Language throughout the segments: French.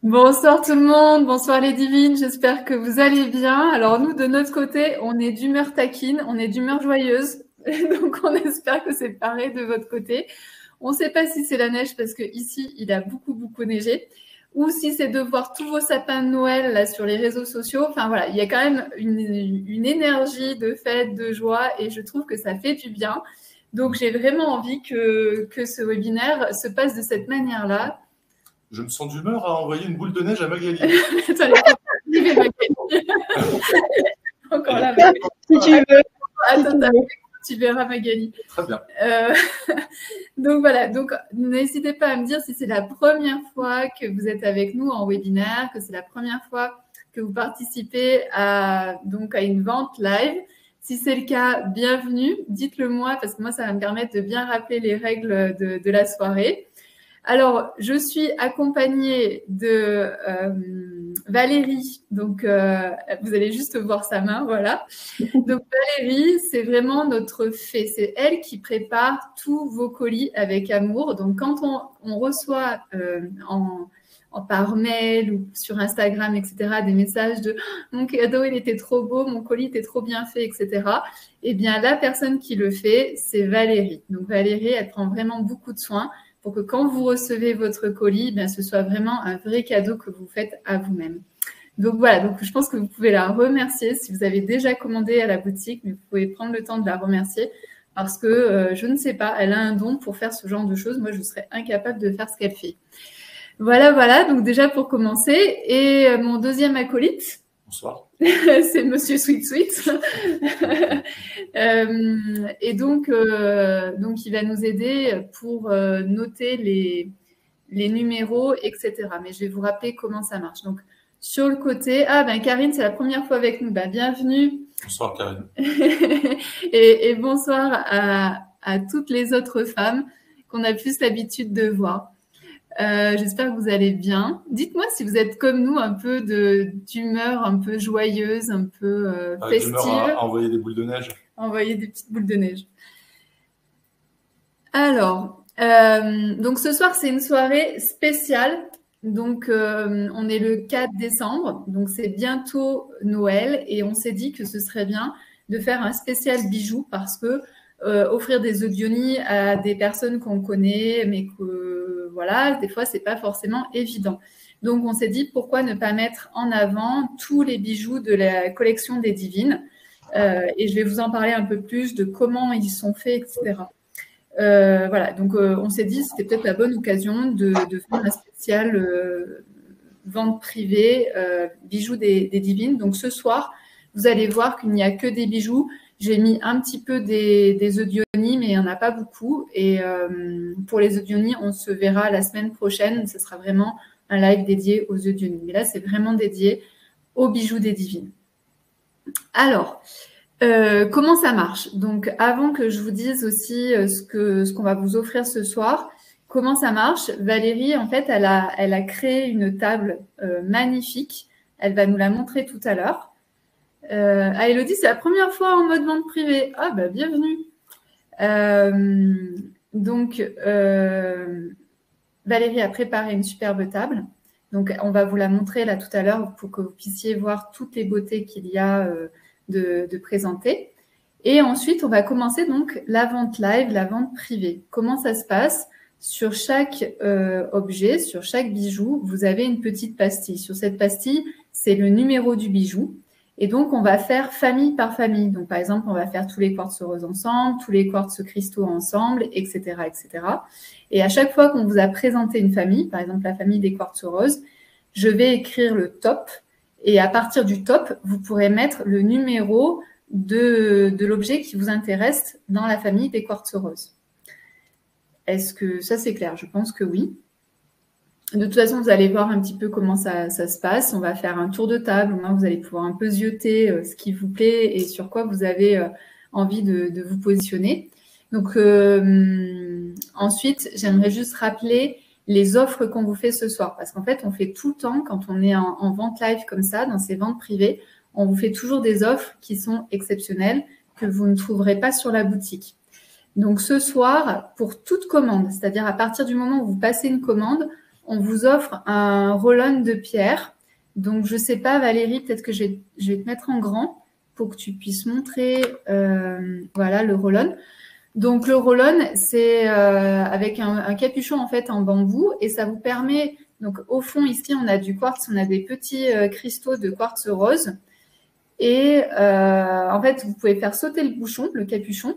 Bonsoir tout le monde, bonsoir les divines, j'espère que vous allez bien. Alors nous, de notre côté, on est d'humeur taquine, on est d'humeur joyeuse, donc on espère que c'est pareil de votre côté. On ne sait pas si c'est la neige parce que ici il a beaucoup neigé, ou si c'est de voir tous vos sapins de Noël là sur les réseaux sociaux. Enfin voilà, il y a quand même une énergie de fête, de joie, et je trouve que ça fait du bien. Donc j'ai vraiment envie que ce webinaire se passe de cette manière-là. Je me sens d'humeur à envoyer une boule de neige à Magali. Encore là, si tu veux. Attends, tu verras Magali. Très bien. Donc voilà, donc n'hésitez pas à me dire si c'est la première fois que vous êtes avec nous en webinaire, que c'est la première fois que vous participez à une vente live. Si c'est le cas, bienvenue, dites-le moi parce que moi, ça va me permettre de bien rappeler les règles de la soirée. Alors, je suis accompagnée de Valérie, donc vous allez juste voir sa main, voilà. Donc Valérie, c'est vraiment notre fée, c'est elle qui prépare tous vos colis avec amour. Donc quand on reçoit par mail ou sur Instagram, etc., des messages de « mon cadeau, il était trop beau, mon colis était trop bien fait, etc. » Eh bien, la personne qui le fait, c'est Valérie. Donc Valérie, elle prend vraiment beaucoup de soin pour que quand vous recevez votre colis, bien, ce soit vraiment un vrai cadeau que vous faites à vous-même. Donc voilà, donc je pense que vous pouvez la remercier si vous avez déjà commandé à la boutique, mais vous pouvez prendre le temps de la remercier parce que je ne sais pas, elle a un don pour faire ce genre de choses. Moi, je serais incapable de faire ce qu'elle fait. Voilà, donc déjà pour commencer. Et mon deuxième acolyte, bonsoir. C'est Monsieur Sweet. Et donc, il va nous aider pour noter les numéros, etc. Mais je vais vous rappeler comment ça marche. Donc, sur le côté, Karine, c'est la première fois avec nous. Bienvenue. Bonsoir, Karine. et bonsoir à toutes les autres femmes qu'on a plus l'habitude de voir. J'espère que vous allez bien. Dites-moi si vous êtes comme nous, un peu d'humeur, un peu joyeuse, un peu festive. D'humeur à envoyer des boules de neige. Envoyer des petites boules de neige. Alors, donc ce soir, c'est une soirée spéciale. Donc, on est le 4 décembre, donc c'est bientôt Noël. Et on s'est dit que ce serait bien de faire un spécial bijoux parce que offrir des odionies à des personnes qu'on connaît, mais que, voilà, des fois, c'est pas forcément évident. Donc, on s'est dit, pourquoi ne pas mettre en avant tous les bijoux de la collection des Divines. Et je vais vous en parler un peu plus de comment ils sont faits, etc. Voilà, donc on s'est dit c'était peut-être la bonne occasion de faire un spécial vente privée, bijoux des Divines. Donc ce soir, vous allez voir qu'il n'y a que des bijoux. J'ai mis un petit peu des odionies, mais il n'y en a pas beaucoup. Et pour les odionies, on se verra la semaine prochaine. Ce sera vraiment un live dédié aux odionies. Mais là, c'est vraiment dédié aux bijoux des Divines. Alors, comment ça marche? Donc, avant que je vous dise aussi ce qu'on va vous offrir ce soir, comment ça marche? Valérie, en fait, elle a créé une table magnifique. Elle va nous la montrer tout à l'heure. Élodie, c'est la première fois en mode vente privée. Ah, bienvenue. Valérie a préparé une superbe table. Donc, on va vous la montrer là tout à l'heure pour que vous puissiez voir toutes les beautés qu'il y a de présenter. Et ensuite, on va commencer donc la vente live, la vente privée. Comment ça se passe? Sur chaque objet, sur chaque bijou, vous avez une petite pastille. Sur cette pastille, c'est le numéro du bijou. Et donc, on va faire famille par famille. Donc, par exemple, on va faire tous les quartz roses ensemble, tous les quartz cristaux ensemble, etc., etc. Et à chaque fois qu'on vous a présenté une famille, par exemple la famille des quartz roses, je vais écrire le top. Et à partir du top, vous pourrez mettre le numéro de l'objet qui vous intéresse dans la famille des quartz roses. Est-ce que ça, c'est clair? Je pense que oui. De toute façon, vous allez voir un petit peu comment ça se passe. On va faire un tour de table. Au moins, vous allez pouvoir un peu zioter ce qui vous plaît et sur quoi vous avez envie de vous positionner. Donc, ensuite, j'aimerais juste rappeler les offres qu'on vous fait ce soir. Parce qu'en fait, on fait tout le temps, quand on est en vente live comme ça, dans ces ventes privées, on vous fait toujours des offres qui sont exceptionnelles, que vous ne trouverez pas sur la boutique. Donc, ce soir, pour toute commande, c'est-à-dire à partir du moment où vous passez une commande, on vous offre un roll-on de pierre. Donc, je ne sais pas, Valérie, peut-être que je vais te mettre en grand pour que tu puisses montrer voilà, le roll-on. Donc, le roll-on, c'est avec un capuchon en fait en bambou et ça vous permet, donc au fond ici, on a du quartz, on a des petits cristaux de quartz rose et en fait, vous pouvez faire sauter le bouchon, le capuchon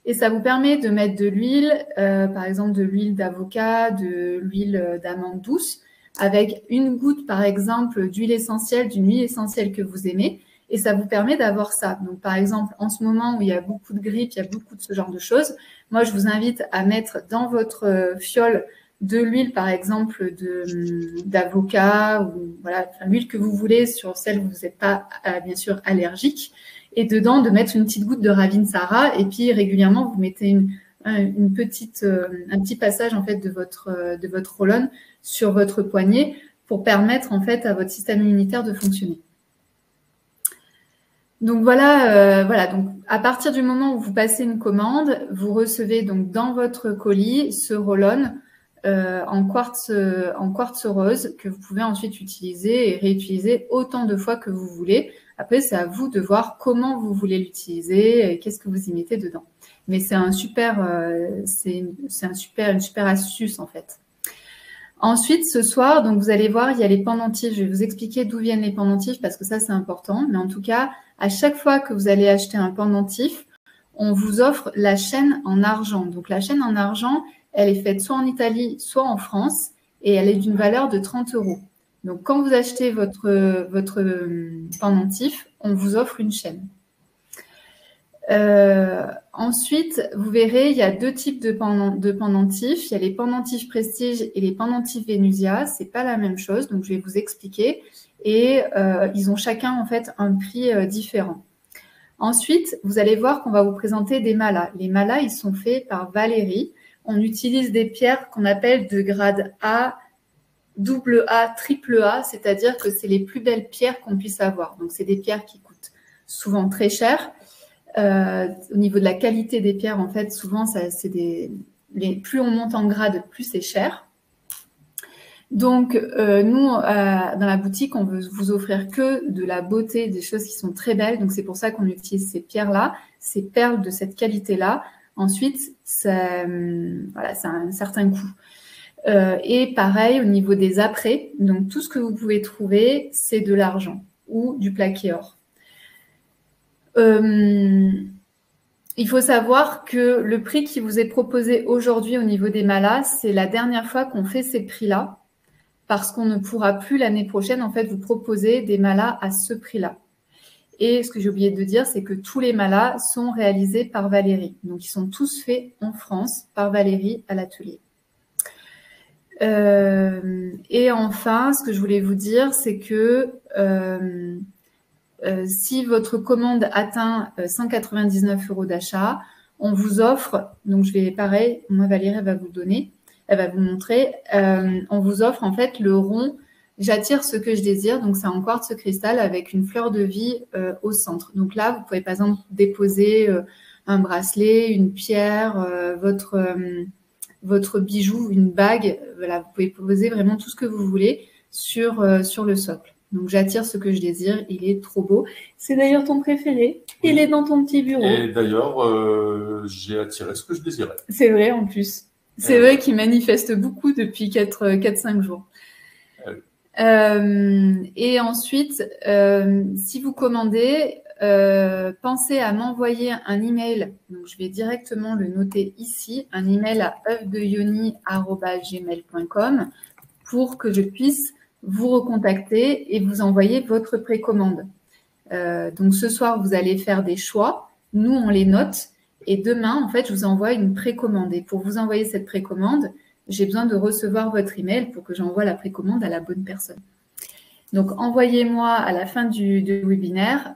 et ça vous permet de mettre de l'huile, par exemple de l'huile d'avocat, de l'huile d'amande douce avec une goutte par exemple d'huile essentielle, d'une huile essentielle que vous aimez. Et ça vous permet d'avoir ça. Donc, par exemple, en ce moment où il y a beaucoup de grippe, il y a beaucoup de ce genre de choses, moi, je vous invite à mettre dans votre fiole de l'huile, par exemple, d'avocat ou voilà, l'huile que vous voulez sur celle où vous n'êtes pas, bien sûr, allergique. Et dedans, de mettre une petite goutte de Ravinsara. Et puis, régulièrement, vous mettez un petit passage, en fait, de votre roll-on sur votre poignet pour permettre, en fait, à votre système immunitaire de fonctionner. Donc voilà, donc à partir du moment où vous passez une commande, vous recevez donc dans votre colis ce roll-on en quartz rose que vous pouvez ensuite utiliser et réutiliser autant de fois que vous voulez. Après, c'est à vous de voir comment vous voulez l'utiliser et qu'est-ce que vous y mettez dedans. Mais c'est une super astuce en fait. Ensuite, ce soir, donc vous allez voir, il y a les pendentifs. Je vais vous expliquer d'où viennent les pendentifs parce que ça, c'est important. Mais en tout cas, à chaque fois que vous allez acheter un pendentif, on vous offre la chaîne en argent. Donc, la chaîne en argent, elle est faite soit en Italie, soit en France et elle est d'une valeur de 30 €. Donc, quand vous achetez votre pendentif, on vous offre une chaîne. Ensuite, vous verrez, il y a deux types de pendentifs. Il y a les pendentifs Prestige et les pendentifs Vénusia. C'est pas la même chose, donc je vais vous expliquer. Et ils ont chacun en fait un prix différent. Ensuite, vous allez voir qu'on va vous présenter des malas. Les malas, ils sont faits par Valérie. On utilise des pierres qu'on appelle de grade A, double A, triple A, c'est-à-dire que c'est les plus belles pierres qu'on puisse avoir. Donc, c'est des pierres qui coûtent souvent très cher. Au niveau de la qualité des pierres, en fait, souvent, plus on monte en grade, plus c'est cher. Donc, nous, dans la boutique, on veut vous offrir que de la beauté, des choses qui sont très belles. Donc, c'est pour ça qu'on utilise ces pierres-là, ces perles de cette qualité-là. Ensuite, ça a un certain coût. Et pareil, au niveau des apprêts, donc tout ce que vous pouvez trouver, c'est de l'argent ou du plaqué or. Il faut savoir que le prix qui vous est proposé aujourd'hui au niveau des malas, c'est la dernière fois qu'on fait ces prix-là, parce qu'on ne pourra plus l'année prochaine, en fait, vous proposer des malas à ce prix-là. Et ce que j'ai oublié de dire, c'est que tous les malas sont réalisés par Valérie. Donc, ils sont tous faits en France par Valérie à l'atelier. Et enfin, ce que je voulais vous dire, c'est que si votre commande atteint 199 € d'achat, on vous offre, donc je vais pareil, moi Valérie elle va vous donner, elle va vous montrer, on vous offre en fait le rond J'attire ce que je désire, donc c'est en quartz cristal avec une fleur de vie au centre. Donc là, vous pouvez par exemple déposer un bracelet, une pierre, votre bijou, une bague. Voilà, vous pouvez poser vraiment tout ce que vous voulez sur le socle. Donc j'attire ce que je désire, il est trop beau. C'est d'ailleurs ton préféré, oui. Il est dans ton petit bureau. Et d'ailleurs, j'ai attiré ce que je désirais. C'est vrai en plus. C'est vrai qu'il manifeste beaucoup depuis 4-5 jours. Et ensuite, si vous commandez, pensez à m'envoyer un email. Donc, je vais directement le noter ici, un email à oeufdeyoni@gmail.com pour que je puisse vous recontacter et vous envoyer votre précommande. Donc, ce soir, vous allez faire des choix. Nous, on les note. Et demain, en fait, je vous envoie une précommande. Et pour vous envoyer cette précommande, j'ai besoin de recevoir votre email pour que j'envoie la précommande à la bonne personne. Donc, envoyez-moi à la fin du webinaire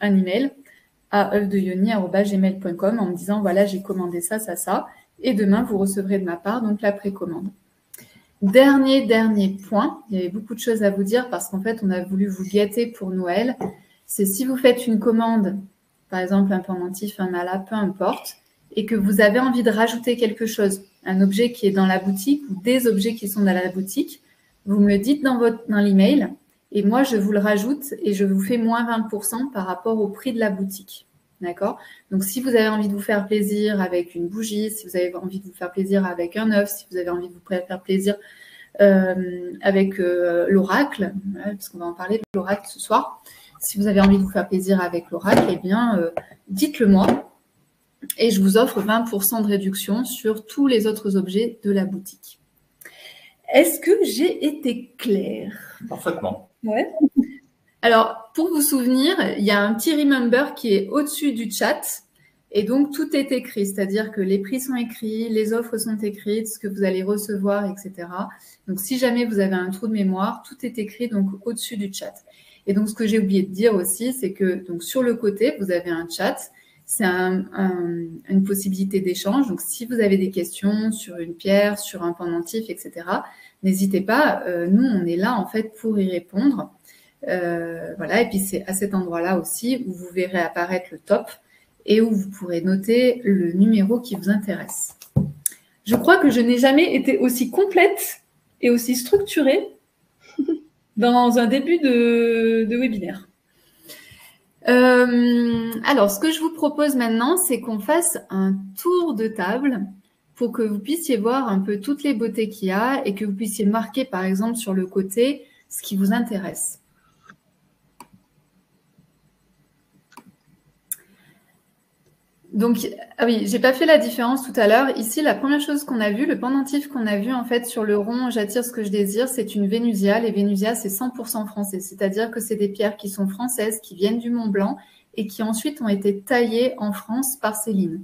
un email à oeufdeyoni@gmail.com en me disant voilà, j'ai commandé ça, ça, ça. Et demain, vous recevrez de ma part donc la précommande. Dernier point, il y avait beaucoup de choses à vous dire parce qu'en fait, on a voulu vous gâter pour Noël. C'est si vous faites une commande, par exemple un pendentif, un mala, peu importe, et que vous avez envie de rajouter quelque chose un objet qui est dans la boutique ou des objets qui sont dans la boutique, vous me le dites dans l'email et moi, je vous le rajoute et je vous fais moins 20% par rapport au prix de la boutique. D'accord? Donc, si vous avez envie de vous faire plaisir avec une bougie, si vous avez envie de vous faire plaisir avec un œuf, si vous avez envie de vous faire plaisir avec l'oracle, parce qu'on va en parler de l'oracle ce soir. Si vous avez envie de vous faire plaisir avec l'oracle, eh bien, dites-le moi et je vous offre 20% de réduction sur tous les autres objets de la boutique. Est-ce que j'ai été claire? Parfaitement. Ouais. Alors, pour vous souvenir, il y a un petit remember qui est au-dessus du chat. Et donc, tout est écrit, c'est-à-dire que les prix sont écrits, les offres sont écrites, ce que vous allez recevoir, etc. Donc, si jamais vous avez un trou de mémoire, tout est écrit donc au-dessus du chat. Et donc, ce que j'ai oublié de dire aussi, c'est que donc sur le côté, vous avez un chat. C'est une possibilité d'échange. Donc, si vous avez des questions sur une pierre, sur un pendentif, etc., n'hésitez pas. Nous, on est là, en fait, pour y répondre. Voilà. Et puis, c'est à cet endroit-là aussi où vous verrez apparaître le top et où vous pourrez noter le numéro qui vous intéresse. Je crois que je n'ai jamais été aussi complète et aussi structurée dans un début de webinaire. Alors, ce que je vous propose maintenant, c'est qu'on fasse un tour de table pour que vous puissiez voir un peu toutes les beautés qu'il y a et que vous puissiez marquer, par exemple, sur le côté, ce qui vous intéresse. Donc, ah oui, j'ai pas fait la différence tout à l'heure. Ici, la première chose qu'on a vue, le pendentif qu'on a vu en fait sur le rond, j'attire ce que je désire, c'est une Vénusia. Les Vénusias, c'est 100% français. C'est-à-dire que c'est des pierres qui sont françaises, qui viennent du Mont Blanc et qui ensuite ont été taillées en France par Céline.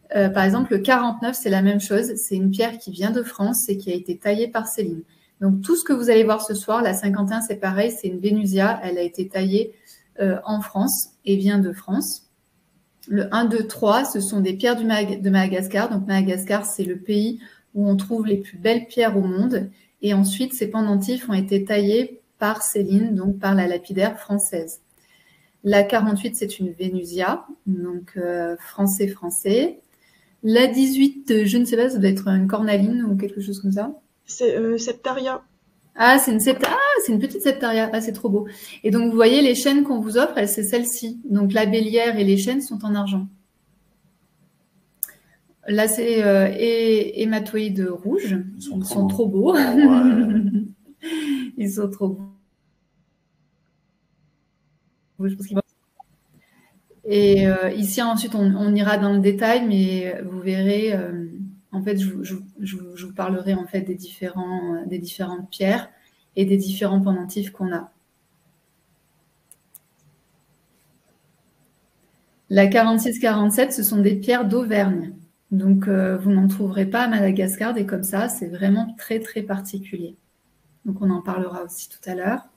Par exemple, le 49, c'est la même chose. C'est une pierre qui vient de France et qui a été taillée par Céline. Donc, tout ce que vous allez voir ce soir, la 51, c'est pareil, c'est une Vénusia. Elle a été taillée en France et vient de France. Le 1, 2, 3, ce sont des pierres de Madagascar. Donc, Madagascar, c'est le pays où on trouve les plus belles pierres au monde. Et ensuite, ces pendentifs ont été taillés par Céline, donc par la lapidaire française. La 48, c'est une Vénusia, donc français. La 18, je ne sais pas, ça doit être une cornaline ou quelque chose comme ça. C'est Septaria. Ah, c'est une petite septaria. Ah, c'est trop beau. Et donc, vous voyez, les chaînes qu'on vous offre, c'est celle-ci. Donc, la bélière et les chaînes sont en argent. Là, c'est hématoïdes rouges. Ils sont trop beaux. Ouais. Ils sont trop beaux. Et ici, ensuite, on ira dans le détail, mais vous verrez... en fait, je vous parlerai en fait des différentes pierres et des différents pendentifs qu'on a. La 46-47, ce sont des pierres d'Auvergne. Donc, vous n'en trouverez pas à Madagascar des comme ça. C'est vraiment très, très particulier. Donc, on en parlera aussi tout à l'heure.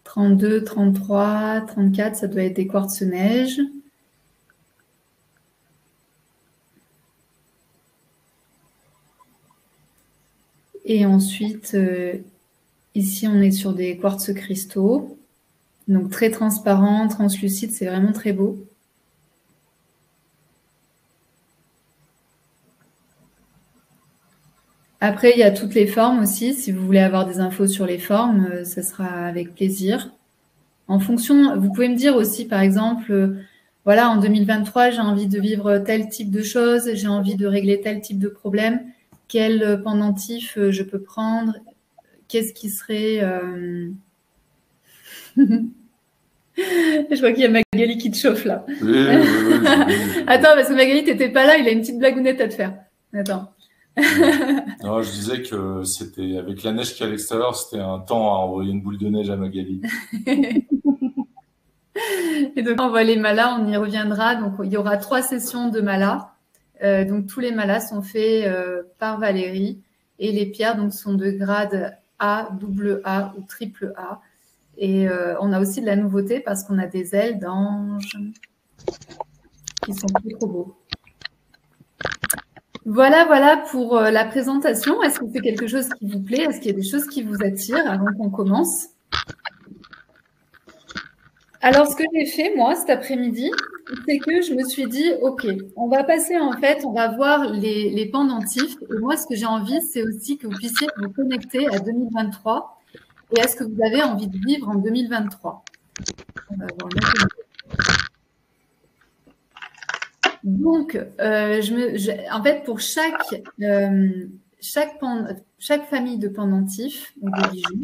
32, 33, 34, ça doit être des quartz-neige. Et ensuite, ici, on est sur des quartz cristaux. Donc, très transparent, translucide, c'est vraiment très beau. Après, il y a toutes les formes aussi. Si vous voulez avoir des infos sur les formes, ça sera avec plaisir. En fonction, vous pouvez me dire aussi, par exemple, voilà, en 2023, j'ai envie de vivre tel type de choses, j'ai envie de régler tel type de problème. Quel pendentif je peux prendre? Qu'est-ce qui serait... Je crois qu'il y a Magali qui te chauffe là. Oui. Attends, parce que Magali, tu n'étais pas là, il a une petite blagounette à te faire. Attends. Non, je disais que c'était avec la neige qui est à l'extérieur, c'était un temps à envoyer une boule de neige à Magali. Et donc, on voit les malas, on y reviendra. Donc, il y aura 3 sessions de malas. Donc, tous les malas sont faits par Valérie. Et les pierres donc, sont de grade A, double A ou triple A. Et on a aussi de la nouveauté parce qu'on a des ailes d'ange qui sont trop beaux. Voilà pour la présentation. Est-ce que c'est quelque chose qui vous plaît? Est-ce qu'il y a des choses qui vous attirent avant qu'on commence? Alors, ce que j'ai fait, moi, cet après-midi, c'est que je me suis dit, OK, on va passer en fait, on va voir les pendentifs. Et moi, ce que j'ai envie, c'est aussi que vous puissiez vous connecter à 2023 et à ce que vous avez envie de vivre en 2023. On va voir donc, en fait, pour chaque famille de pendentifs ou de bijoux,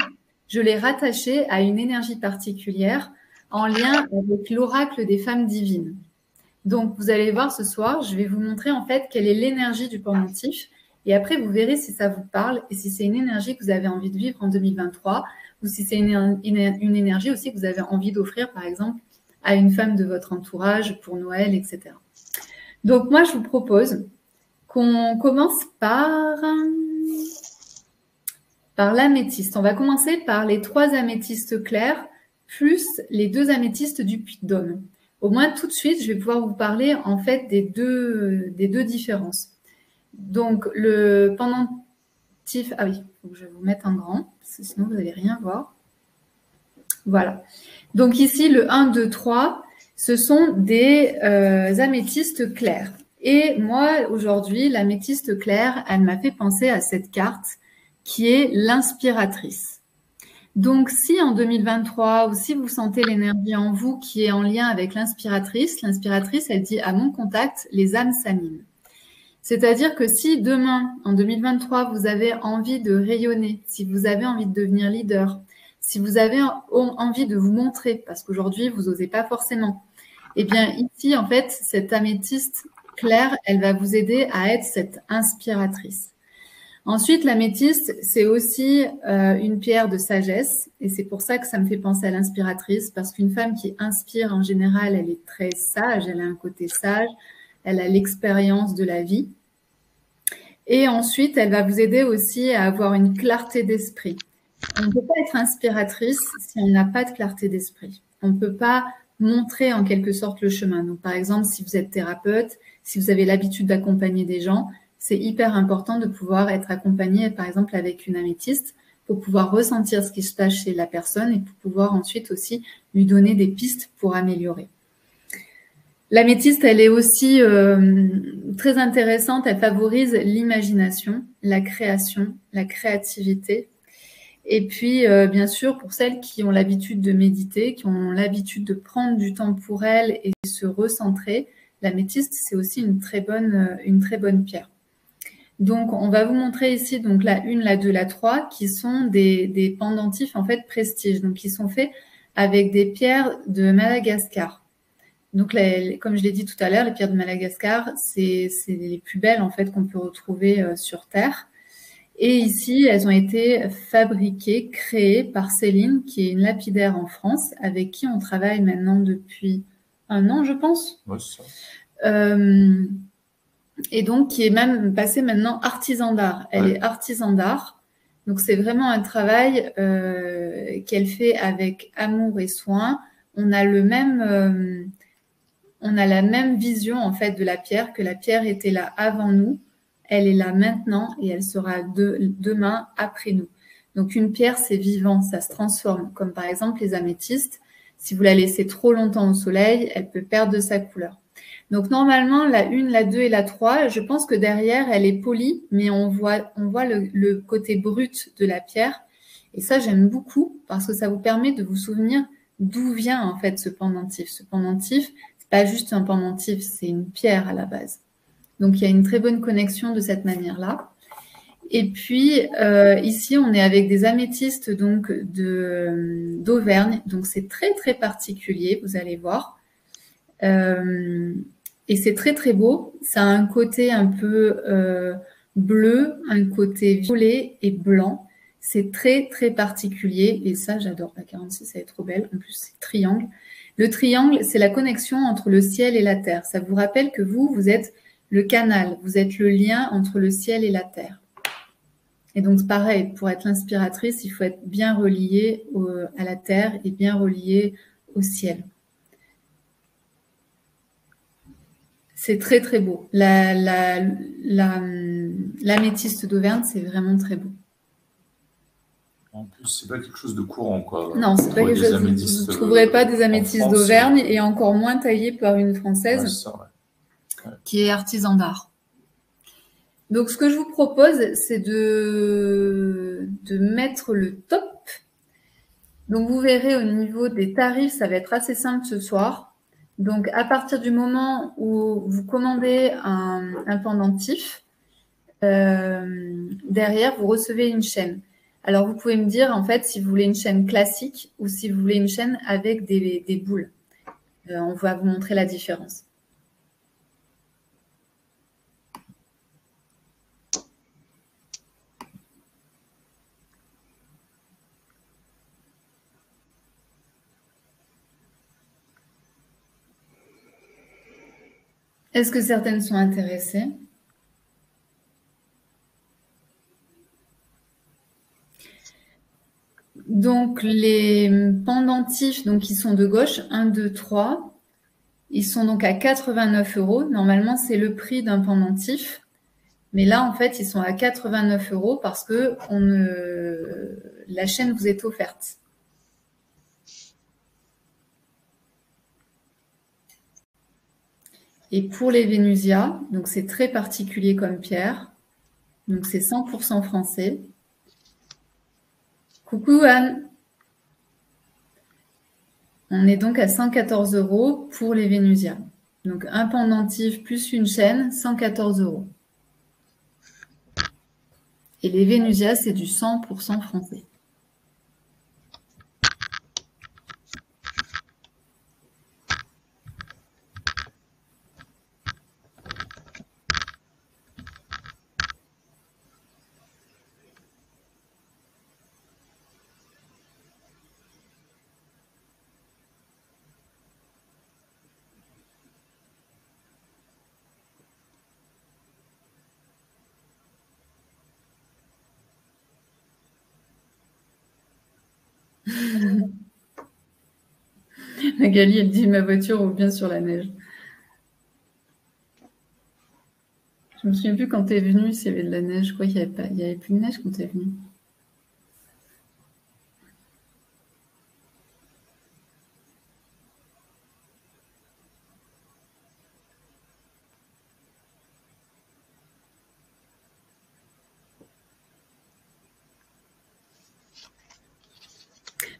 je l'ai rattaché à une énergie particulière en lien avec l'oracle des femmes divines. Donc, vous allez voir ce soir, je vais vous montrer en fait quelle est l'énergie du pendentif. Et après, vous verrez si ça vous parle et si c'est une énergie que vous avez envie de vivre en 2023 ou si c'est une énergie aussi que vous avez envie d'offrir, par exemple, à une femme de votre entourage pour Noël, etc. Donc, moi, je vous propose qu'on commence par l'améthyste. On va commencer par les 3 améthystes clairs plus les 2 améthystes du Puy-de-Dôme. Au moins, tout de suite, je vais pouvoir vous parler en fait des deux différences. Donc, le pendentif... Ah oui, il faut que je vous mette en grand, parce que sinon, vous n'allez rien voir. Voilà. Donc ici, le 1, 2, 3, ce sont des améthystes clairs. Et moi, aujourd'hui, l'améthyste claire, elle m'a fait penser à cette carte qui est l'inspiratrice. Donc, si en 2023, ou si vous sentez l'énergie en vous qui est en lien avec l'inspiratrice, elle dit à mon contact, les âmes s'animent. C'est-à-dire que si demain, en 2023, vous avez envie de rayonner, si vous avez envie de devenir leader, si vous avez envie de vous montrer, parce qu'aujourd'hui, vous n'osez pas forcément, eh bien, ici, en fait, cette améthyste claire, elle va vous aider à être cette inspiratrice. Ensuite, l'améthyste, c'est aussi une pierre de sagesse, et c'est pour ça que ça me fait penser à l'inspiratrice, parce qu'une femme qui inspire, en général, elle est très sage, elle a un côté sage, elle a l'expérience de la vie. Et ensuite, elle va vous aider aussi à avoir une clarté d'esprit. On ne peut pas être inspiratrice si on n'a pas de clarté d'esprit. On ne peut pas montrer en quelque sorte le chemin. Donc, par exemple, si vous êtes thérapeute, si vous avez l'habitude d'accompagner des gens, c'est hyper important de pouvoir être accompagné, par exemple, avec une améthyste pour pouvoir ressentir ce qui se passe chez la personne et pour pouvoir ensuite aussi lui donner des pistes pour améliorer. L'améthyste, elle est aussi très intéressante. Elle favorise l'imagination, la création, la créativité. Et puis, bien sûr, pour celles qui ont l'habitude de méditer, qui ont l'habitude de prendre du temps pour elles et se recentrer, l'améthyste, c'est aussi une très bonne pierre. Donc, on va vous montrer ici donc la 1, la 2, la 3, qui sont des pendentifs en fait prestige. Donc, qui sont faits avec des pierres de Madagascar. Donc, comme je l'ai dit tout à l'heure, les pierres de Madagascar, c'est les plus belles en fait qu'on peut retrouver sur Terre. Et ici, elles ont été fabriquées, créées par Céline, qui est une lapidaire en France, avec qui on travaille maintenant depuis 1 an, je pense. Oui, c'est ça. Et donc, qui est même passée maintenant artisan d'art. Elle est artisan d'art. Donc, c'est vraiment un travail qu'elle fait avec amour et soin. On a la même vision, en fait, de la pierre, que la pierre était là avant nous. Elle est là maintenant et elle sera demain après nous. Donc, une pierre, c'est vivant, ça se transforme. Comme par exemple les améthystes. Si vous la laissez trop longtemps au soleil, elle peut perdre de sa couleur. Donc, normalement, la 1, la 2 et la 3, je pense que derrière, elle est polie, mais on voit le côté brut de la pierre. Et ça, j'aime beaucoup parce que ça vous permet de vous souvenir d'où vient en fait ce pendentif. Ce pendentif, c'est pas juste un pendentif, c'est une pierre à la base. Donc, il y a une très bonne connexion de cette manière-là. Et puis, ici, on est avec des améthystes donc d'Auvergne. Donc, c'est très, très particulier, vous allez voir. Et c'est très, très beau. Ça a un côté un peu bleu, un côté violet et blanc. C'est très, très particulier. Et ça, j'adore. La 46, elle est trop belle. En plus, c'est triangle. Le triangle, c'est la connexion entre le ciel et la terre. Ça vous rappelle que vous êtes le canal. Vous êtes le lien entre le ciel et la terre. Et donc, pareil, pour être l'inspiratrice, il faut être bien relié à la terre et bien relié au ciel. C'est très, très beau. L'améthyste d'Auvergne, c'est vraiment très beau. En plus, c'est pas quelque chose de courant, quoi. Non, c'est pas quelque chose. Vous ne trouverez pas des améthystes d'Auvergne et encore moins taillés par une Française qui est artisan d'art. Donc, ce que je vous propose, c'est de mettre le top. Donc, vous verrez au niveau des tarifs, ça va être assez simple ce soir. Donc, à partir du moment où vous commandez un pendentif, derrière, vous recevez une chaîne. Alors, vous pouvez me dire, en fait, si vous voulez une chaîne classique ou si vous voulez une chaîne avec des boules. On va vous montrer la différence. Est-ce que certaines sont intéressées? Donc, les pendentifs donc, qui sont de gauche, 1, 2, 3, ils sont donc à 89 €. Normalement, c'est le prix d'un pendentif. Mais là, en fait, ils sont à 89 € parce que la chaîne vous est offerte. Et pour les Vénusia, donc c'est très particulier comme pierre. Donc, c'est 100% français. Coucou Anne. On est donc à 114 € pour les Vénusia. Donc, un pendentif plus une chaîne, 114 €. Et les Vénusia, c'est du 100% français. Magali, elle dit ma voiture roule bien sur la neige. Je me souviens plus quand tu es venue s'il y avait de la neige. Je crois qu'il n'y avait plus de neige quand tu es venue.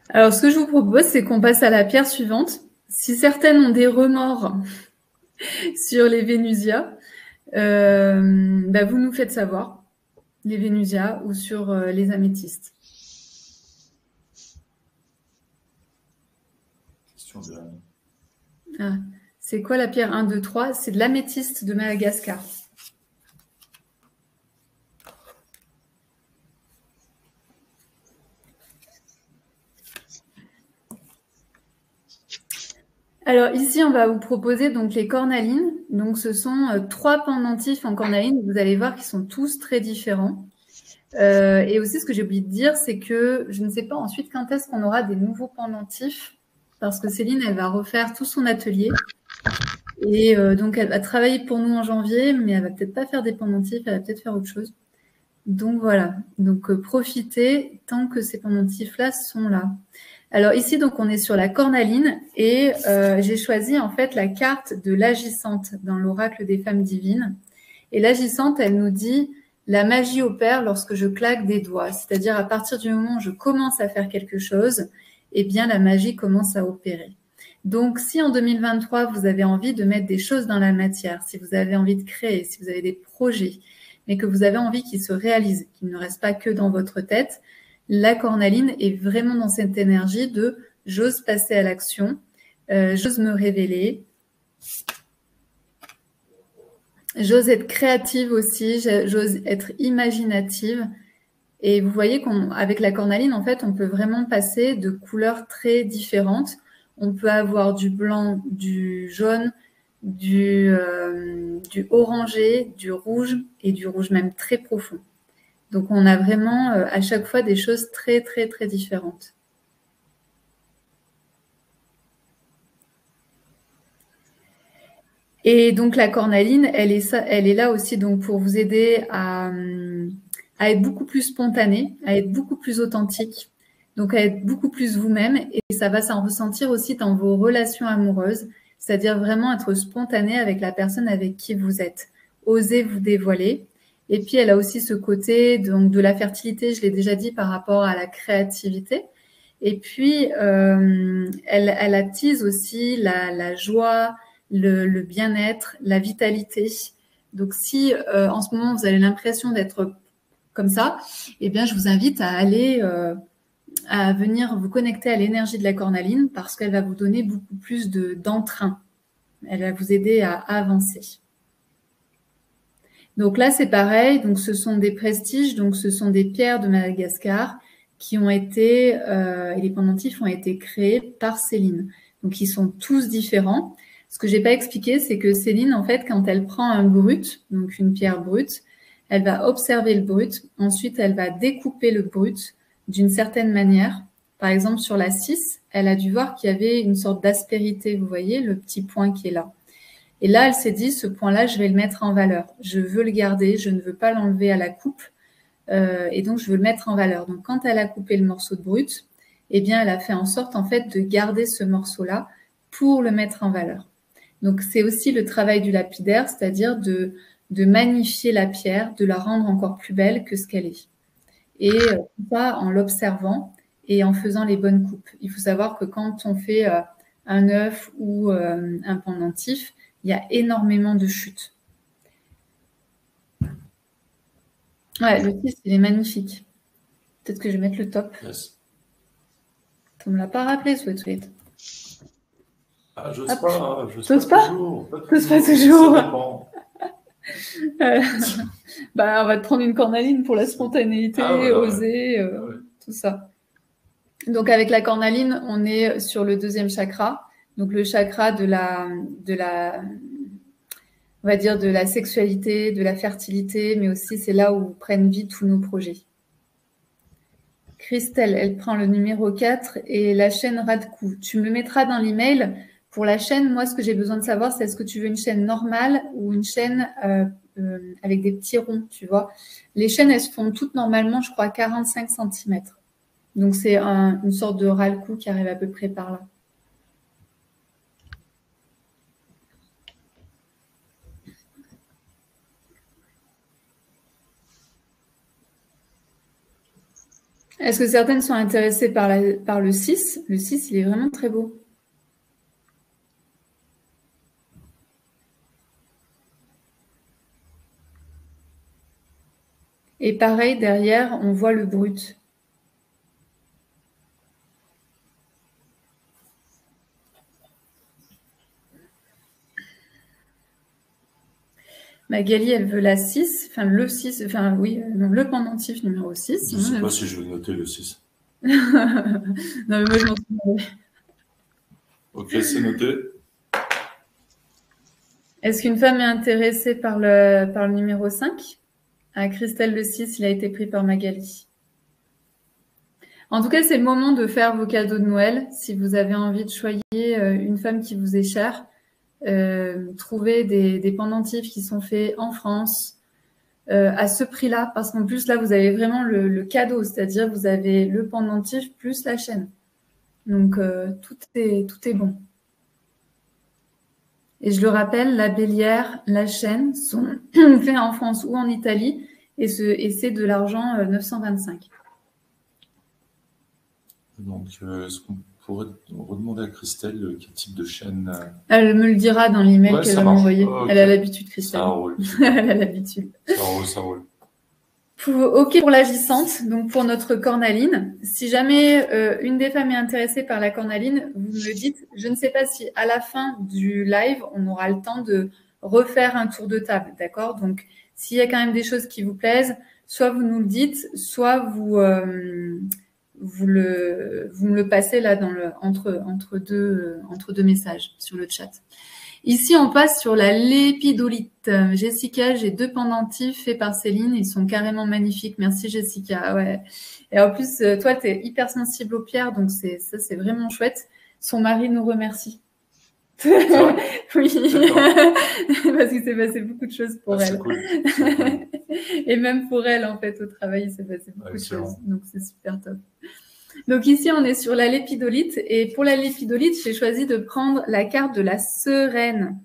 Alors, ce que je vous propose, c'est qu'on passe à la pierre suivante. Si certaines ont des remords sur les Vénusia, vous nous faites savoir, les Vénusia ou sur les améthystes. Question de Anne. Ah, c'est quoi la pierre 1, 2, 3? C'est de l'améthyste de Madagascar. Alors ici, on va vous proposer donc les cornalines. Donc ce sont 3 pendentifs en cornaline. Vous allez voir qu'ils sont tous très différents. Et aussi, ce que j'ai oublié de dire, c'est que je ne sais pas ensuite quand est-ce qu'on aura des nouveaux pendentifs, parce que Céline, elle va refaire tout son atelier. Et donc, elle va travailler pour nous en janvier, mais elle va peut-être pas faire des pendentifs, elle va peut-être faire autre chose. Donc voilà, donc profitez tant que ces pendentifs-là sont là. Alors ici, donc, on est sur la cornaline et j'ai choisi en fait la carte de l'agissante dans l'oracle des femmes divines. Et l'agissante, elle nous dit « La magie opère lorsque je claque des doigts ». C'est-à-dire à partir du moment où je commence à faire quelque chose, eh bien la magie commence à opérer. Donc si en 2023, vous avez envie de mettre des choses dans la matière, si vous avez envie de créer, si vous avez des projets, mais que vous avez envie qu'ils se réalisent, qu'ils ne restent pas que dans votre tête, la cornaline est vraiment dans cette énergie de « j'ose passer à l'action, j'ose me révéler ». J'ose être créative aussi, j'ose être imaginative. Et vous voyez qu'avec la cornaline, en fait, on peut vraiment passer de couleurs très différentes. On peut avoir du blanc, du jaune, du orangé, du rouge et du rouge même très profond. Donc, on a vraiment à chaque fois des choses très, très, très différentes. Et donc, la cornaline, elle est là aussi donc, pour vous aider à à être beaucoup plus spontané, à être beaucoup plus authentique, donc à être beaucoup plus vous-même. Et ça va s'en ressentir aussi dans vos relations amoureuses, c'est-à-dire vraiment être spontané avec la personne avec qui vous êtes. Osez vous dévoiler. Et puis, elle a aussi ce côté donc, de la fertilité, je l'ai déjà dit, par rapport à la créativité. Et puis, elle attise aussi la joie, le bien-être, la vitalité. Donc, si en ce moment, vous avez l'impression d'être comme ça, eh bien, je vous invite à aller à venir vous connecter à l'énergie de la cornaline parce qu'elle va vous donner beaucoup plus d'entrain. Elle va vous aider à avancer. Donc là, c'est pareil. Donc, ce sont des prestiges. Donc, ce sont des pierres de Madagascar qui ont été, et les pendentifs ont été créés par Céline. Donc, ils sont tous différents. Ce que j'ai pas expliqué, c'est que Céline, en fait, quand elle prend un brut, donc une pierre brute, elle va observer le brut. Ensuite, elle va découper le brut d'une certaine manière. Par exemple, sur la 6, elle a dû voir qu'il y avait une sorte d'aspérité. Vous voyez, le petit point qui est là. Et là, elle s'est dit, ce point-là, je vais le mettre en valeur. Je veux le garder, je ne veux pas l'enlever à la coupe. Et donc, je veux le mettre en valeur. Donc, quand elle a coupé le morceau de brut, eh bien, elle a fait en sorte, en fait, de garder ce morceau-là pour le mettre en valeur. Donc, c'est aussi le travail du lapidaire, c'est-à-dire de magnifier la pierre, de la rendre encore plus belle que ce qu'elle est. Et pas en l'observant et en faisant les bonnes coupes. Il faut savoir que quand on fait un œuf ou un pendentif, il y a énormément de chutes. Ouais, le 6, il est magnifique. Peut-être que je vais mettre le top. Yes. Tu ne me l'as pas rappelé, Sweet. Ah, j'ose pas. T'oses pas toujours. T'oses pas toujours. Ça dépend. Bah, on va te prendre une cornaline pour la spontanéité, oser, tout ça. Donc, avec la cornaline, on est sur le 2e chakra. Donc, le chakra de la, on va dire, de la sexualité, de la fertilité, mais aussi c'est là où prennent vie tous nos projets. Christelle, elle prend le numéro 4 et la chaîne Radkou. Tu me le mettras dans l'email. Pour la chaîne, moi, ce que j'ai besoin de savoir, c'est est-ce que tu veux une chaîne normale ou une chaîne avec des petits ronds, tu vois. Les chaînes, elles se font toutes normalement, je crois, 45 cm. Donc, c'est une sorte de ras-le-cou qui arrive à peu près par là. Est-ce que certaines sont intéressées par le 6 ? Le 6, il est vraiment très beau. Et pareil, derrière, on voit le brut. Magali, elle veut la 6, enfin le 6, enfin oui, non, le pendentif numéro 6. Je ne sais pas si je vais noter le 6. Non, mais moi, je m'en souviens. Ok, c'est noté. Est-ce qu'une femme est intéressée par le numéro 5 ? À Christelle, le 6, il a été pris par Magali. En tout cas, c'est le moment de faire vos cadeaux de Noël. Si vous avez envie de choyer une femme qui vous est chère, trouver des pendentifs qui sont faits en France à ce prix-là, parce qu'en plus, là, vous avez vraiment le cadeau, c'est-à-dire vous avez le pendentif plus la chaîne. Donc, tout est bon. Et je le rappelle, la bélière, la chaîne sont faits en France ou en Italie et c'est de l'argent 925. Donc, est-ce qu'on pourrait redemander à Christelle quel type de chaîne Elle me le dira dans l'email qu'elle va m'envoyer. Okay. Elle a l'habitude, Christelle. Ça roule. Elle a l'habitude. Ça roule. Ok pour l'agissante, donc pour notre cornaline. Si jamais une des femmes est intéressée par la cornaline, vous me le dites. Je ne sais pas si à la fin du live, on aura le temps de refaire un tour de table, d'accord ? Donc, s'il y a quand même des choses qui vous plaisent, soit vous nous le dites, soit vous me le passez là entre deux messages sur le chat. Ici, on passe sur la lépidolite. Jessica, j'ai 2 pendentifs faits par Céline. Ils sont carrément magnifiques. Merci, Jessica. Ouais. Et en plus, toi, tu es hypersensible aux pierres, donc c'est vraiment chouette. Son mari nous remercie. Oui, parce qu'il s'est passé beaucoup de choses pour elle. Cool. Et même pour elle, en fait, au travail, il s'est passé beaucoup de Excellent. choses. Donc, c'est super top. Donc ici, on est sur la lépidolite. Et pour la lépidolite, j'ai choisi de prendre la carte de la sereine.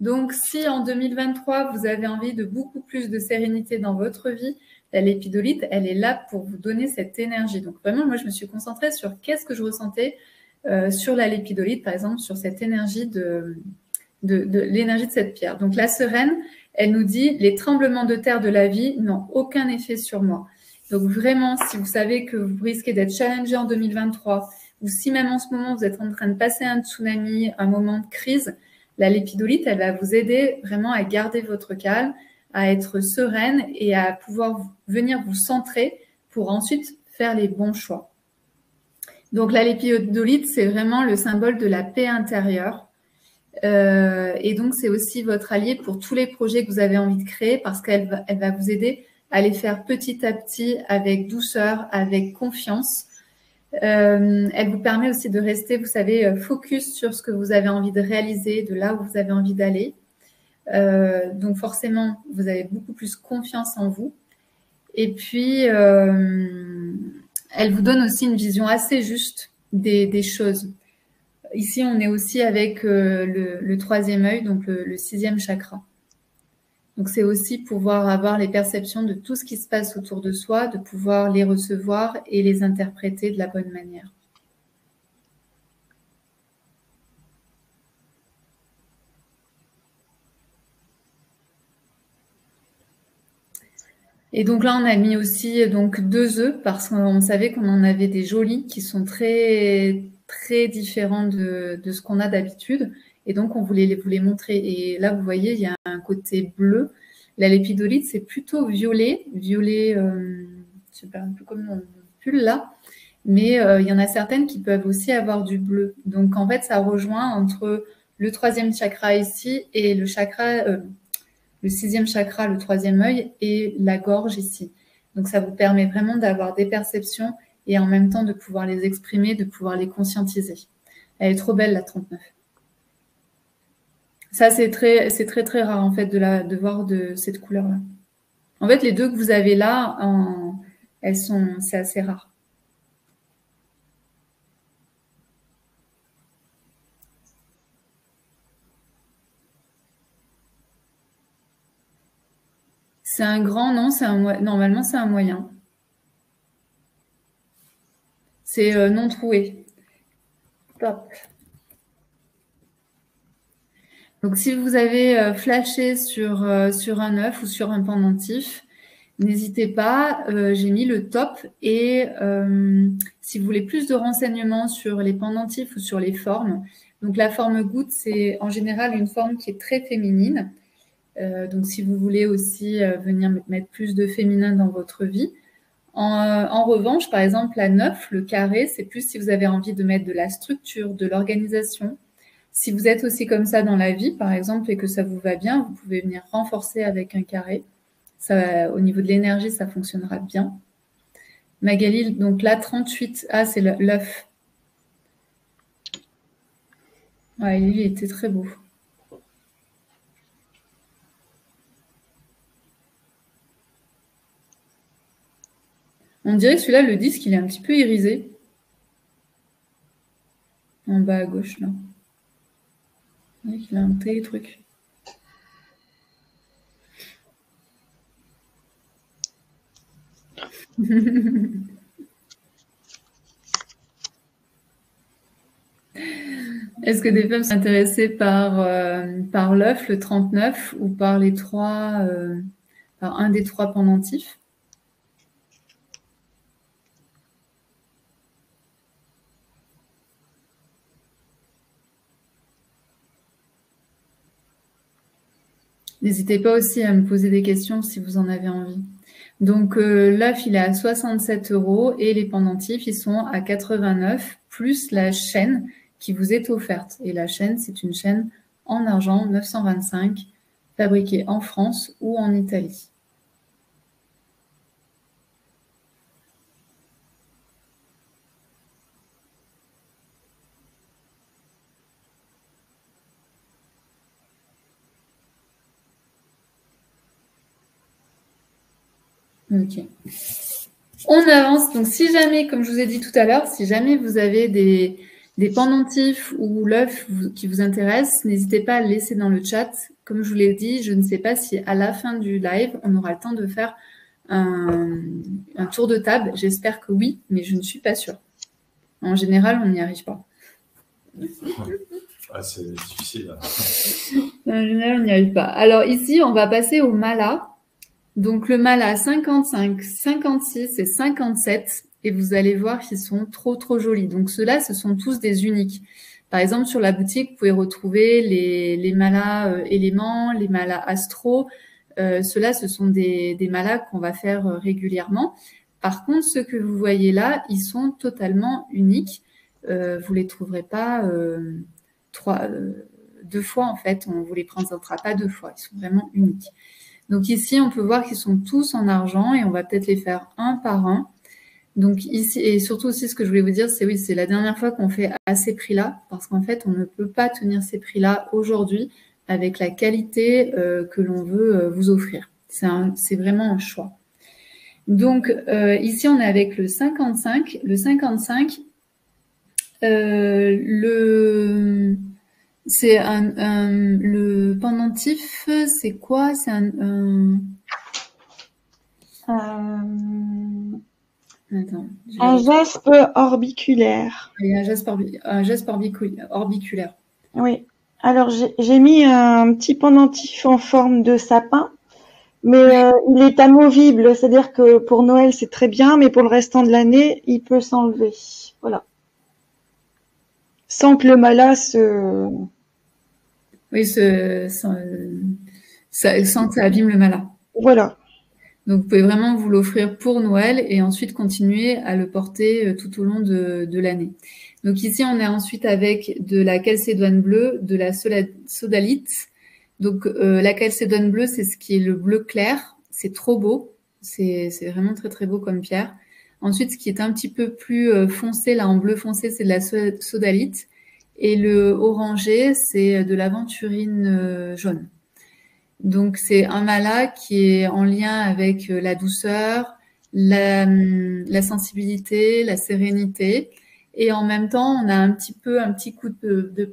Donc, si en 2023, vous avez envie de beaucoup plus de sérénité dans votre vie, la lépidolite, elle est là pour vous donner cette énergie. Donc, vraiment, moi, je me suis concentrée sur qu'est-ce que je ressentais sur la lépidolite, par exemple, sur cette énergie de l'énergie de cette pierre. Donc, la sereine, elle nous dit, les tremblements de terre de la vie n'ont aucun effet sur moi. Donc, vraiment, si vous savez que vous risquez d'être challengé en 2023, ou si même en ce moment, vous êtes en train de passer un tsunami, un moment de crise, la lépidolite, elle va vous aider vraiment à garder votre calme, à être sereine et à pouvoir venir vous centrer pour ensuite faire les bons choix. Donc la lépidolite, c'est vraiment le symbole de la paix intérieure. Et donc c'est aussi votre allié pour tous les projets que vous avez envie de créer parce qu'elle va vous aider à les faire petit à petit, avec douceur, avec confiance. Elle vous permet aussi de rester, vous savez, focus sur ce que vous avez envie de réaliser, de là où vous avez envie d'aller. Donc forcément, vous avez beaucoup plus confiance en vous. Et puis, elle vous donne aussi une vision assez juste des choses. Ici, on est aussi avec le troisième œil, donc le sixième chakra. Donc, c'est aussi pouvoir avoir les perceptions de tout ce qui se passe autour de soi, de pouvoir les recevoir et les interpréter de la bonne manière. Et donc là, on a mis aussi donc 2 œufs parce qu'on savait qu'on en avait des jolis qui sont très très différents de ce qu'on a d'habitude. Et donc, on voulait vous les montrer. Et là, vous voyez, il y a un côté bleu. La lépidolite, c'est plutôt violet. Violet, je sais pas, un peu comme mon pull là. Mais il y en a certaines qui peuvent aussi avoir du bleu. Donc, en fait, ça rejoint entre le troisième chakra ici et le chakra... le sixième chakra, le troisième œil et la gorge ici. Donc ça vous permet vraiment d'avoir des perceptions et en même temps de pouvoir les exprimer, de pouvoir les conscientiser. Elle est trop belle, la 39. Ça, c'est très, très rare en fait de voir de cette couleur-là. En fait, les deux que vous avez là, c'est assez rare. C'est un grand, non, normalement c'est un moyen. C'est non troué. Top. Donc, si vous avez flashé sur un œuf ou sur un pendentif, n'hésitez pas. J'ai mis le top et si vous voulez plus de renseignements sur les pendentifs ou sur les formes, donc la forme goutte, c'est en général une forme qui est très féminine. Donc, si vous voulez aussi venir mettre plus de féminin dans votre vie. En revanche, par exemple, la 9, le carré, c'est plus si vous avez envie de mettre de la structure, de l'organisation. Si vous êtes aussi comme ça dans la vie, par exemple, et que ça vous va bien, vous pouvez venir renforcer avec un carré. Ça, au niveau de l'énergie, ça fonctionnera bien. Magali, donc là, 38, ah, c'est l'œuf. Ouais, il était très beau. On dirait que celui-là, le disque, il est un petit peu irisé. En bas à gauche, là. Il a un petit truc. Est-ce que des femmes sont intéressées par l'œuf, le 39, ou par par un des 3 pendentifs? N'hésitez pas aussi à me poser des questions si vous en avez envie. Donc, l'œuf, il est à 67 € et les pendentifs, ils sont à 89, plus la chaîne qui vous est offerte. Et la chaîne, c'est une chaîne en argent 925, fabriquée en France ou en Italie. Ok. On avance. Donc, si jamais, comme je vous ai dit tout à l'heure, si jamais vous avez des pendentifs ou l'œuf qui vous intéresse, n'hésitez pas à le laisser dans le chat. Comme je vous l'ai dit, je ne sais pas si à la fin du live, on aura le temps de faire un tour de table. J'espère que oui, mais je ne suis pas sûre. En général, on n'y arrive pas. Ah, c'est difficile. En général, on n'y arrive pas. Alors ici, on va passer au mala. Donc le mala 55, 56 et 57. Et vous allez voir qu'ils sont trop, trop jolis. Donc ceux-là, ce sont tous des uniques. Par exemple, sur la boutique, vous pouvez retrouver les malas éléments, les malas astro. Ceux-là, ce sont des malas qu'on va faire régulièrement. Par contre, ceux que vous voyez là, ils sont totalement uniques. Vous les trouverez pas deux fois, en fait. On vous les présentera pas deux fois. Ils sont vraiment uniques. Donc ici, on peut voir qu'ils sont tous en argent et on va peut-être les faire un par un. Donc ici, et surtout aussi ce que je voulais vous dire, c'est oui, c'est la dernière fois qu'on fait à ces prix-là, parce qu'en fait, on ne peut pas tenir ces prix-là aujourd'hui avec la qualité que l'on veut vous offrir. C'est vraiment un choix. Donc ici, on est avec le 55. Le 55, c'est le pendentif, c'est quoi? C'est Attends, un geste orbiculaire. Il y a un geste orbiculaire. Oui. Alors, j'ai mis un petit pendentif en forme de sapin, mais il est amovible, c'est-à-dire que pour Noël, c'est très bien, mais pour le restant de l'année, il peut s'enlever. Voilà. Sans que le mala se... Oui, sans que ça abîme le mala. Voilà. Donc, vous pouvez vraiment vous l'offrir pour Noël et ensuite continuer à le porter tout au long de l'année. Donc ici, on est ensuite avec de la calcédoine bleue, de la sodalite. Donc la calcédoine bleue, c'est ce qui est le bleu clair. C'est trop beau. C'est vraiment très, très beau comme pierre. Ensuite, ce qui est un petit peu plus foncé, là en bleu foncé, c'est de la sodalite. Et le orangé, c'est de l'aventurine jaune. Donc, c'est un mala qui est en lien avec la douceur, la sensibilité, la sérénité. Et en même temps, on a un petit coup de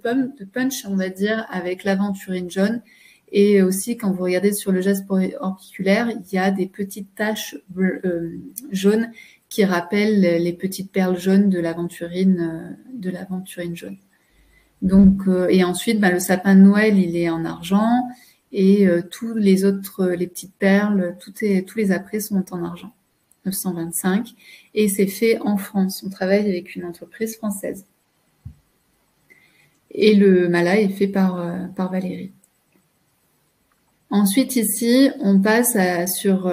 punch, on va dire, avec l'aventurine jaune. Et aussi, quand vous regardez sur le geste orbiculaire, il y a des petites taches jaunes qui rappellent les petites perles jaunes de l'aventurine jaune. Donc, et ensuite, le sapin de Noël, il est en argent. Et tous les autres, les petites perles, tous les apprêts sont en argent. 925. Et c'est fait en France. On travaille avec une entreprise française. Et le mala est fait par Valérie. Ensuite, ici, on passe sur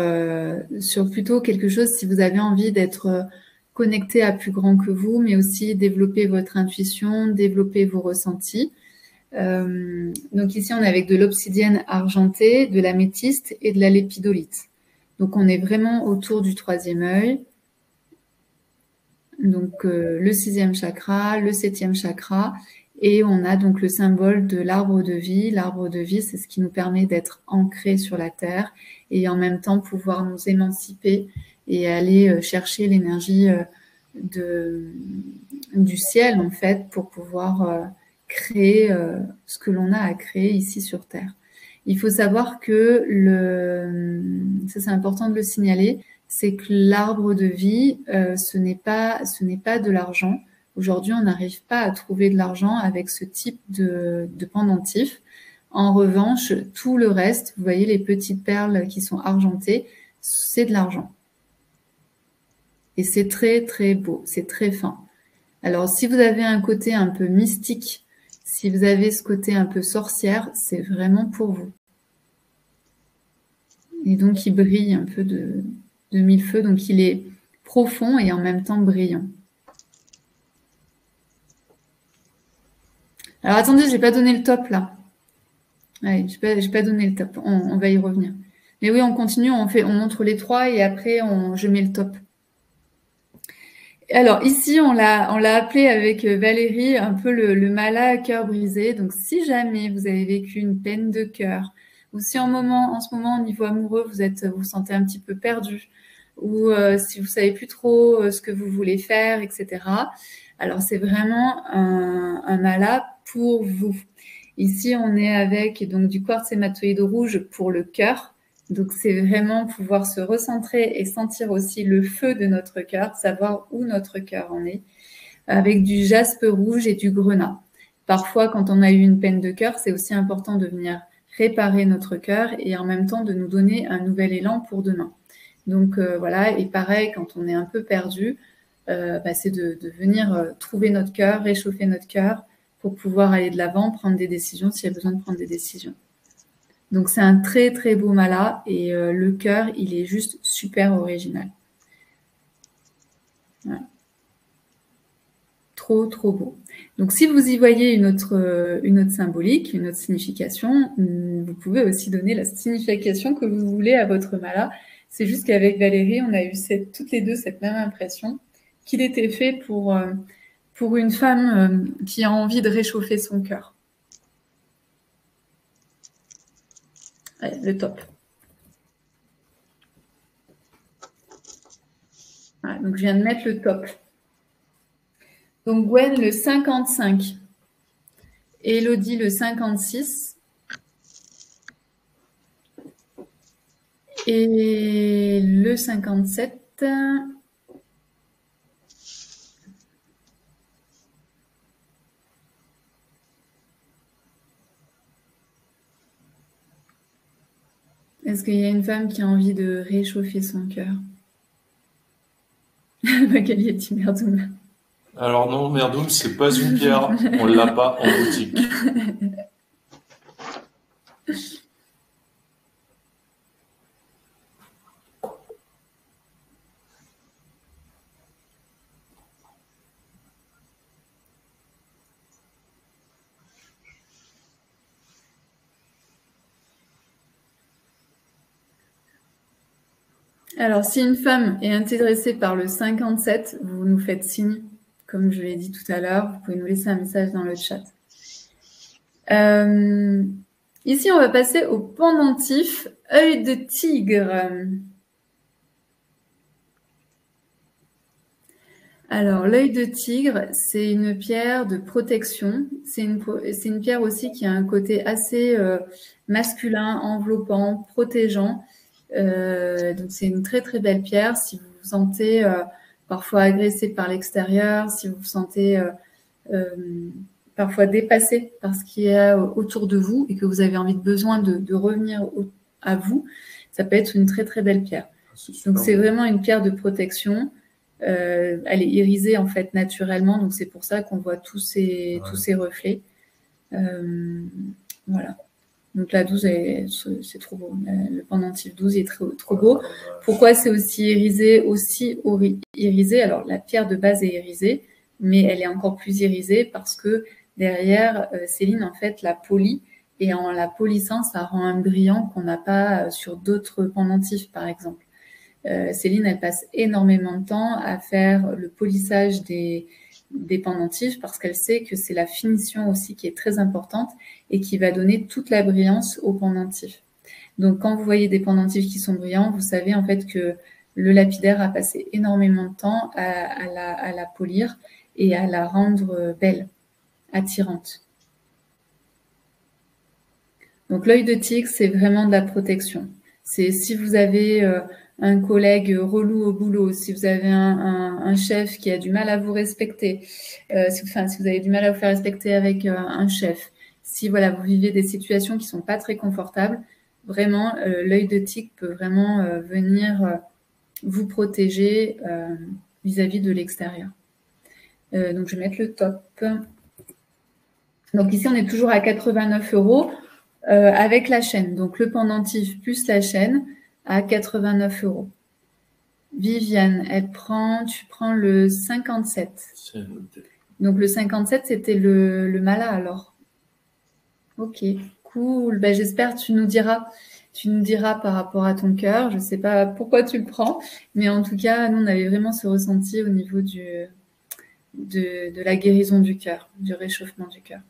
plutôt quelque chose, si vous avez envie d'être connecté à plus grand que vous, mais aussi développer votre intuition, développer vos ressentis. Donc ici, on est avec de l'obsidienne argentée, de l'améthyste et de la lépidolite. Donc, on est vraiment autour du troisième œil. Donc, le 6e chakra, le 7e chakra. Et on a donc le symbole de l'arbre de vie. L'arbre de vie, c'est ce qui nous permet d'être ancrés sur la terre et en même temps pouvoir nous émanciper et aller chercher l'énergie du ciel, en fait, pour pouvoir créer ce que l'on a à créer ici sur Terre. Il faut savoir que ça c'est important de le signaler, c'est que l'arbre de vie, ce n'est pas de l'argent. Aujourd'hui, on n'arrive pas à trouver de l'argent avec ce type de pendentif. En revanche, tout le reste, vous voyez les petites perles qui sont argentées, c'est de l'argent. Et c'est très, très beau, c'est très fin. Alors, si vous avez un côté un peu mystique, si vous avez ce côté un peu sorcière, c'est vraiment pour vous. Et donc, il brille un peu de mille feux. Donc, il est profond et en même temps brillant. Alors, attendez, je n'ai pas donné le top, là. Ouais, j'ai pas donné le top. On va y revenir. Mais oui, on continue, on montre les trois et après, je mets le top. Alors ici, on l'a appelé avec Valérie un peu le mala à cœur brisé. Donc si jamais vous avez vécu une peine de cœur ou si en ce moment au niveau amoureux vous sentez un petit peu perdu, ou si vous savez plus trop ce que vous voulez faire, etc. Alors, c'est vraiment un mala pour vous. Ici, on est avec donc, du quartz hématoïde rouge pour le cœur. Donc, c'est vraiment pouvoir se recentrer et sentir aussi le feu de notre cœur, savoir où notre cœur en est, avec du jaspe rouge et du grenat. Parfois, quand on a eu une peine de cœur, c'est aussi important de venir réparer notre cœur et en même temps de nous donner un nouvel élan pour demain. Donc voilà, et pareil, quand on est un peu perdu, c'est de venir trouver notre cœur, réchauffer notre cœur pour pouvoir aller de l'avant, prendre des décisions s'il y a besoin de prendre des décisions. Donc c'est un très très beau mala et le cœur, il est juste super original. Voilà. Trop trop beau. Donc si vous y voyez une autre symbolique, une autre signification, vous pouvez aussi donner la signification que vous voulez à votre mala. C'est juste qu'avec Valérie, on a eu toutes les deux cette même impression qu'il était fait pour une femme qui a envie de réchauffer son cœur. Allez, le top. Voilà, donc je viens de mettre le top. Donc Gwen le 55, Elodie le 56 et le 57. Est-ce qu'il y a une femme qui a envie de réchauffer son cœur? Magali a dit Merdoum. Alors non, Merdoum, c'est pas une pierre. On l'a pas en boutique. Alors, si une femme est intéressée par le 57, vous nous faites signe, comme je l'ai dit tout à l'heure. Vous pouvez nous laisser un message dans le chat. Ici, on va passer au pendentif œil de tigre. Alors, l'œil de tigre, c'est une pierre de protection. C'est une pierre aussi qui a un côté assez masculin, enveloppant, protégeant. Donc, c'est une très, très belle pierre. Si vous vous sentez parfois agressé par l'extérieur, si vous vous sentez parfois dépassé par ce qui est autour de vous et que vous avez besoin de revenir à vous, ça peut être une très, très belle pierre. Donc, c'est vraiment une pierre de protection. Elle est irisée en fait naturellement, donc c'est pour ça qu'on voit tous ces reflets. Voilà. Donc la 12, c'est trop beau. Le pendentif 12 est trop beau. Pourquoi c'est aussi irisé? Alors la pierre de base est irisée, mais elle est encore plus irisée parce que derrière, Céline en fait la polit, et en la polissant, ça rend un brillant qu'on n'a pas sur d'autres pendentifs par exemple. Céline, elle passe énormément de temps à faire le polissage des pendentifs parce qu'elle sait que c'est la finition aussi qui est très importante et qui va donner toute la brillance au pendentif. Donc, quand vous voyez des pendentifs qui sont brillants, vous savez en fait que le lapidaire a passé énormément de temps à la polir et à la rendre belle, attirante. Donc, l'œil de tigre, c'est vraiment de la protection. C'est si vous avez un collègue relou au boulot, si vous avez un chef qui a du mal à vous respecter, si vous avez du mal à vous faire respecter avec un chef, si voilà, vous vivez des situations qui ne sont pas très confortables, vraiment, l'œil de tigre peut vraiment venir vous protéger vis-à-vis de l'extérieur. Donc, je vais mettre le top. Donc, ici, on est toujours à 89 € avec la chaîne. Donc, le pendentif plus la chaîne à 89 €. Viviane, tu prends le 57. Donc, le 57, c'était le mala alors. Ok, cool. Ben, j'espère que tu nous diras par rapport à ton cœur. Je ne sais pas pourquoi tu le prends, mais en tout cas, nous, on avait vraiment ce ressenti au niveau de la guérison du cœur, du réchauffement du cœur.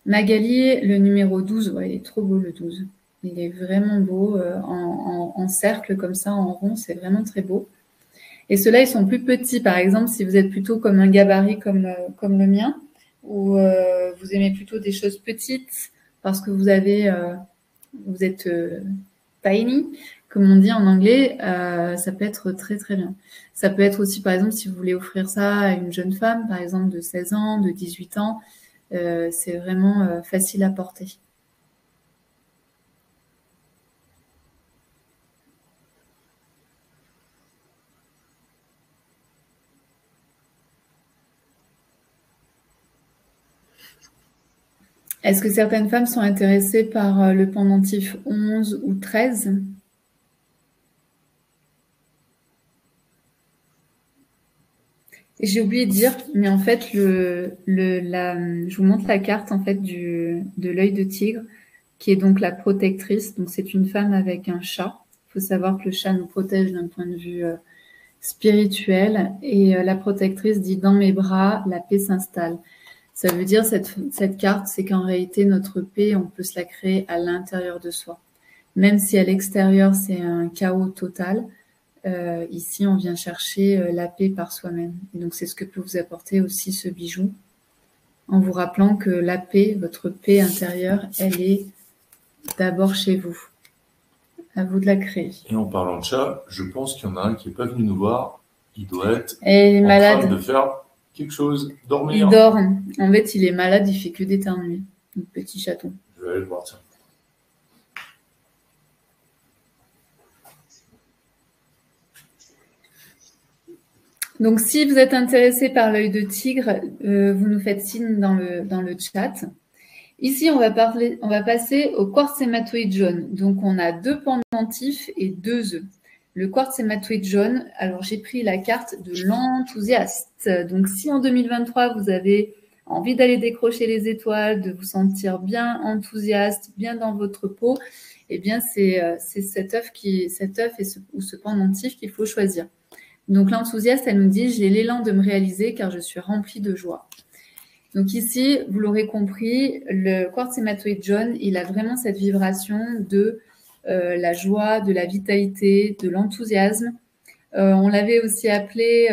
Magali, le numéro 12, ouais, il est trop beau le 12. Il est vraiment beau en cercle comme ça, en rond, c'est vraiment très beau. Et ceux-là, ils sont plus petits. Par exemple, si vous êtes plutôt comme un gabarit comme le mien, ou vous aimez plutôt des choses petites parce que vous êtes tiny, comme on dit en anglais, ça peut être très très bien. Ça peut être aussi, par exemple, si vous voulez offrir ça à une jeune femme, par exemple de 16 ans, de 18 ans, c'est vraiment facile à porter. Est-ce que certaines femmes sont intéressées par le pendentif 11 ou 13? J'ai oublié de dire, mais en fait, je vous montre la carte en fait de l'œil de tigre, qui est donc la protectrice. Donc c'est une femme avec un chat. Il faut savoir que le chat nous protège d'un point de vue spirituel. Et la protectrice dit: dans mes bras, la paix s'installe. Ça veut dire, cette carte, c'est qu'en réalité, notre paix, on peut se la créer à l'intérieur de soi. Même si à l'extérieur, c'est un chaos total, ici, on vient chercher la paix par soi-même. Et donc, c'est ce que peut vous apporter aussi ce bijou, en vous rappelant que la paix, votre paix intérieure, elle est d'abord chez vous. À vous de la créer. Et en parlant de chat, je pense qu'il y en a un qui n'est pas venu nous voir. Il doit être en malade. Train de faire quelque chose, dormir. Il dort. En fait, il est malade, il fait que d'éternuer. Un petit chaton. Je vais aller le voir, tiens. Donc, si vous êtes intéressé par l'œil de tigre, vous nous faites signe dans le chat. Ici, on va passer au quartz hématoïde jaune. Donc, on a 2 pendentifs et 2 œufs. Le quartz hématoïde jaune, alors j'ai pris la carte de l'enthousiaste. Donc, si en 2023, vous avez envie d'aller décrocher les étoiles, de vous sentir bien enthousiaste, bien dans votre peau, eh bien, c'est cet œuf et ce pendentif qu'il faut choisir. Donc, l'enthousiaste, elle nous dit: j'ai l'élan de me réaliser car je suis remplie de joie. Donc ici, vous l'aurez compris, le quartz hématoïde jaune, il a vraiment cette vibration de la joie, de la vitalité, de l'enthousiasme. On l'avait aussi appelé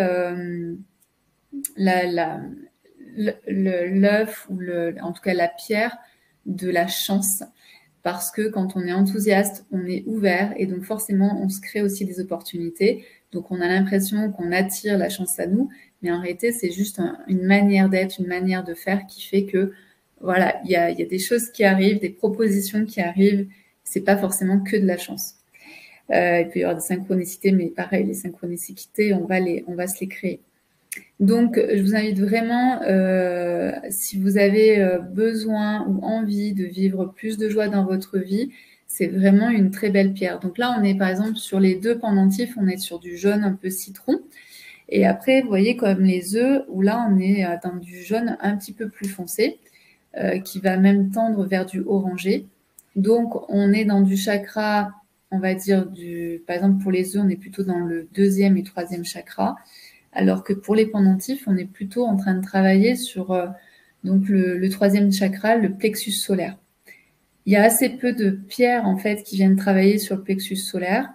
l'œuf, ou en tout cas la pierre de la chance, parce que quand on est enthousiaste, on est ouvert et donc forcément, on se crée aussi des opportunités. Donc, on a l'impression qu'on attire la chance à nous, mais en réalité, c'est juste une manière d'être, une manière de faire qui fait que, voilà, il y a des choses qui arrivent, des propositions qui arrivent. C'est pas forcément que de la chance. Il peut y avoir des synchronicités, mais pareil, les synchronicités, on va se les créer. Donc, je vous invite vraiment, si vous avez besoin ou envie de vivre plus de joie dans votre vie, c'est vraiment une très belle pierre. Donc là, on est par exemple sur les 2 pendentifs, on est sur du jaune un peu citron. Et après, vous voyez comme les œufs, où là, on est dans du jaune un petit peu plus foncé, qui va même tendre vers du orangé. Donc, on est dans du chakra, on va dire, par exemple, pour les œufs, on est plutôt dans le 2e et 3e chakra. Alors que pour les pendentifs, on est plutôt en train de travailler sur donc le 3e chakra, le plexus solaire. Il y a assez peu de pierres en fait qui viennent travailler sur le plexus solaire.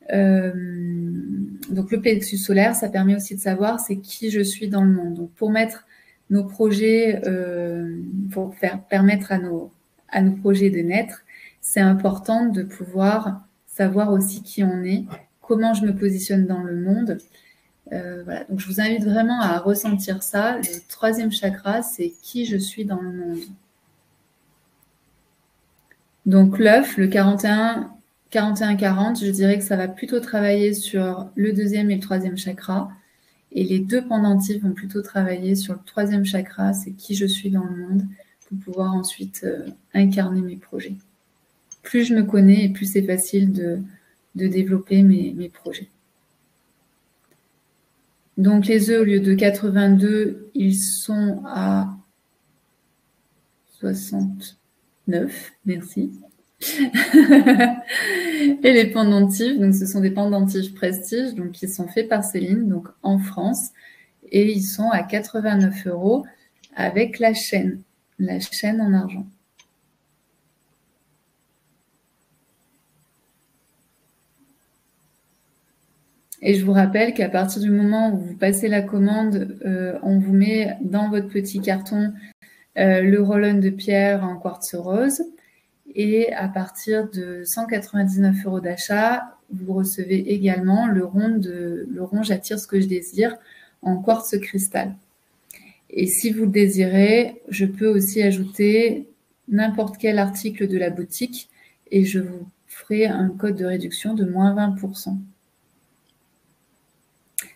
Donc le plexus solaire, ça permet aussi de savoir c'est qui je suis dans le monde. Donc pour mettre nos projets, pour permettre à nos projets de naître, c'est important de pouvoir savoir aussi qui on est, comment je me positionne dans le monde. Voilà. Donc je vous invite vraiment à ressentir ça. Le 3e chakra, c'est qui je suis dans le monde. Donc l'œuf, le 41-40, je dirais que ça va plutôt travailler sur le 2e et le 3e chakra. Et les 2 pendentifs vont plutôt travailler sur le 3e chakra, c'est qui je suis dans le monde, pour pouvoir ensuite incarner mes projets. Plus je me connais, et plus c'est facile de développer mes projets. Donc les œufs, au lieu de 82, ils sont à 69. Merci. Et les pendentifs, donc ce sont des pendentifs prestige, donc qui sont faits par Céline, donc en France, et ils sont à 89 € avec la chaîne en argent. Et je vous rappelle qu'à partir du moment où vous passez la commande, on vous met dans votre petit carton le roll-on de pierre en quartz rose. Et à partir de 199 € d'achat, vous recevez également le rond J'attire ce que je désire en quartz cristal. Et si vous le désirez, je peux aussi ajouter n'importe quel article de la boutique et je vous ferai un code de réduction de moins 20%.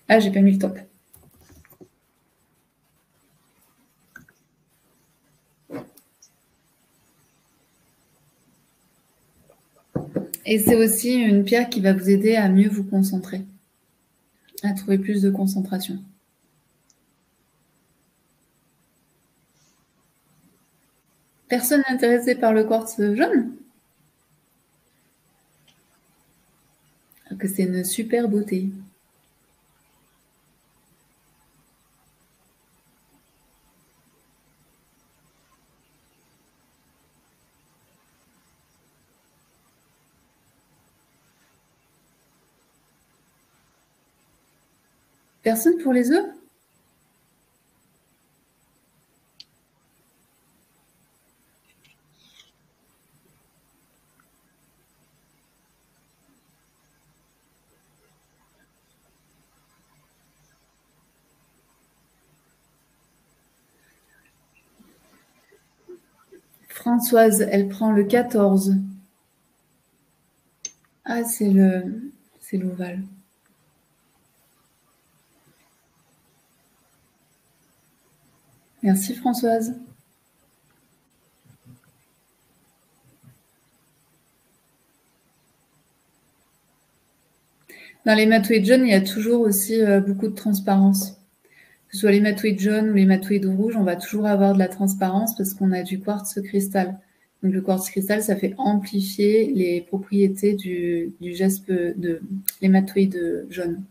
Ah, j'ai pas mis le top. Et c'est aussi une pierre qui va vous aider à mieux vous concentrer, à trouver plus de concentration. Personne intéressé par le quartz jaune? Alors que c'est une super beauté. Personne pour les œufs? Françoise, elle prend le 14. Ah, c'est l'ovale. Merci Françoise. Dans les matoïdes jaunes, il y a toujours aussi beaucoup de transparence. Que ce soit les matoïdes jaunes ou les matoïdes rouges, on va toujours avoir de la transparence parce qu'on a du quartz cristal. Donc le quartz cristal, ça fait amplifier les propriétés du jaspe les matoïdes jaunes.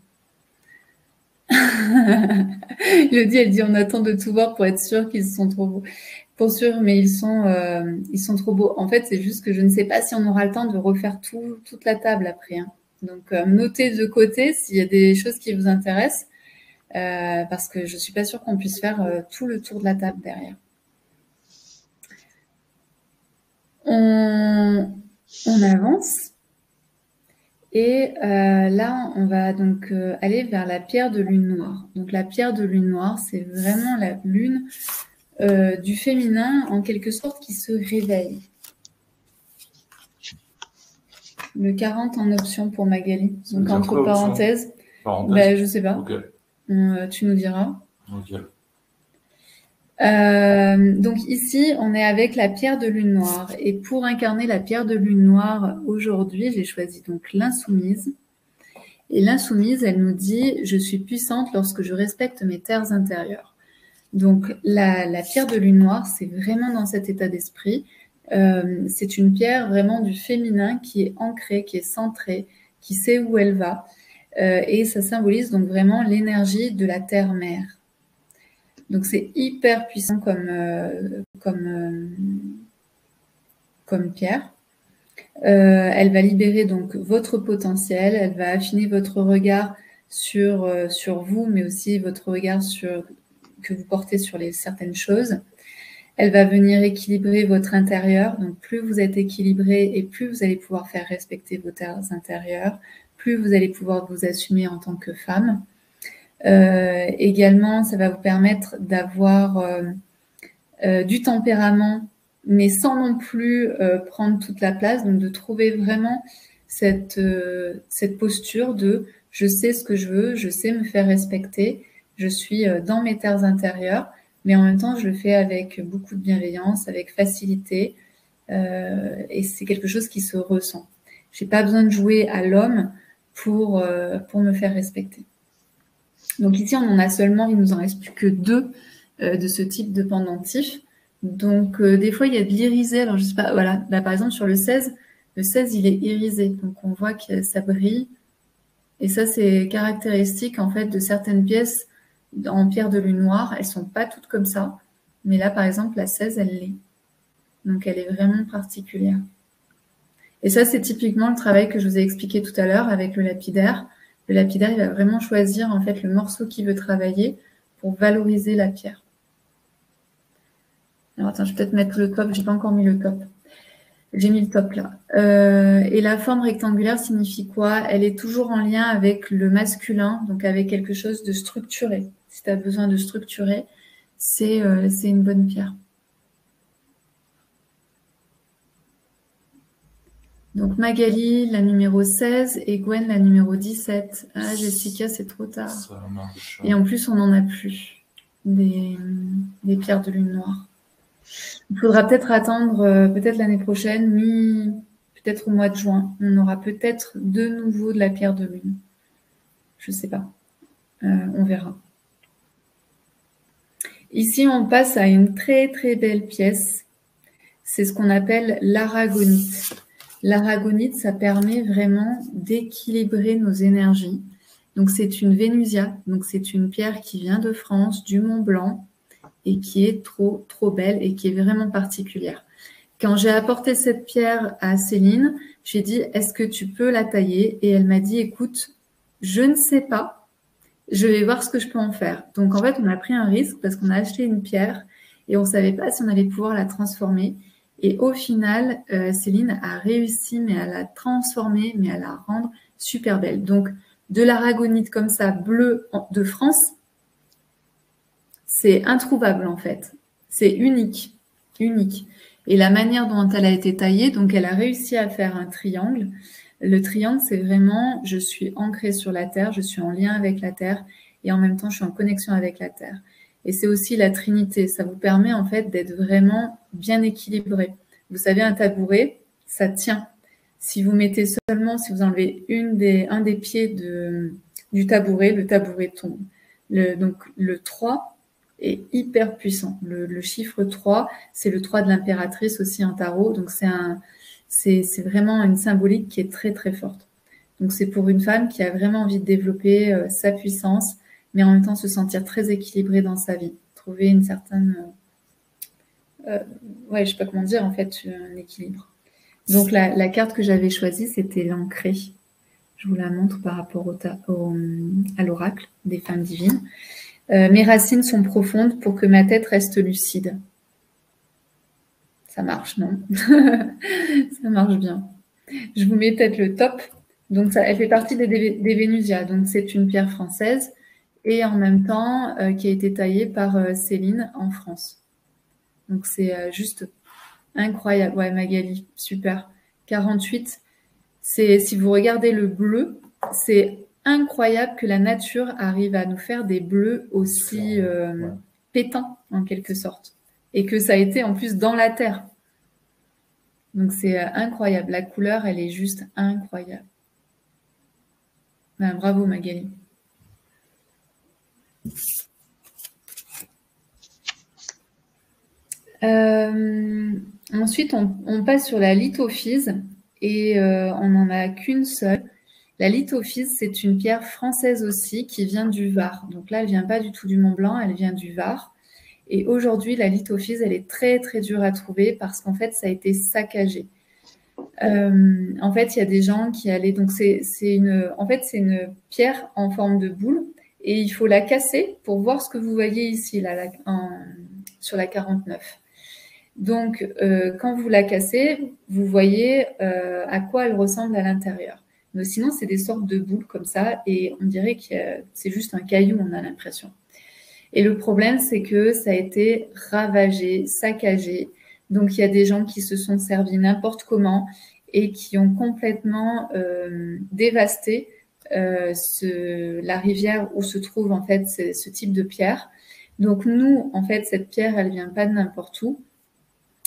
Elodie, elle dit on attend de tout voir pour être sûr qu'ils sont trop beaux. Pour sûr, mais ils sont trop beaux. En fait, c'est juste que je ne sais pas si on aura le temps de refaire toute la table après. Hein. Donc, notez de côté s'il y a des choses qui vous intéressent, parce que je ne suis pas sûre qu'on puisse faire tout le tour de la table derrière. On avance. Et là, on va donc aller vers la pierre de lune noire. Donc, la pierre de lune noire, c'est vraiment la lune du féminin, en quelque sorte, qui se réveille. Le 40 en option pour Magali. Donc, entre parenthèses, ben, je ne sais pas. Okay. Tu nous diras. Ok. Donc ici, on est avec la pierre de lune noire. Et pour incarner la pierre de lune noire, aujourd'hui, j'ai choisi donc l'insoumise. Et l'insoumise, elle nous dit « Je suis puissante lorsque je respecte mes terres intérieures ». Donc la pierre de lune noire, c'est vraiment dans cet état d'esprit. C'est une pierre vraiment du féminin qui est ancrée, qui est centrée, qui sait où elle va. Et ça symbolise donc vraiment l'énergie de la terre-mère. Donc, c'est hyper puissant comme pierre. Elle va libérer donc votre potentiel, elle va affiner votre regard sur vous, mais aussi votre regard que vous portez sur certaines choses. Elle va venir équilibrer votre intérieur. Donc, plus vous êtes équilibré et plus vous allez pouvoir faire respecter vos terres intérieures, plus vous allez pouvoir vous assumer en tant que femme. Également, ça va vous permettre d'avoir du tempérament, mais sans non plus prendre toute la place. Donc, de trouver vraiment cette posture de « je sais ce que je veux, je sais me faire respecter, je suis dans mes terres intérieures », mais en même temps, je le fais avec beaucoup de bienveillance, avec facilité, et c'est quelque chose qui se ressent. Je n'ai pas besoin de jouer à l'homme pour me faire respecter. Donc ici, on en a seulement, il nous en reste plus que 2 de ce type de pendentif. Donc des fois, il y a de l'irisé. Alors je sais pas, voilà. Là, par exemple, sur le 16, il est irisé. Donc on voit que ça brille. Et ça, c'est caractéristique en fait de certaines pièces en pierre de lune noire. Elles sont pas toutes comme ça. Mais là, par exemple, la 16, elle l'est. Donc elle est vraiment particulière. Et ça, c'est typiquement le travail que je vous ai expliqué tout à l'heure avec le lapidaire. Le lapidaire, il va vraiment choisir en fait le morceau qu'il veut travailler pour valoriser la pierre. Alors attends, je vais peut-être mettre le top. J'ai pas encore mis le top. J'ai mis le top là. Et la forme rectangulaire signifie quoi? Elle est toujours en lien avec le masculin, donc avec quelque chose de structuré. Si tu as besoin de structurer, c'est une bonne pierre. Donc Magali, la numéro 16, et Gwen, la numéro 17. Ah, Jessica, c'est trop tard. Ça marche. Et en plus, on n'en a plus des pierres de lune noire. Il faudra peut-être attendre, peut-être l'année prochaine, peut-être au mois de juin. On aura peut-être de nouveau de la pierre de lune. Je ne sais pas. On verra. Ici, on passe à une très très belle pièce. C'est ce qu'on appelle l'aragonite. L'aragonite, ça permet vraiment d'équilibrer nos énergies. Donc, c'est une Vénusia. Donc, c'est une pierre qui vient de France, du Mont Blanc, et qui est trop, trop belle et qui est vraiment particulière. Quand j'ai apporté cette pierre à Céline, j'ai dit, est-ce que tu peux la tailler? Et elle m'a dit, écoute, je ne sais pas, je vais voir ce que je peux en faire. Donc, en fait, on a pris un risque parce qu'on a acheté une pierre et on ne savait pas si on allait pouvoir la transformer. Et au final, Céline a réussi, mais à la transformer, mais à la rendre super belle. Donc, de l'aragonite comme ça, bleu de France, c'est introuvable en fait. C'est unique, unique. Et la manière dont elle a été taillée, donc elle a réussi à faire un triangle. Le triangle, c'est vraiment, je suis ancrée sur la terre, je suis en lien avec la terre et en même temps, je suis en connexion avec la terre. Et c'est aussi la trinité. Ça vous permet en fait d'être vraiment bien équilibré. Vous savez, un tabouret, ça tient. Si vous mettez seulement, si vous enlevez un des pieds du tabouret, le tabouret tombe. Donc le 3 est hyper puissant. Le chiffre 3, c'est le 3 de l'impératrice aussi en tarot. Donc c'est vraiment une symbolique qui est très très forte. Donc c'est pour une femme qui a vraiment envie de développer sa puissance, mais en même temps se sentir très équilibrée dans sa vie. Trouver une certaine... je sais pas comment dire, en fait, un équilibre. Donc la carte que j'avais choisie, c'était l'ancrée. Je vous la montre par rapport à l'oracle des femmes divines. Mes racines sont profondes pour que ma tête reste lucide. Ça marche, non? Ça marche bien. Je vous mets peut-être le top. Donc, elle fait partie des Vénusias. Donc, c'est une pierre française et en même temps qui a été taillée par Céline en France. Donc, c'est juste incroyable. Ouais, Magali, super. 48. Si vous regardez le bleu, c'est incroyable que la nature arrive à nous faire des bleus aussi pétants, en quelque sorte. Et que ça a été en plus dans la terre. Donc, c'est incroyable. La couleur, elle est juste incroyable. Ben, bravo, Magali. Ensuite, on passe sur la lithophyse et on n'en a qu'une seule. La lithophyse, c'est une pierre française aussi qui vient du Var. Donc là, elle ne vient pas du tout du Mont Blanc, elle vient du Var. Et aujourd'hui, la lithophyse, elle est très, très dure à trouver parce qu'en fait, ça a été saccagé. En fait, il y a des gens qui allaient... Donc, c'est une pierre en forme de boule et il faut la casser pour voir ce que vous voyez ici, là, sur la 49. Donc, quand vous la cassez, vous voyez à quoi elle ressemble à l'intérieur. Mais sinon, c'est des sortes de boules comme ça et on dirait que c'est juste un caillou, on a l'impression. Et le problème, c'est que ça a été ravagé, saccagé. Donc, il y a des gens qui se sont servis n'importe comment et qui ont complètement dévasté la rivière où se trouve en fait ce type de pierre. Donc, nous, en fait, cette pierre, elle vient pas de n'importe où.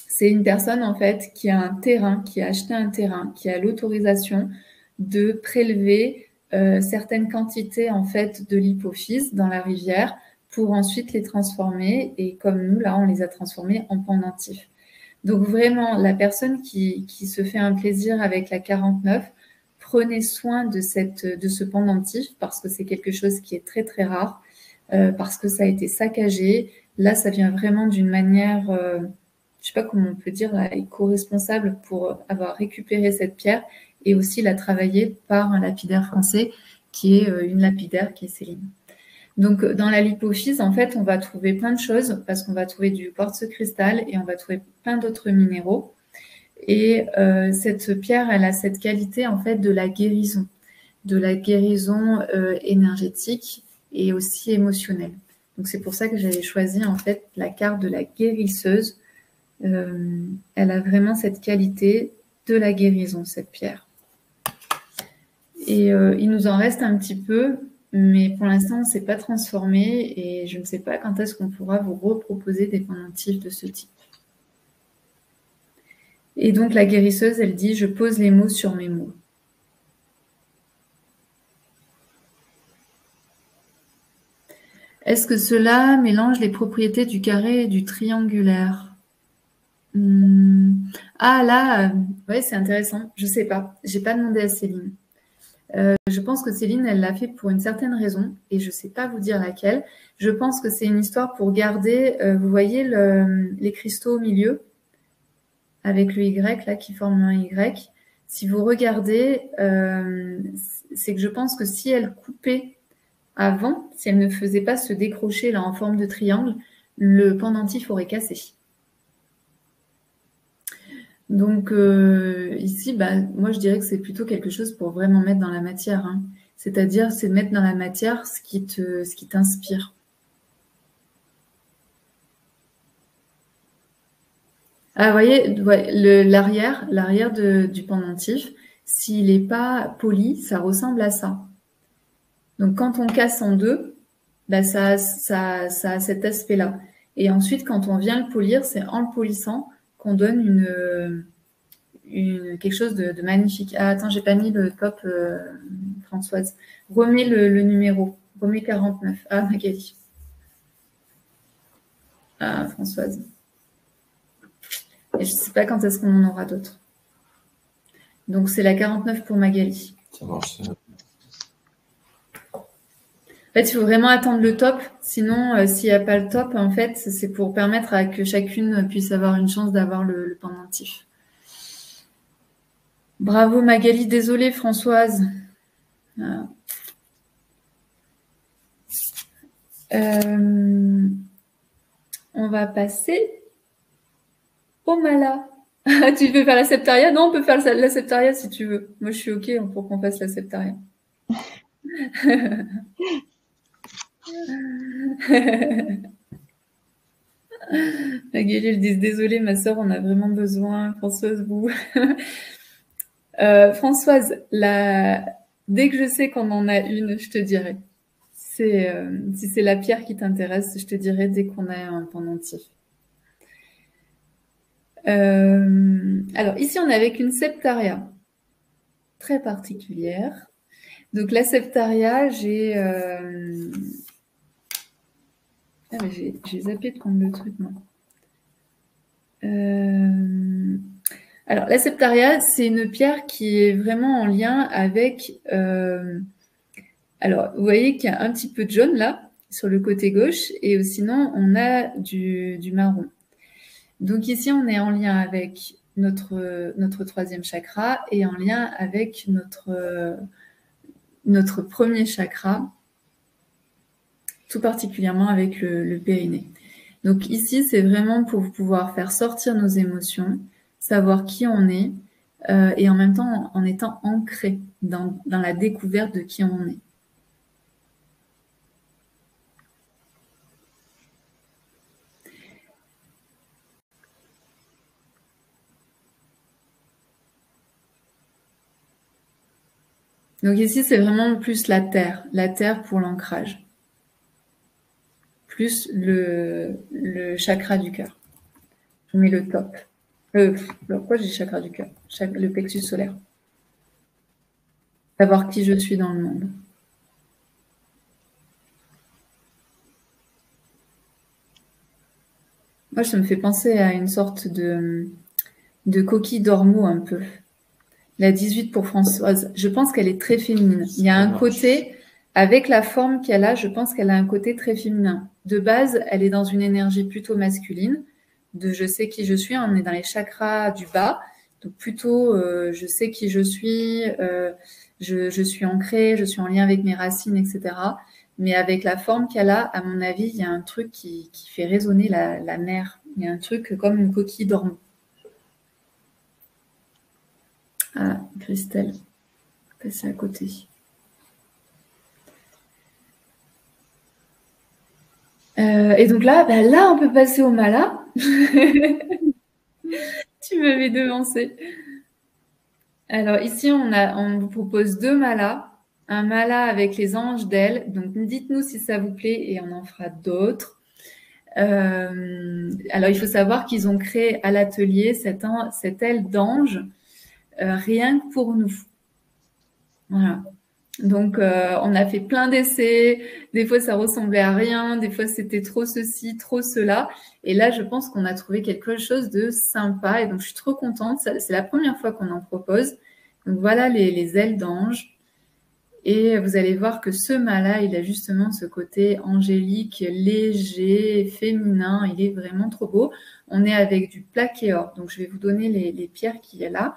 C'est une personne, en fait, qui a un terrain, qui a acheté un terrain, qui a l'autorisation de prélever certaines quantités, en fait, de l'hypophyse dans la rivière pour ensuite les transformer. Et comme nous, là, on les a transformés en pendentifs. Donc, vraiment, la personne qui se fait un plaisir avec la 49, prenez soin de ce pendentif parce que c'est quelque chose qui est très, très rare, parce que ça a été saccagé. Là, ça vient vraiment d'une manière... je sais pas comment on peut dire, là, éco-responsable pour avoir récupéré cette pierre et aussi la travailler par un lapidaire français qui est une lapidaire, qui est Céline. Donc, dans la lipophyse, en fait, on va trouver plein de choses parce qu'on va trouver du quartz cristal et on va trouver plein d'autres minéraux. Et cette pierre, elle a cette qualité, en fait, de la guérison énergétique et aussi émotionnelle. Donc, c'est pour ça que j'avais choisi, en fait, la carte de la guérisseuse. Elle a vraiment cette qualité de la guérison, cette pierre. Et il nous en reste un petit peu, mais pour l'instant, on ne s'est pas transformé et je ne sais pas quand est-ce qu'on pourra vous reproposer des pendentifs de ce type. Et donc, la guérisseuse, elle dit « Je pose les mots sur mes mots ». Est-ce que cela mélange les propriétés du carré et du triangulaire? Ah là, ouais, c'est intéressant. Je ne sais pas. Je n'ai pas demandé à Céline. Je pense que Céline, elle l'a fait pour une certaine raison et je ne sais pas vous dire laquelle. Je pense que c'est une histoire pour garder, vous voyez les cristaux au milieu avec le Y là qui forme un Y. Si vous regardez, c'est que je pense que si elle coupait avant, si elle ne faisait pas se décrocher là en forme de triangle, le pendentif aurait cassé. Donc ici, moi je dirais que c'est plutôt quelque chose pour vraiment mettre dans la matière. Hein. C'est-à-dire, c'est de mettre dans la matière ce qui t'inspire. Ah, vous voyez, ouais, l'arrière du pendentif, s'il n'est pas poli, ça ressemble à ça. Donc quand on casse en deux, ça a cet aspect-là. Et ensuite, quand on vient le polir, c'est en le polissant qu'on donne quelque chose de magnifique. Ah, attends, j'ai pas mis le top, Françoise. Remets le numéro. Remets 49. Ah, Magali. Ah, Françoise. Et je sais pas quand est-ce qu'on en aura d'autres. Donc, c'est la 49 pour Magali. Ça marche. En fait, il faut vraiment attendre le top. Sinon, s'il n'y a pas le top, en fait, c'est pour permettre à que chacune puisse avoir une chance d'avoir le pendentif. Bravo Magali, désolée Françoise. Voilà. On va passer au mala. Tu veux faire la septaria? Non, on peut faire la septaria si tu veux. Moi, je suis OK pour qu'on fasse la septaria. Magali, elle dit désolée, ma soeur, on a vraiment besoin. Françoise, vous. Françoise, dès que je sais qu'on en a une, je te dirai. Si c'est la pierre qui t'intéresse, je te dirai dès qu'on a un pendentif. Alors, ici, on est avec une septaria très particulière. Donc, la septaria, j'ai zappé de prendre le truc, moi. Alors, la septaria, c'est une pierre qui est vraiment en lien avec... alors, vous voyez qu'il y a un petit peu de jaune, là, sur le côté gauche, et sinon, on a du marron. Donc ici, on est en lien avec notre troisième chakra et en lien avec notre premier chakra, tout particulièrement avec le périnée. Donc ici, c'est vraiment pour pouvoir faire sortir nos émotions, savoir qui on est et en même temps en étant ancré dans la découverte de qui on est. Donc ici, c'est vraiment plus la terre pour l'ancrage, plus le chakra du cœur. Je mets le top. Pourquoi je dis chakra du cœur? Le plexus solaire. Savoir qui je suis dans le monde. Moi, ça me fait penser à une sorte de coquille d'ormeau un peu. La 18 pour Françoise, je pense qu'elle est très féminine. Il y a un côté, avec la forme qu'elle a, je pense qu'elle a un côté très féminin. De base, elle est dans une énergie plutôt masculine, de je sais qui je suis, on est dans les chakras du bas, donc plutôt je sais qui je suis, je suis ancrée, je suis en lien avec mes racines, etc. Mais avec la forme qu'elle a, à mon avis, il y a un truc qui fait résonner la mer. Il y a un truc comme une coquille dormante. Ah, Christelle, passer à côté. Et donc là, là, on peut passer au mala. Tu m'avais devancé. Alors ici, on vous propose 2 malas. Un mala avec les anges d'ailes. Donc dites-nous si ça vous plaît et on en fera d'autres. Alors il faut savoir qu'ils ont créé à l'atelier cette aile d'ange rien que pour nous. Voilà. Donc on a fait plein d'essais. Des fois ça ressemblait à rien, des fois c'était trop ceci, trop cela. Et là je pense qu'on a trouvé quelque chose de sympa et donc je suis trop contente. C'est la première fois qu'on en propose. Donc voilà les ailes d'ange. Et vous allez voir que ce mât-là, il a justement ce côté angélique, léger, féminin. Il est vraiment trop beau. On est avec du plaqué or. Donc, je vais vous donner les pierres qu'il y a là.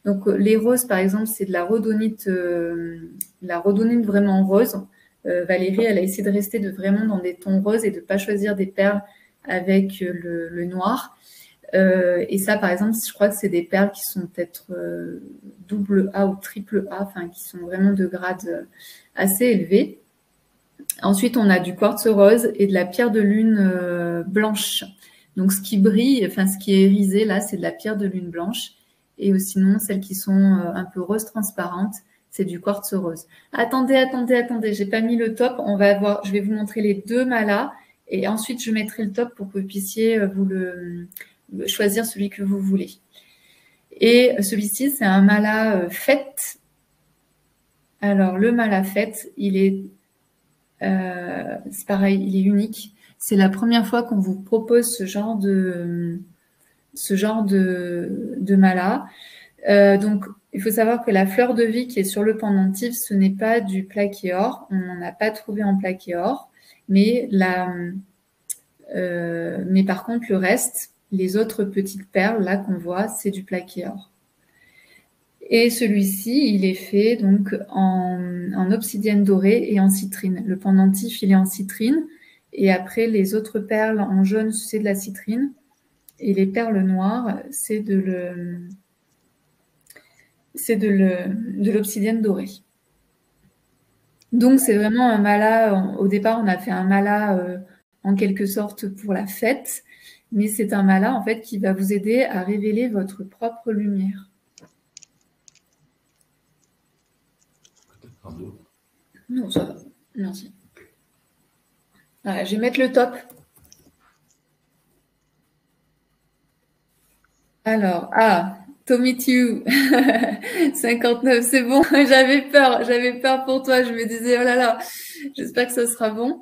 Donc, les roses, par exemple, c'est de la rhodonite vraiment rose. Valérie, elle a essayé de rester vraiment dans des tons roses et de ne pas choisir des perles avec le noir. Et ça, par exemple, je crois que c'est des perles qui sont peut-être double A ou triple A, enfin qui sont vraiment de grade assez élevé. Ensuite, on a du quartz rose et de la pierre de lune blanche. Donc, ce qui brille, enfin ce qui est irisé là, c'est de la pierre de lune blanche. Et sinon, celles qui sont un peu rose transparentes, c'est du quartz rose. Attendez, j'ai pas mis le top. On va voir, je vais vous montrer les 2 malas et ensuite je mettrai le top pour que vous puissiez choisir celui que vous voulez. Et celui-ci, c'est un mala fête. Alors, le mala fête, c'est pareil, il est unique. C'est la première fois qu'on vous propose ce genre de mala. Donc, il faut savoir que la fleur de vie qui est sur le pendentif, ce n'est pas du plaqué or. On n'en a pas trouvé en plaqué or. Mais par contre, le reste, les autres petites perles là qu'on voit, c'est du plaqué or. Et celui-ci, il est fait donc en obsidienne dorée et en citrine. Le pendentif, il est en citrine. Et après, les autres perles en jaune, c'est de la citrine. Et les perles noires, c'est de l'obsidienne dorée. Donc, c'est vraiment un mala. Au départ, on a fait un mala en quelque sorte pour la fête. Mais c'est un mala, en fait, qui va vous aider à révéler votre propre lumière. Non, ça va. Merci. Voilà, je vais mettre le top. Alors, Tommy Tiu, 59, c'est bon. J'avais peur pour toi. Je me disais, oh là là, j'espère que ça sera bon.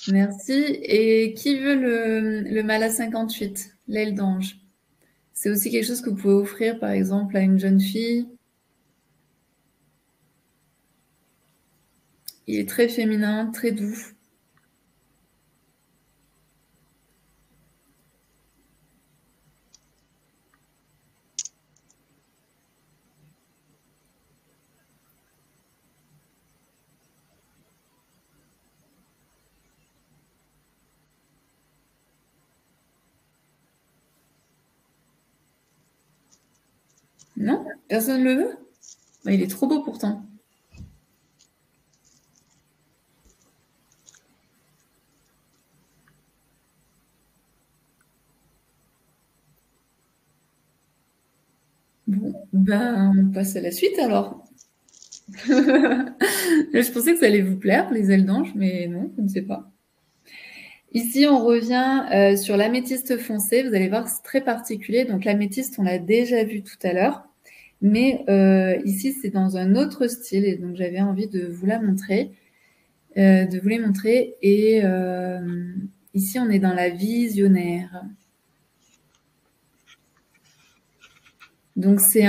Merci. Et qui veut le mala 58, l'aile d'ange? C'est aussi quelque chose que vous pouvez offrir, par exemple, à une jeune fille. Il est très féminin, très doux. Non? Personne ne le veut? Il est trop beau pourtant. Bon, on passe à la suite alors. Je pensais que ça allait vous plaire, les ailes d'ange, mais non, je ne sais pas. Ici, on revient sur l'améthyste foncé. Vous allez voir, c'est très particulier. Donc, l'améthyste, on l'a déjà vu tout à l'heure. Mais ici, c'est dans un autre style. Et donc, j'avais envie de vous la montrer. De vous les montrer. Et ici, on est dans la visionnaire. Donc, c'est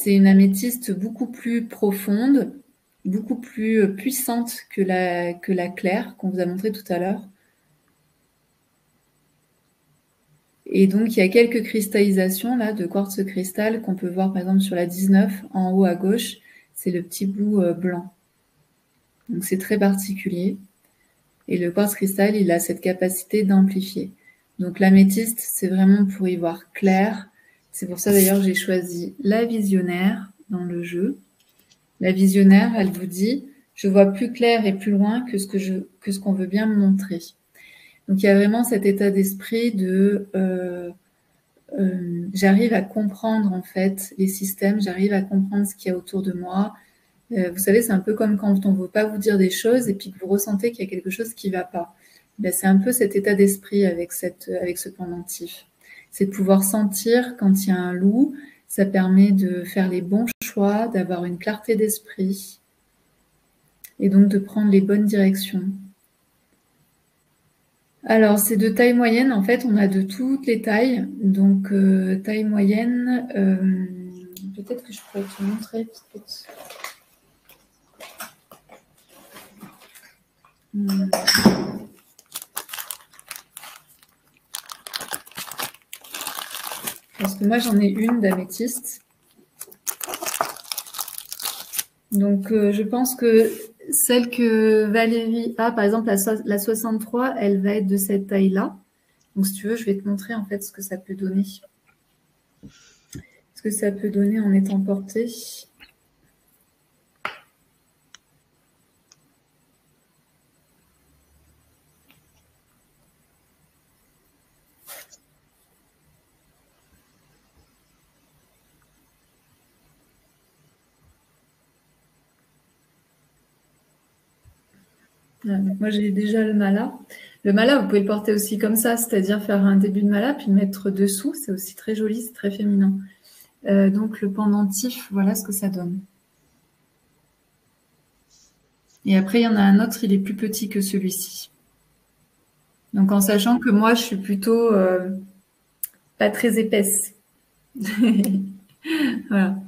une améthyste beaucoup plus profonde, beaucoup plus puissante que la claire qu'on vous a montrée tout à l'heure. Et donc, il y a quelques cristallisations là de quartz cristal qu'on peut voir par exemple sur la 19 en haut à gauche. C'est le petit bout blanc. Donc, c'est très particulier. Et le quartz cristal, il a cette capacité d'amplifier. Donc, l'améthyste, c'est vraiment pour y voir clair. C'est pour ça d'ailleurs que j'ai choisi la visionnaire dans le jeu. La visionnaire, elle vous dit « Je vois plus clair et plus loin que ce qu'on veut bien me montrer ». Donc, il y a vraiment cet état d'esprit de j'arrive à comprendre en fait les systèmes, j'arrive à comprendre ce qu'il y a autour de moi. Vous savez, c'est un peu comme quand on ne veut pas vous dire des choses et puis que vous ressentez qu'il y a quelque chose qui ne va pas. Ben, c'est un peu cet état d'esprit avec ce pendentif. C'est de pouvoir sentir quand il y a un loup, ça permet de faire les bons choix, d'avoir une clarté d'esprit et donc de prendre les bonnes directions. Alors, c'est de taille moyenne. En fait, on a de toutes les tailles. Donc, taille moyenne, peut-être que je pourrais te montrer. Parce que moi, j'en ai une d'améthyste. Donc, je pense que celle que Valérie a, par exemple, la 63, elle va être de cette taille-là. Donc, si tu veux, je vais te montrer en fait ce que ça peut donner. Ce que ça peut donner en étant porté. Donc moi, j'ai déjà le mala. Le mala, vous pouvez le porter aussi comme ça, c'est-à-dire faire un début de mala, puis le mettre dessous. C'est aussi très joli, c'est très féminin. Donc, le pendentif, voilà ce que ça donne. Et après, il y en a un autre, il est plus petit que celui-ci. Donc, en sachant que moi, je suis plutôt pas très épaisse. Voilà.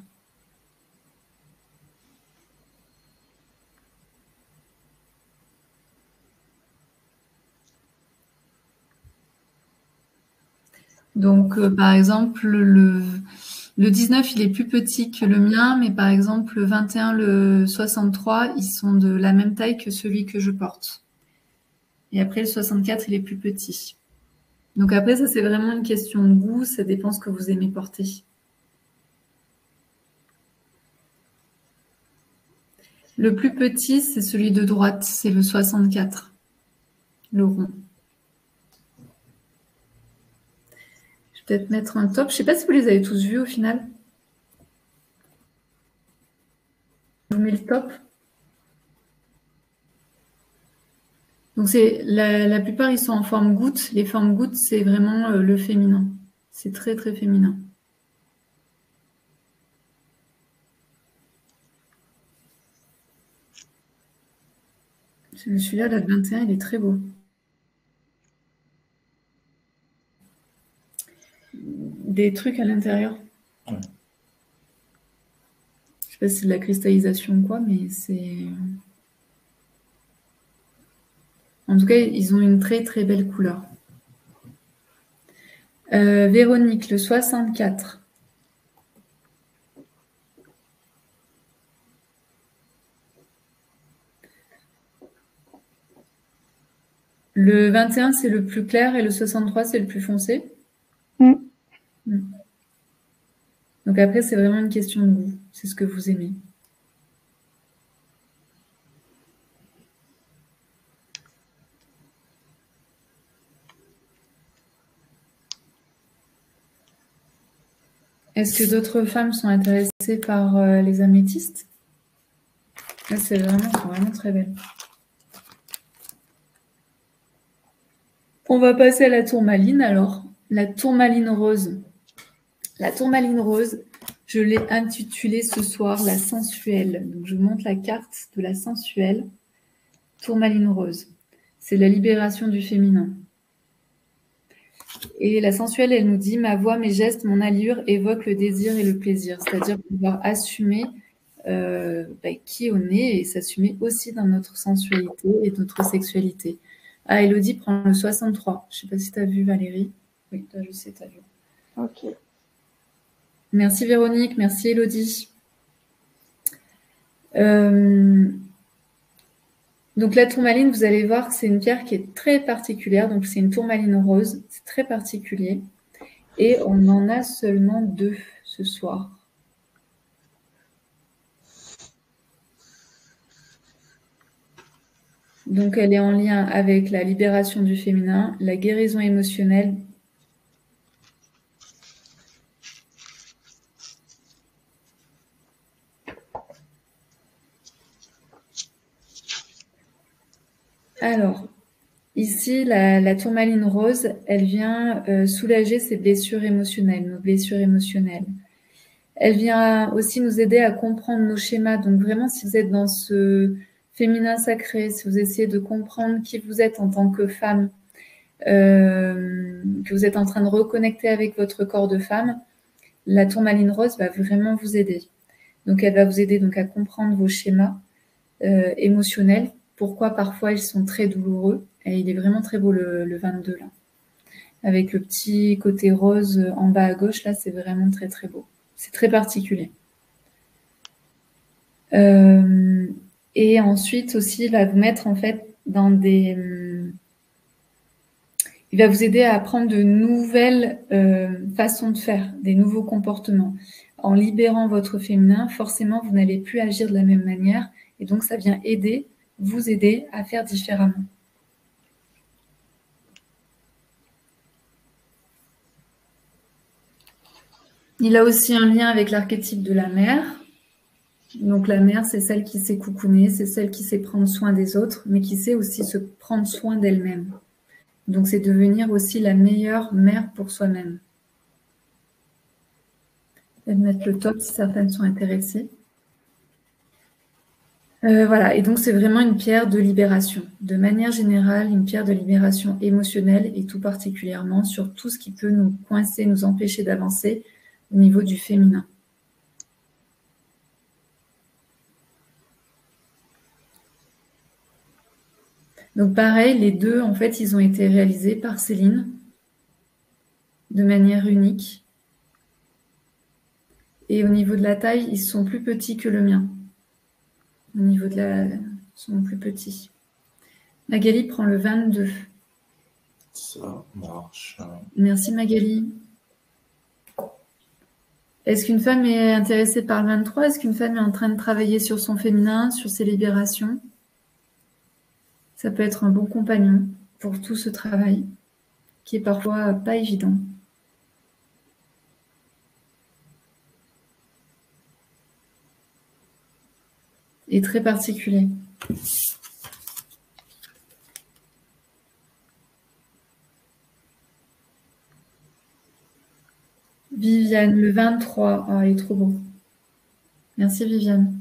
Donc, par exemple, le 19, il est plus petit que le mien, mais par exemple, le 21, le 63, ils sont de la même taille que celui que je porte. Et après, le 64, il est plus petit. Donc après, ça, c'est vraiment une question de goût. Ça dépend ce que vous aimez porter. Le plus petit, c'est celui de droite. C'est le 64. Le rond. Je vais peut-être mettre un top. Je ne sais pas si vous les avez tous vus au final. Je vous mets le top. Donc la plupart, ils sont en forme goutte. Les formes gouttes, c'est vraiment le féminin. C'est très, très féminin. Celui-là, le 21, il est très beau. Des trucs à l'intérieur. Ouais. Je sais pas si c'est de la cristallisation ou quoi, mais c'est... En tout cas, ils ont une très très belle couleur. Véronique, le 64. Le 21, c'est le plus clair et le 63, c'est le plus foncé. Donc après, c'est vraiment une question de goût. C'est ce que vous aimez. Est-ce que d'autres femmes sont intéressées par les améthystes? Là, c'est vraiment très belle. On va passer à la tourmaline alors. La tourmaline rose. La tourmaline rose, je l'ai intitulée ce soir la sensuelle. Donc, je vous montre la carte de la sensuelle. Tourmaline rose. C'est la libération du féminin. Et la sensuelle, elle nous dit « Ma voix, mes gestes, mon allure évoquent le désir et le plaisir ». C'est-à-dire pouvoir assumer qui on est et s'assumer aussi dans notre sensualité et notre sexualité. Ah, Elodie prend le 63. Je ne sais pas si tu as vu, Valérie. Oui, toi, je sais, tu as vu. Ok. Merci Véronique, merci Elodie. Donc la tourmaline, vous allez voir que c'est une pierre qui est très particulière. Donc c'est une tourmaline rose, c'est très particulier. Et on en a seulement 2 ce soir. Donc elle est en lien avec la libération du féminin, la guérison émotionnelle. Alors, ici, la tourmaline rose, elle vient soulager ses blessures émotionnelles, nos blessures émotionnelles. Elle vient aussi nous aider à comprendre nos schémas. Donc vraiment, si vous êtes dans ce féminin sacré, si vous essayez de comprendre qui vous êtes en tant que femme, que vous êtes en train de reconnecter avec votre corps de femme, la tourmaline rose va vraiment vous aider. Donc elle va vous aider donc à comprendre vos schémas émotionnels, pourquoi parfois ils sont très douloureux. Et il est vraiment très beau le 22 là. Avec le petit côté rose en bas à gauche, là, c'est vraiment très très beau. C'est très particulier. Et ensuite aussi, il va vous mettre en fait dans des... Il va vous aider à apprendre de nouvelles façons de faire, des nouveaux comportements. En libérant votre féminin, forcément, vous n'allez plus agir de la même manière. Et donc, ça vient vous aider à faire différemment. Il a aussi un lien avec l'archétype de la mère. Donc la mère, c'est celle qui sait coucouner, c'est celle qui sait prendre soin des autres, mais qui sait aussi se prendre soin d'elle-même. Donc c'est devenir aussi la meilleure mère pour soi-même. Je vais mettre le top si certaines sont intéressées. Voilà, et donc c'est vraiment une pierre de libération. De manière générale, une pierre de libération émotionnelle et tout particulièrement sur tout ce qui peut nous coincer, nous empêcher d'avancer au niveau du féminin. Donc pareil, les deux, en fait, ils ont été réalisés par Céline de manière unique. Et au niveau de la taille, ils sont plus petits que le mien. Au niveau de la... Ils sont plus petits. Magali prend le 22. Ça marche. Merci Magali. Est-ce qu'une femme est intéressée par le 23? Est-ce qu'une femme est en train de travailler sur son féminin, sur ses libérations? Ça peut être un bon compagnon pour tout ce travail qui est parfois pas évident. Et très particulier. Viviane, le 23. Oh, il est trop beau. Merci Viviane.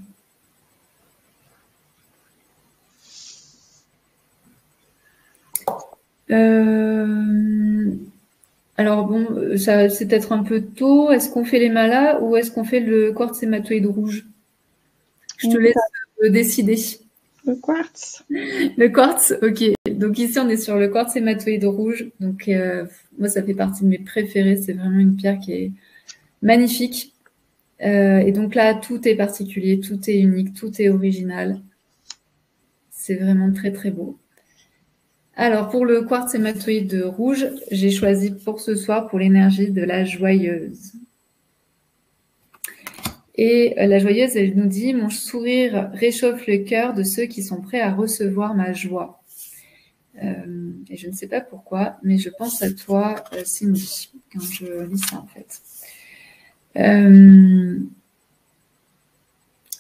Alors bon, c'est peut-être un peu tôt. Est-ce qu'on fait les malas ou est-ce qu'on fait le quartz hématoïde rouge? Je te laisse décider. Le quartz. Le quartz, ok. Donc ici, on est sur le quartz hématoïde rouge. Donc moi, ça fait partie de mes préférés. C'est vraiment une pierre qui est magnifique. Et donc là, tout est particulier, tout est unique, tout est original. C'est vraiment très, très beau. Alors, pour le quartz hématoïde rouge, j'ai choisi pour ce soir pour l'énergie de la joyeuse. Et la joyeuse, elle nous dit « Mon sourire réchauffe le cœur de ceux qui sont prêts à recevoir ma joie. » Et je ne sais pas pourquoi, mais je pense à toi, Cindy, quand je lis ça, en fait.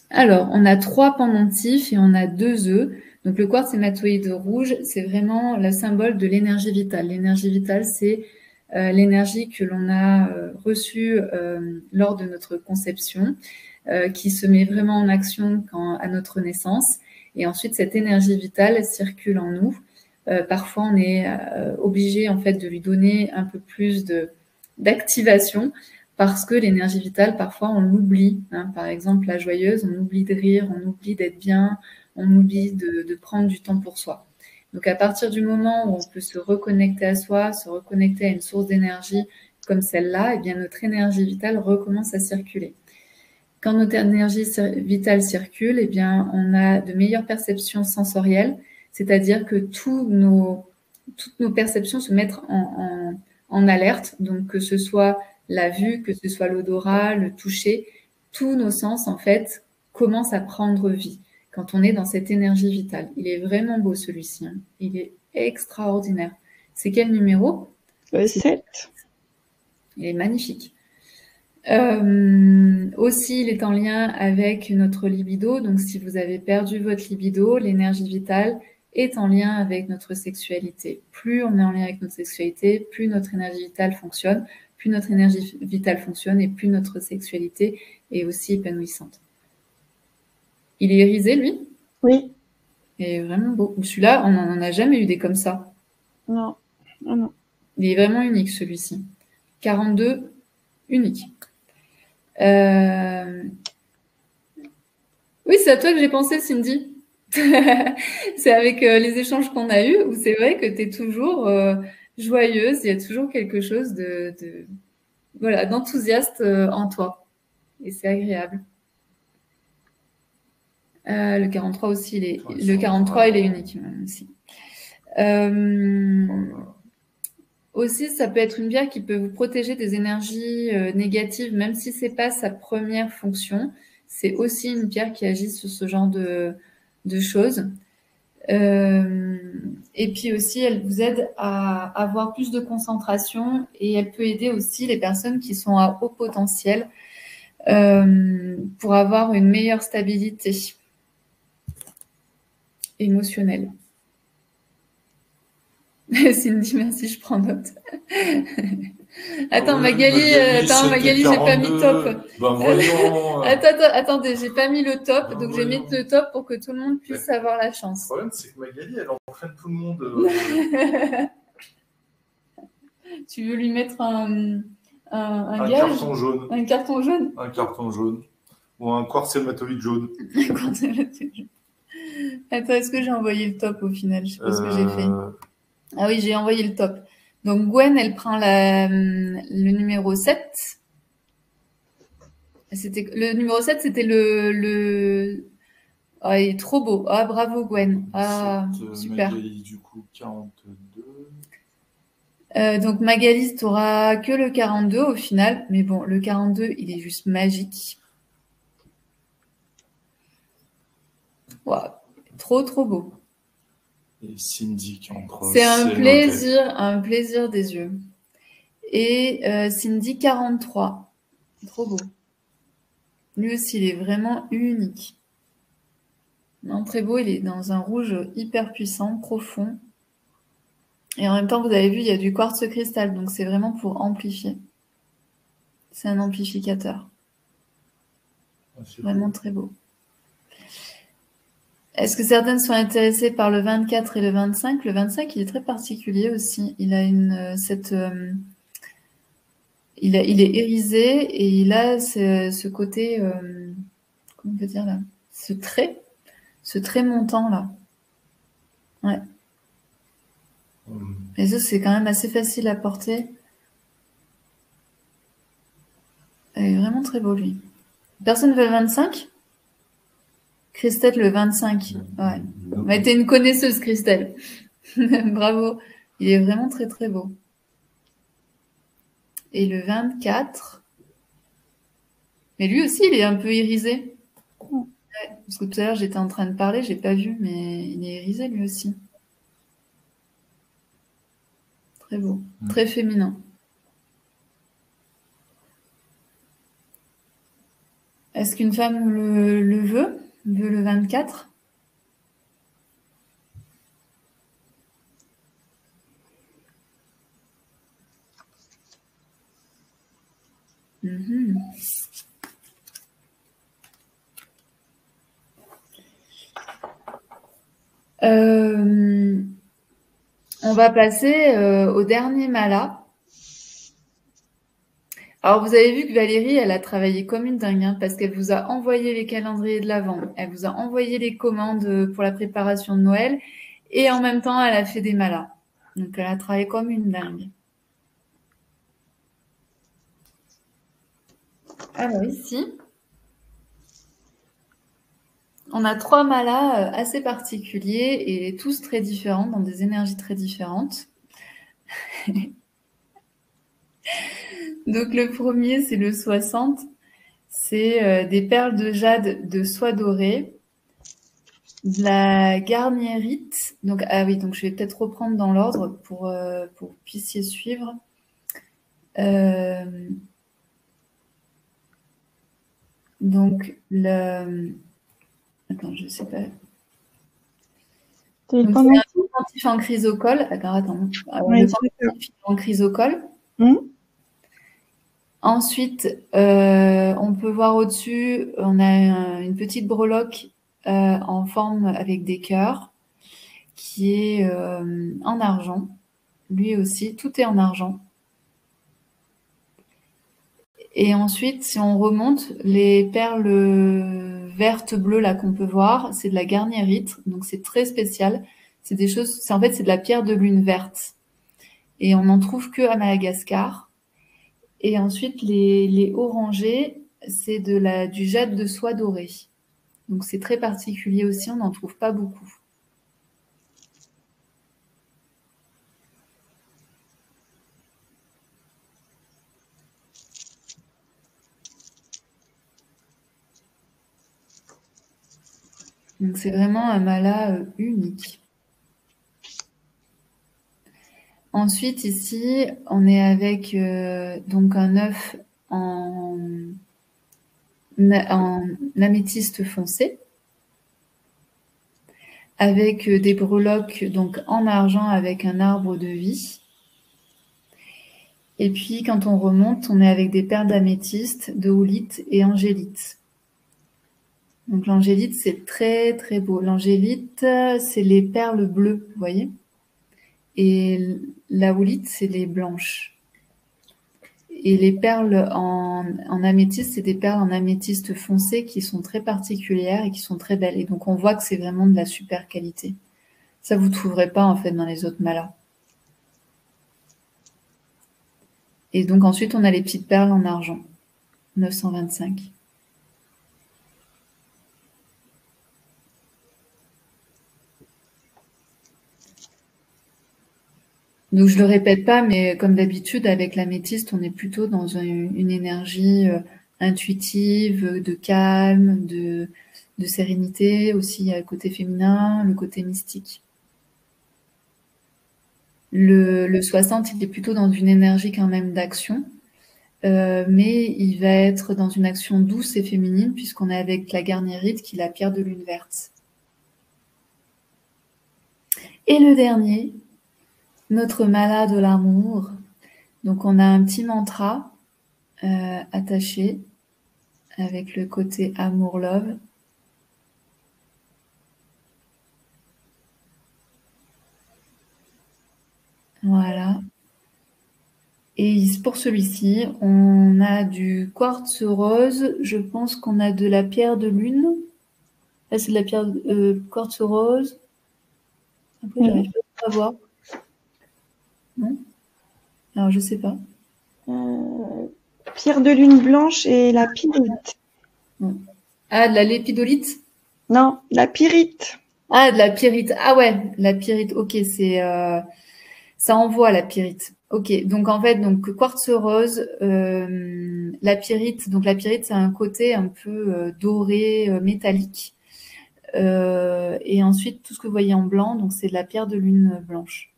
Alors, on a 3 pendentifs et on a 2 œufs. Donc, le quartz hématoïde rouge, c'est vraiment le symbole de l'énergie vitale. L'énergie vitale, c'est l'énergie que l'on a reçue lors de notre conception, qui se met vraiment en action à notre naissance. Et ensuite, cette énergie vitale circule en nous. Parfois, on est obligé en fait de lui donner un peu plus d'activation parce que l'énergie vitale, parfois, on l'oublie. Hein. Par exemple, la joyeuse, on oublie de rire, on oublie d'être bien, on oublie de prendre du temps pour soi. Donc, à partir du moment où on peut se reconnecter à soi, se reconnecter à une source d'énergie comme celle-là, eh bien, notre énergie vitale recommence à circuler. Quand notre énergie vitale circule, eh bien, on a de meilleures perceptions sensorielles, c'est-à-dire que toutes nos perceptions se mettent en alerte, donc que ce soit la vue, que ce soit l'odorat, le toucher, tous nos sens, en fait, commencent à prendre vie quand on est dans cette énergie vitale. Il est vraiment beau, celui-ci. Hein. Il est extraordinaire. C'est quel numéro? 7. Il est magnifique. Aussi, il est en lien avec notre libido. Donc, si vous avez perdu votre libido, l'énergie vitale est en lien avec notre sexualité. Plus on est en lien avec notre sexualité, plus notre énergie vitale fonctionne. Plus notre énergie vitale fonctionne et plus notre sexualité est aussi épanouissante. Il est irisé, lui? Oui. Il est vraiment beau. Celui-là, on n'en a jamais eu des comme ça. Non. Non. Il est vraiment unique, celui-ci. 42, unique. Oui, c'est à toi que j'ai pensé, Cindy. C'est avec les échanges qu'on a eus où c'est vrai que tu es toujours joyeuse, il y a toujours quelque chose voilà, d'enthousiaste en toi. Et c'est agréable. Le 43 aussi, le 43, il est unique aussi. Aussi, ça peut être une bière qui peut vous protéger des énergies négatives, même si c'est pas sa première fonction. C'est aussi une bière qui agit sur ce genre de choses. Et puis aussi, elle vous aide à avoir plus de concentration et elle peut aider aussi les personnes qui sont à haut potentiel pour avoir une meilleure stabilité émotionnelle. Cindy, merci, je prends note. Attends, Magali, j'ai pas mis top. Ben voyons. Attendez, j'ai pas mis le top, donc je vais mettre le top pour que tout le monde puisse avoir la chance. Le problème, c'est que Magali, elle entraîne tout le monde. Tu veux lui mettre un gage, carton jaune. Un carton jaune. Un carton jaune. Ou un quartz hématoïde jaune. Attends, est-ce que j'ai envoyé le top au final? Je sais pas ce que j'ai fait. Ah oui, j'ai envoyé le top. Donc, Gwen, elle prend le numéro 7. Le numéro 7, c'était le... Ah, il est trop beau. Ah, bravo, Gwen. Ah, super. Magali, du coup, 42. Donc, Magali, tu n'auras que le 42 au final. Mais bon, le 42, il est juste magique. Wow. Trop, trop beau. Et Cindy qui en croise. C'est un plaisir des yeux. Et Cindy 43. Trop beau. Lui aussi, il est vraiment unique. Non, très beau, il est dans un rouge hyper puissant, profond. Et en même temps, vous avez vu, il y a du quartz cristal, donc c'est vraiment pour amplifier. C'est un amplificateur. Vraiment très beau. Est-ce que certaines sont intéressées par le 24 et le 25? Le 25, il est très particulier aussi. Il a il est irisé et il a ce côté, comment on peut dire là, ce trait montant là. Ouais. Et ça, c'est quand même assez facile à porter. Il est vraiment très beau lui. Personne veut le 25? Christelle, le 25. Ouais. Mais t'es une connaisseuse, Christelle. Bravo. Il est vraiment très, très beau. Et le 24. Mais lui aussi, il est un peu irisé. Ouais, parce que tout à l'heure, j'étais en train de parler, j'ai pas vu, mais il est irisé lui aussi. Très beau. Très féminin. Est-ce qu'une femme le veut le 24? On va passer au dernier mala. Alors, vous avez vu que Valérie, elle a travaillé comme une dingue, hein, parce qu'elle vous a envoyé les calendriers de l'Avent, elle vous a envoyé les commandes pour la préparation de Noël, Et en même temps, elle a fait des malas. Donc, elle a travaillé comme une dingue. Alors ici, on a 3 malas assez particuliers et tous très différents, dans des énergies très différentes. Donc le premier, c'est le 60. C'est des perles de jade de soie dorée, de la garnierite. Donc, ah oui, donc je vais peut-être reprendre dans l'ordre pour que vous puissiez suivre. Donc, attends, je sais pas. Donc, c'est un pendentif en chrysocole. Attends. Le pendentif en chrysocole. Ensuite, on peut voir au-dessus, on a une petite breloque en forme avec des cœurs qui est en argent. Lui aussi, tout est en argent. Et ensuite, si on remonte, les perles vertes bleues là qu'on peut voir, c'est de la garnierite, donc c'est très spécial. C'est des choses, en fait c'est de la pierre de lune verte. Et on n'en trouve que à Madagascar. Et ensuite les orangés, c'est du jade de soie dorée. Donc c'est très particulier aussi, on n'en trouve pas beaucoup. Donc c'est vraiment un mala unique. Ensuite ici, on est avec donc un œuf en améthyste foncé, avec des breloques donc en argent avec un arbre de vie. Et puis quand on remonte, on est avec des perles d'améthyste, de houlite et angélite. Donc l'angélite, c'est très très beau. L'angélite, c'est les perles bleues, vous voyez. Et la houlite, c'est les blanches. Et les perles en améthyste, c'est des perles en améthyste foncé qui sont très particulières et qui sont très belles. Et donc on voit que c'est vraiment de la super qualité. Ça, vous ne trouverez pas en fait dans les autres malas. Et donc ensuite, on a les petites perles en argent, 925. Donc je le répète pas, mais comme d'habitude, avec l'améthyste, on est plutôt dans une énergie intuitive, de calme, de sérénité. Aussi, il y a le côté féminin, le côté mystique. Le 60, il est plutôt dans une énergie quand même d'action, mais il va être dans une action douce et féminine, puisqu'on est avec la garnierite, qui est la pierre de lune verte. Et le dernier, notre mala de l'amour. Donc on a un petit mantra attaché avec le côté amour-love. Voilà. Et pour celui-ci, on a du quartz rose. Je pense qu'on a de la pierre de lune. Là, c'est de la pierre quartz rose. Après, j'arrive pas à voir. Non? Alors, je sais pas. Pierre de lune blanche et la pyrite. Ah, de la lépidolite? Non, la pyrite. Ah, de la pyrite. Ah ouais, la pyrite. Ok, c'est ça envoie la pyrite. Ok, donc en fait, donc quartz rose, la pyrite. Donc la pyrite, c'est un côté un peu doré, métallique. Et ensuite, tout ce que vous voyez en blanc, donc c'est de la pierre de lune blanche.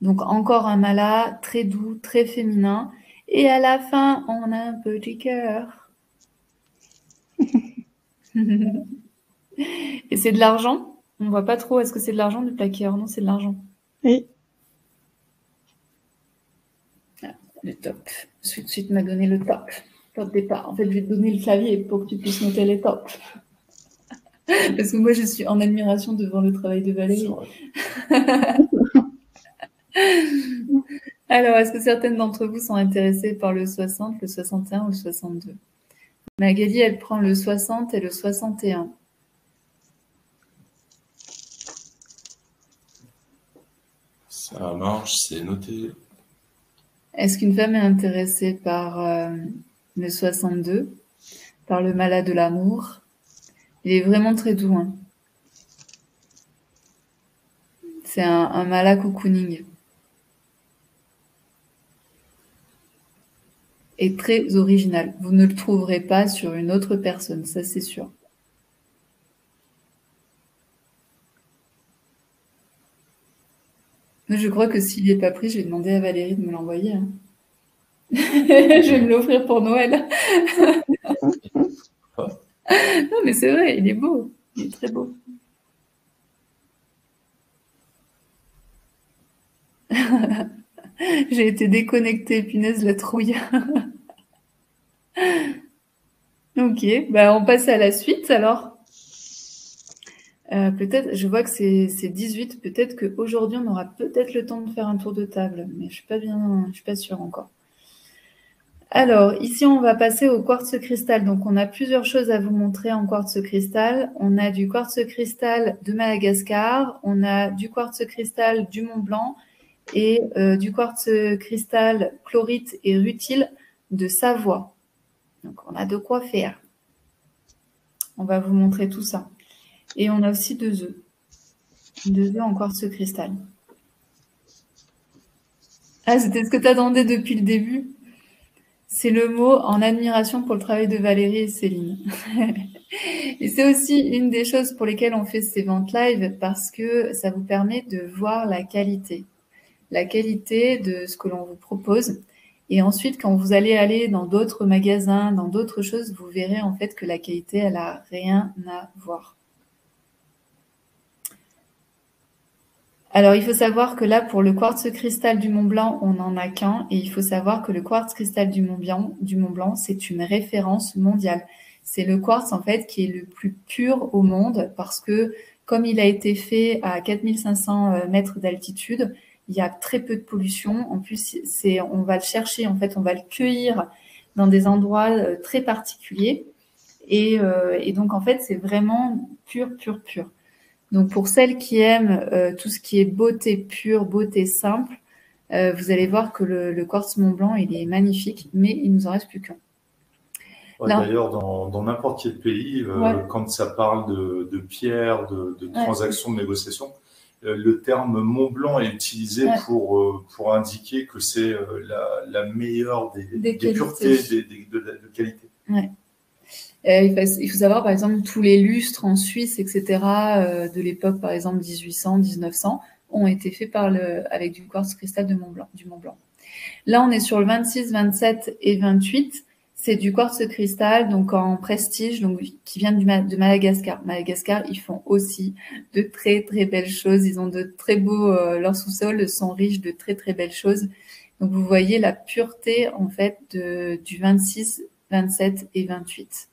Donc encore un mala très doux, très féminin. Et à la fin, on a un petit cœur. Et c'est de l'argent. On voit pas trop. Est-ce que c'est de l'argent du plaqué? Non, c'est de l'argent. Oui. Ah, le top. Suite m'a donné le top. Top départ. En fait, je vais te donner le clavier pour que tu puisses noter les tops. Parce que moi, je suis en admiration devant le travail de Valérie. Alors, est-ce que certaines d'entre vous sont intéressées par le 60, le 61 ou le 62? Magali, elle prend le 60 et le 61. Ça marche, c'est noté. Est-ce qu'une femme est intéressée par le 62, par le mala de l'amour? Il est vraiment très doux, hein. C'est un mala cocooning. Et très original. Vous ne le trouverez pas sur une autre personne, ça c'est sûr. Mais je crois que s'il n'est pas pris, je vais demander à Valérie de me l'envoyer, hein. Je vais me l'offrir pour Noël. Non, mais c'est vrai, il est beau. Il est très beau. J'ai été déconnectée, punaise, la trouille. Ok, bah on passe à la suite alors. Peut-être, je vois que c'est 18, peut-être qu'aujourd'hui on aura peut-être le temps de faire un tour de table, mais je suis pas sûre encore. Alors, ici on va passer au quartz cristal. Donc on a plusieurs choses à vous montrer en quartz cristal. On a du quartz cristal de Madagascar, on a du quartz cristal du Mont Blanc et du quartz cristal chlorite et rutile de Savoie. Donc on a de quoi faire. On va vous montrer tout ça. Et on a aussi 2 œufs. 2 œufs en quartz cristal. Ah, c'était ce que tu attendais depuis le début? C'est le mot en admiration pour le travail de Valérie et Céline. Et c'est aussi une des choses pour lesquelles on fait ces ventes live, parce que ça vous permet de voir la qualité de ce que l'on vous propose. Et ensuite, quand vous allez aller dans d'autres magasins, dans d'autres choses, vous verrez en fait que la qualité, elle a rien à voir. Alors, il faut savoir que là, pour le quartz cristal du Mont Blanc, on n'en a qu'un. Et il faut savoir que le quartz cristal du Mont Blanc, c'est une référence mondiale. C'est le quartz, en fait, qui est le plus pur au monde parce que, comme il a été fait à 4500 mètres d'altitude, il y a très peu de pollution. En plus, on va le chercher, en fait, on va le cueillir dans des endroits très particuliers. Et donc, en fait, c'est vraiment pur, pur, pur. Donc, pour celles qui aiment tout ce qui est beauté pure, beauté simple, vous allez voir que le quartz Mont Blanc, il est magnifique, mais il nous en reste plus qu'un. Ouais, d'ailleurs, dans n'importe quel pays, quand ça parle de pierre, de transactions, de négociations, le terme Mont Blanc est utilisé pour indiquer que c'est la meilleure des puretés de qualité. Ouais. Il faut savoir, par exemple, tous les lustres en Suisse, etc., de l'époque, par exemple, 1800, 1900, ont été faits avec du quartz cristal du Mont Blanc. Là, on est sur le 26, 27 et 28. C'est du quartz cristal, donc en prestige, donc qui vient de Madagascar. Madagascar, ils font aussi de très, très belles choses. Ils ont de très beaux... leurs sous-sols sont riches de très, très belles choses. Donc, vous voyez la pureté, en fait, du 26, 27 et 28.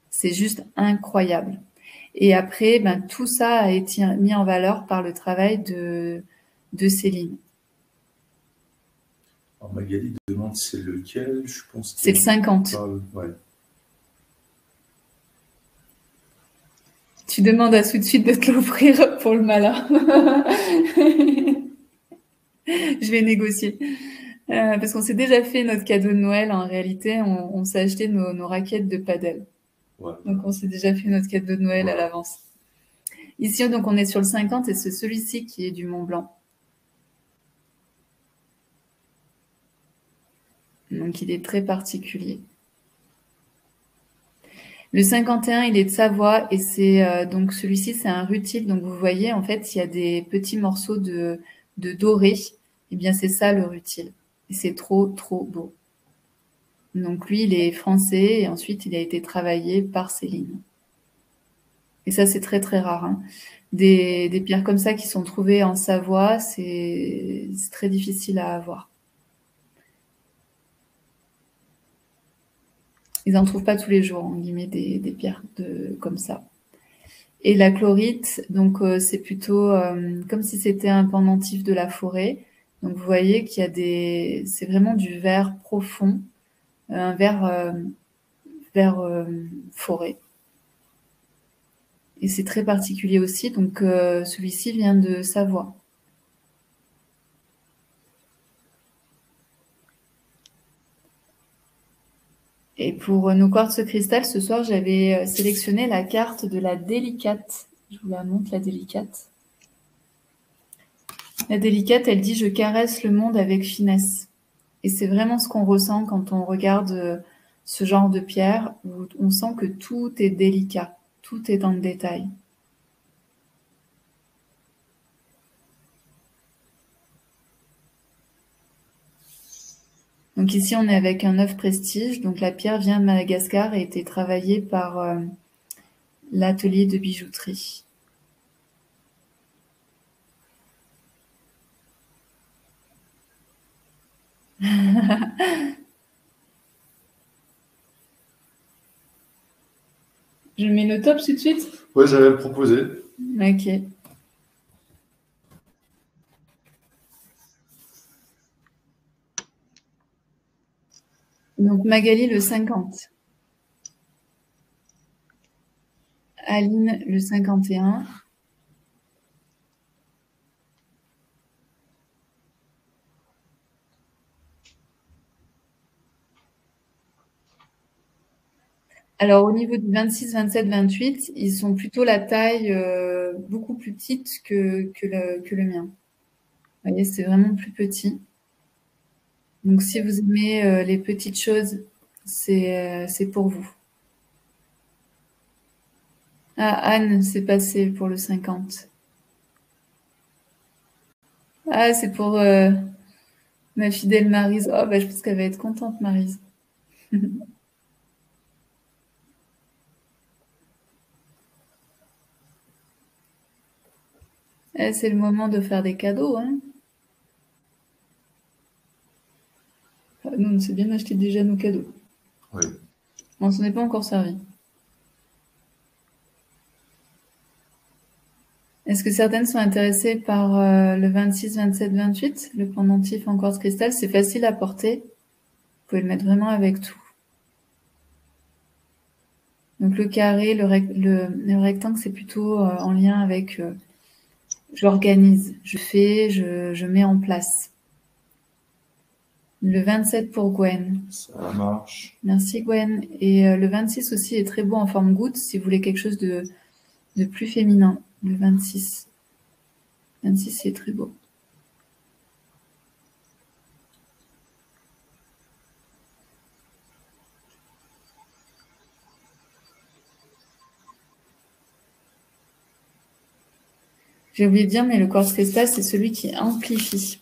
C'est juste incroyable. Et après, tout ça a été mis en valeur par le travail de Céline. Alors Magali demande c'est lequel, je pense. C'est le 50. Ouais. Tu demandes à tout de suite de te l'offrir pour le malin. Je vais négocier. Parce qu'on s'est déjà fait notre cadeau de Noël. En réalité, on s'est acheté nos raquettes de paddle. Ouais. Donc, on s'est déjà fait notre cadeau de Noël à l'avance. Ici, donc, on est sur le 50 et c'est celui-ci qui est du Mont Blanc. Donc, il est très particulier. Le 51, il est de Savoie et c'est donc celui-ci, c'est un rutile. Donc, vous voyez, en fait, il y a des petits morceaux de doré. Eh bien, c'est ça le rutile. Et c'est trop, trop beau. Donc, lui, il est français et ensuite, il a été travaillé par Céline. Et ça, c'est très, très rare. Hein. Des pierres comme ça qui sont trouvées en Savoie, c'est très difficile à avoir. Ils n'en trouvent pas tous les jours, en guillemets, des pierres comme ça. Et la chlorite, donc c'est plutôt comme si c'était un pendentif de la forêt. Donc vous voyez qu'il y a c'est vraiment du vert profond, un vert forêt. Et c'est très particulier aussi. Donc celui-ci vient de Savoie. Et pour nos quartz cristal, ce soir, j'avais sélectionné la carte de la délicate. Je vous la montre, la délicate. La délicate, elle dit « Je caresse le monde avec finesse ». Et c'est vraiment ce qu'on ressent quand on regarde ce genre de pierre, où on sent que tout est délicat, tout est dans le détail. Donc ici, on est avec un œuf prestige. Donc la pierre vient de Madagascar et a été travaillée par l'atelier de bijouterie. Je mets le top tout de suite? Oui, j'allais le proposer. Ok. Donc Magali le 50. Aline le 51. Alors, au niveau du 26, 27, 28, ils sont plutôt la taille beaucoup plus petite que le mien. Vous voyez, c'est vraiment plus petit. Donc, si vous aimez les petites choses, c'est pour vous. Ah, Anne, c'est passé pour le 50. Ah, c'est pour ma fidèle Maryse. Oh, bah, je pense qu'elle va être contente, Maryse. C'est le moment de faire des cadeaux, hein. Nous, on s'est bien acheté déjà nos cadeaux. Oui. On s'en est pas encore servi. Est-ce que certaines sont intéressées par le 26, 27, 28, le pendentif en quartz cristal? C'est facile à porter. Vous pouvez le mettre vraiment avec tout. Donc le carré, le rectangle, c'est plutôt en lien avec j'organise, je fais, je mets en place. Le 27 pour Gwen. Ça marche. Merci Gwen. Et le 26 aussi est très beau en forme goutte si vous voulez quelque chose de plus féminin. Le 26. 26, c'est très beau. J'ai oublié de dire, mais le quartz cristal, c'est celui qui amplifie.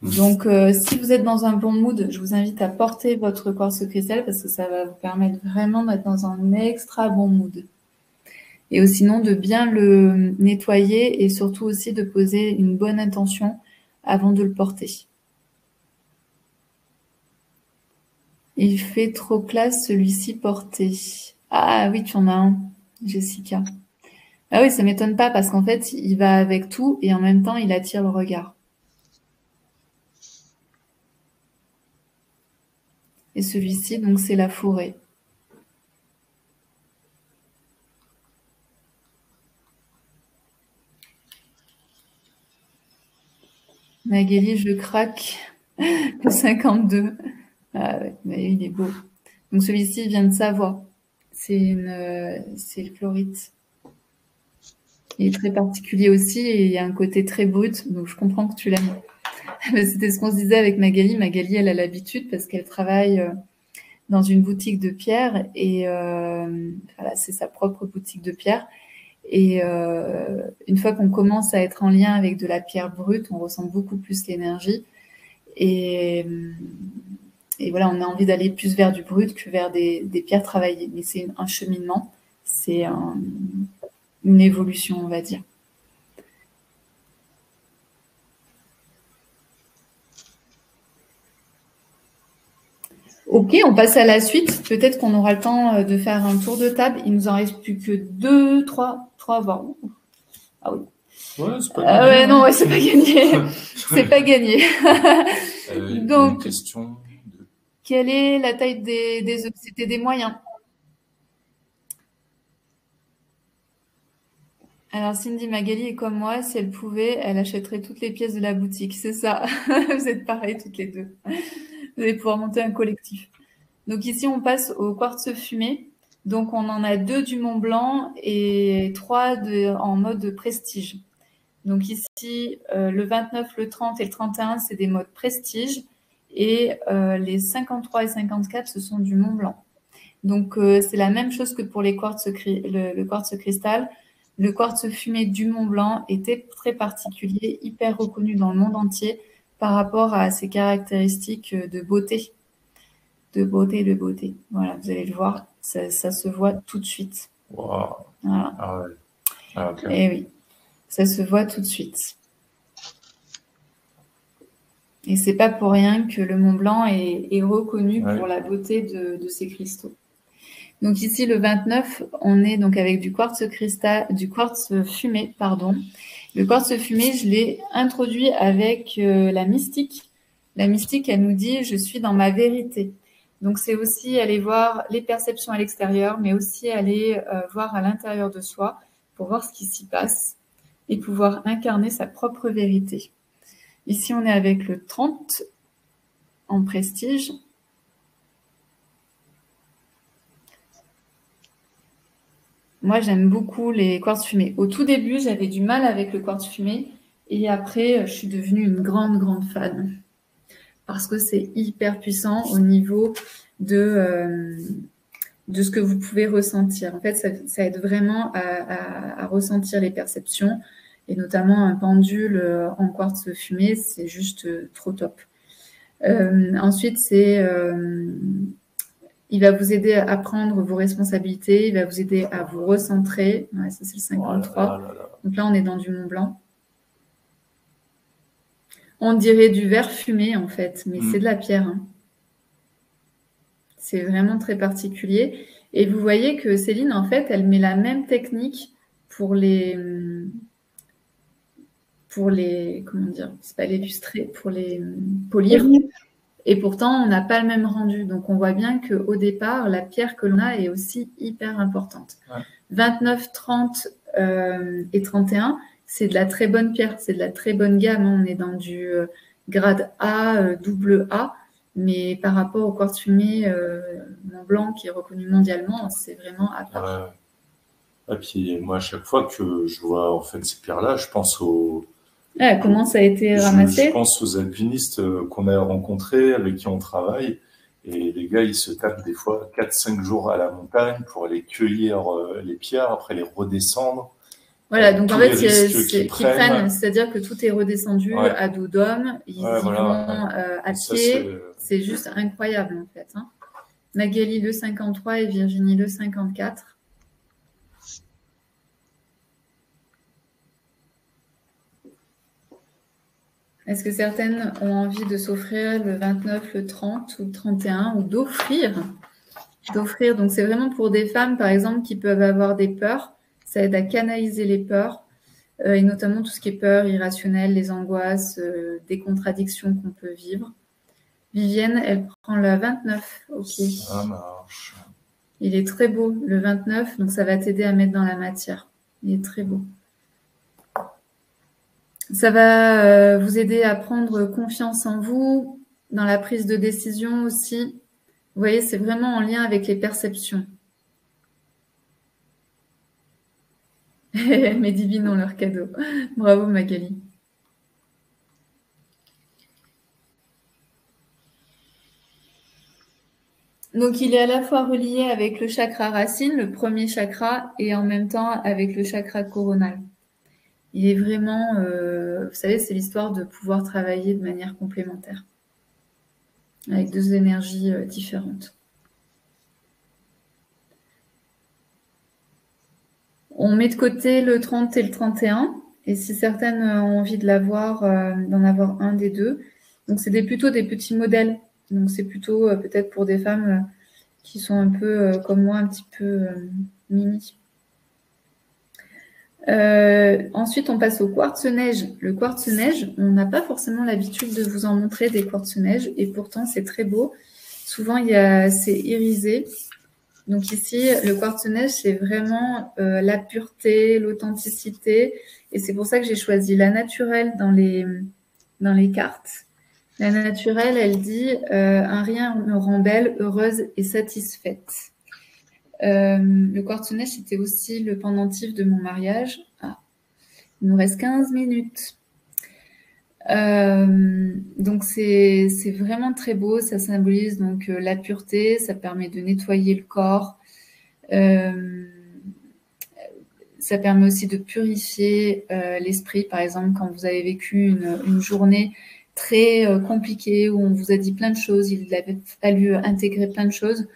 Donc, si vous êtes dans un bon mood, je vous invite à porter votre quartz cristal parce que ça va vous permettre vraiment d'être dans un extra bon mood. Et sinon, de bien le nettoyer et surtout aussi de poser une bonne intention avant de le porter. Il fait trop classe celui-ci porté. Ah oui, tu en as un, Jessica. Ah oui, ça m'étonne pas parce qu'en fait, il va avec tout et en même temps, il attire le regard. Et celui-ci, donc, c'est la forêt. Magali, je craque. Le 52. Ah ouais, mais il est beau. Donc celui-ci vient de Savoie. C'est le fluorite. Il est très particulier aussi et il y a un côté très brut, donc je comprends que tu l'aimes. C'était ce qu'on se disait avec Magali. Magali, elle a l'habitude parce qu'elle travaille dans une boutique de pierre et voilà, c'est sa propre boutique de pierre. Et une fois qu'on commence à être en lien avec de la pierre brute, on ressent beaucoup plus l'énergie. Et voilà, on a envie d'aller plus vers du brut que vers des pierres travaillées. Mais c'est un cheminement, c'est une évolution, on va dire. Ok, on passe à la suite. Peut-être qu'on aura le temps de faire un tour de table. Il nous en reste plus que 2, 3, voire. Ah oui. Ouais, c'est pas gagné. Ouais, non, ouais, c'est pas gagné. C'est pas gagné. Donc, une question quelle est la taille des œufs? C'était des moyens. Alors, Cindy Magali est comme moi. Si elle pouvait, elle achèterait toutes les pièces de la boutique. C'est ça. Vous êtes pareilles toutes les deux. Vous allez pouvoir monter un collectif. Donc ici, on passe au quartz fumé. Donc on en a 2 du Mont Blanc et 3 en mode prestige. Donc ici, le 29, le 30 et le 31, c'est des modes prestige. Et les 53 et 54, ce sont du Mont Blanc. Donc c'est la même chose que pour les le quartz cristal. Le quartz fumé du Mont Blanc était très particulier, hyper reconnu dans le monde entier par rapport à ses caractéristiques de beauté. De beauté. Voilà, vous allez le voir, ça se voit tout de suite. Wow. Voilà. Ah ouais. Ah, okay. Et oui, ça se voit tout de suite. Et c'est pas pour rien que le Mont Blanc est reconnu pour la beauté de ses cristaux. Donc ici, le 29, on est donc avec du quartz fumé, pardon. Le quartz fumé, je l'ai introduit avec la mystique. La mystique, elle nous dit « je suis dans ma vérité ». Donc c'est aussi aller voir les perceptions à l'extérieur, mais aussi aller voir à l'intérieur de soi pour voir ce qui s'y passe et pouvoir incarner sa propre vérité. Ici, on est avec le 30 en prestige. Moi, j'aime beaucoup les quartz fumés. Au tout début, j'avais du mal avec le quartz fumé. Et après, je suis devenue une grande fan. Parce que c'est hyper puissant au niveau de ce que vous pouvez ressentir. En fait, ça aide vraiment à ressentir les perceptions. Et notamment un pendule en quartz fumé, c'est juste trop top. Ensuite, il va vous aider à prendre vos responsabilités, il va vous aider à vous recentrer. Ouais, ça, c'est le 53. Donc là, on est dans du Mont Blanc. On dirait du verre fumé, en fait, mais c'est de la pierre. Hein. C'est vraiment très particulier. Et vous voyez que Céline, en fait, elle met la même technique pour les comment dire, c'est pas l'illustrer, pour les polir. Et pourtant, on n'a pas le même rendu. Donc, on voit bien qu'au départ, la pierre que l'on a est aussi hyper importante. Ouais. 29, 30 et 31, c'est de la très bonne pierre. C'est de la très bonne gamme. On est dans du grade A, double A. Mais par rapport au quartz fumé Mont Blanc, qui est reconnu mondialement, c'est vraiment à part. Et puis, moi, à chaque fois que je vois en fait ces pierres-là, je pense comment ça a été ramassé? Je pense aux alpinistes qu'on a rencontrés, avec qui on travaille. Et les gars, ils se tapent des fois 4-5 jours à la montagne pour aller cueillir les pierres, après les redescendre. Voilà, donc en fait, qu'ils prennent, c'est-à-dire que tout est redescendu à dos d'homme, ils y vont à pied. C'est juste incroyable, en fait. Hein. Magali le 53 et Virginie le 54. Est-ce que certaines ont envie de s'offrir le 29, le 30 ou le 31 ou d'offrir? D'offrir, donc c'est vraiment pour des femmes, par exemple, qui peuvent avoir des peurs. Ça aide à canaliser les peurs, et notamment tout ce qui est peur irrationnelle, les angoisses, des contradictions qu'on peut vivre. Vivienne, elle prend le 29. Ok. Ça marche. Il est très beau, le 29, donc ça va t'aider à mettre dans la matière. Il est très beau. Ça va vous aider à prendre confiance en vous, dans la prise de décision aussi. Vous voyez, c'est vraiment en lien avec les perceptions. Mes divines ont leur cadeau. Bravo Magali. Donc, il est à la fois relié avec le chakra racine, le premier chakra, et en même temps avec le chakra coronal. Il est vraiment, vous savez, c'est l'histoire de pouvoir travailler de manière complémentaire, avec 2 énergies différentes. On met de côté le 30 et le 31, et si certaines ont envie de l'avoir, d'en avoir un des deux. Donc, c'est plutôt des petits modèles. Donc, c'est plutôt peut-être pour des femmes qui sont un peu, comme moi, un petit peu mini. Ensuite, on passe au quartz-neige. Le quartz-neige, on n'a pas forcément l'habitude de vous en montrer des quartz-neige, et pourtant, c'est très beau. Souvent, c'est irisé. Donc ici, le quartz-neige, c'est vraiment la pureté, l'authenticité. Et c'est pour ça que j'ai choisi la naturelle dans les cartes. La naturelle, elle dit un rien me rend belle, heureuse et satisfaite. Le quartz-neige, c'était aussi le pendentif de mon mariage. Ah, il nous reste 15 minutes. Donc c'est vraiment très beau, ça symbolise donc la pureté, ça permet de nettoyer le corps, ça permet aussi de purifier l'esprit. Par exemple, quand vous avez vécu une journée très compliquée où on vous a dit plein de choses, il avait fallu intégrer plein de choses,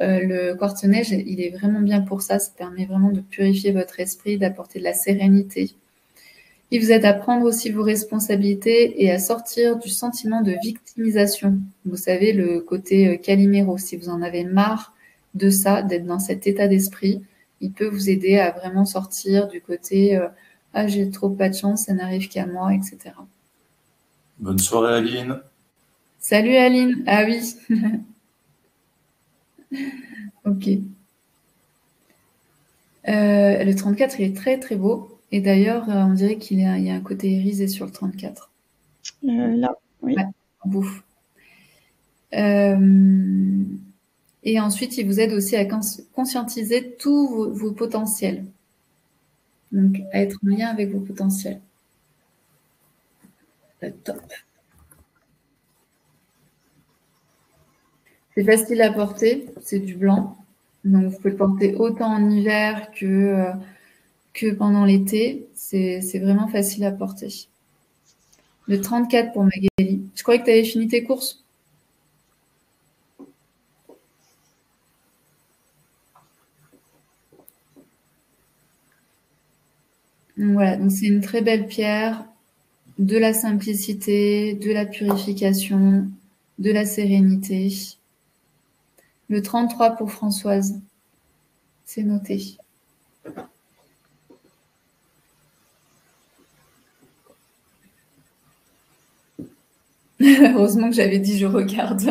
le quartz-neige, il est vraiment bien pour ça, ça permet vraiment de purifier votre esprit, d'apporter de la sérénité. Il vous aide à prendre aussi vos responsabilités et à sortir du sentiment de victimisation. Vous savez, le côté Calimero, si vous en avez marre de ça, d'être dans cet état d'esprit, il peut vous aider à vraiment sortir du côté ah, j'ai trop pas de chance, ça n'arrive qu'à moi, etc. Bonne soirée, Aline. Salut, Aline. Ah oui. Ok. Le 34, il est très, très beau. Et d'ailleurs, on dirait qu'il y a un côté irisé sur le 34. Là, oui. Ouais, bouffe. Et ensuite, il vous aide aussi à conscientiser tous vos potentiels. Donc, à être en lien avec vos potentiels. Top. C'est facile à porter, c'est du blanc. Donc, vous pouvez le porter autant en hiver que pendant l'été. C'est vraiment facile à porter. Le 34 pour Magali. Je croyais que tu avais fini tes courses. Voilà, donc c'est une très belle pierre, de la simplicité, de la purification, de la sérénité. Le 33 pour Françoise, c'est noté. Heureusement que j'avais dit je regarde.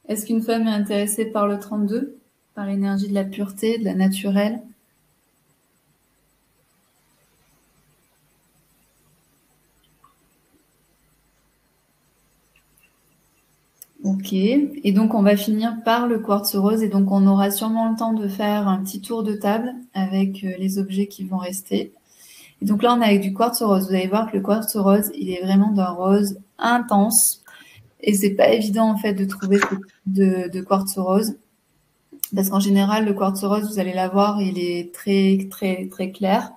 Est-ce qu'une femme est intéressée par le 32, par l'énergie de la pureté, de la naturelle? Ok, et donc on va finir par le quartz rose, et donc on aura sûrement le temps de faire un petit tour de table avec les objets qui vont rester. Et donc là, on est avec du quartz rose. Vous allez voir que le quartz rose, il est vraiment d'un rose intense. Et c'est pas évident, en fait, de trouver ce type de quartz rose. Parce qu'en général, le quartz rose, vous allez l'avoir, il est très, très, très clair,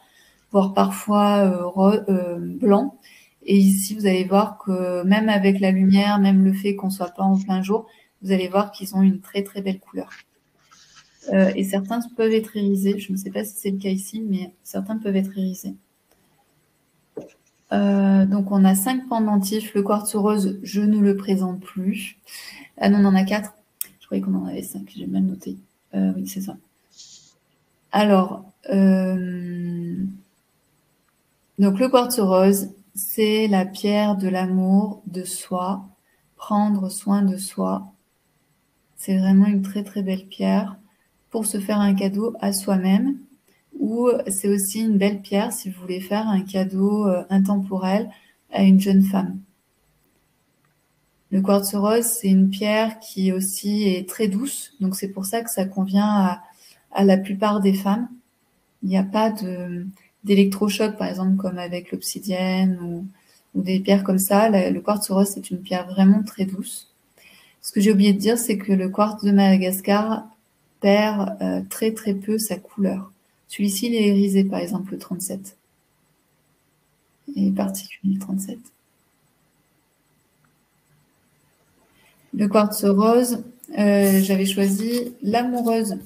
voire parfois blanc. Et ici, vous allez voir que même avec la lumière, même le fait qu'on soit pas en plein jour, vous allez voir qu'ils ont une très, très belle couleur. Et certains peuvent être irisés. Je ne sais pas si c'est le cas ici, mais certains peuvent être irisés. Donc, on a 5 pendentifs. Le quartz rose, je ne le présente plus. Ah non, on en a 4. Je croyais qu'on en avait 5. J'ai mal noté. Oui, c'est ça. Alors, donc le quartz rose, c'est la pierre de l'amour de soi, prendre soin de soi. C'est vraiment une très, très belle pierre pour se faire un cadeau à soi-même. Ou c'est aussi une belle pierre si vous voulez faire un cadeau intemporel à une jeune femme. Le quartz rose, c'est une pierre qui aussi est très douce, donc c'est pour ça que ça convient à la plupart des femmes. Il n'y a pas d'électrochoc, par exemple, comme avec l'obsidienne ou des pierres comme ça. Le quartz rose, c'est une pierre vraiment très douce. Ce que j'ai oublié de dire, c'est que le quartz de Madagascar perd très très peu sa couleur. Celui-ci, il est irisé, par exemple, le 37. Il est particulier, le 37. Le quartz rose, j'avais choisi l'amoureuse,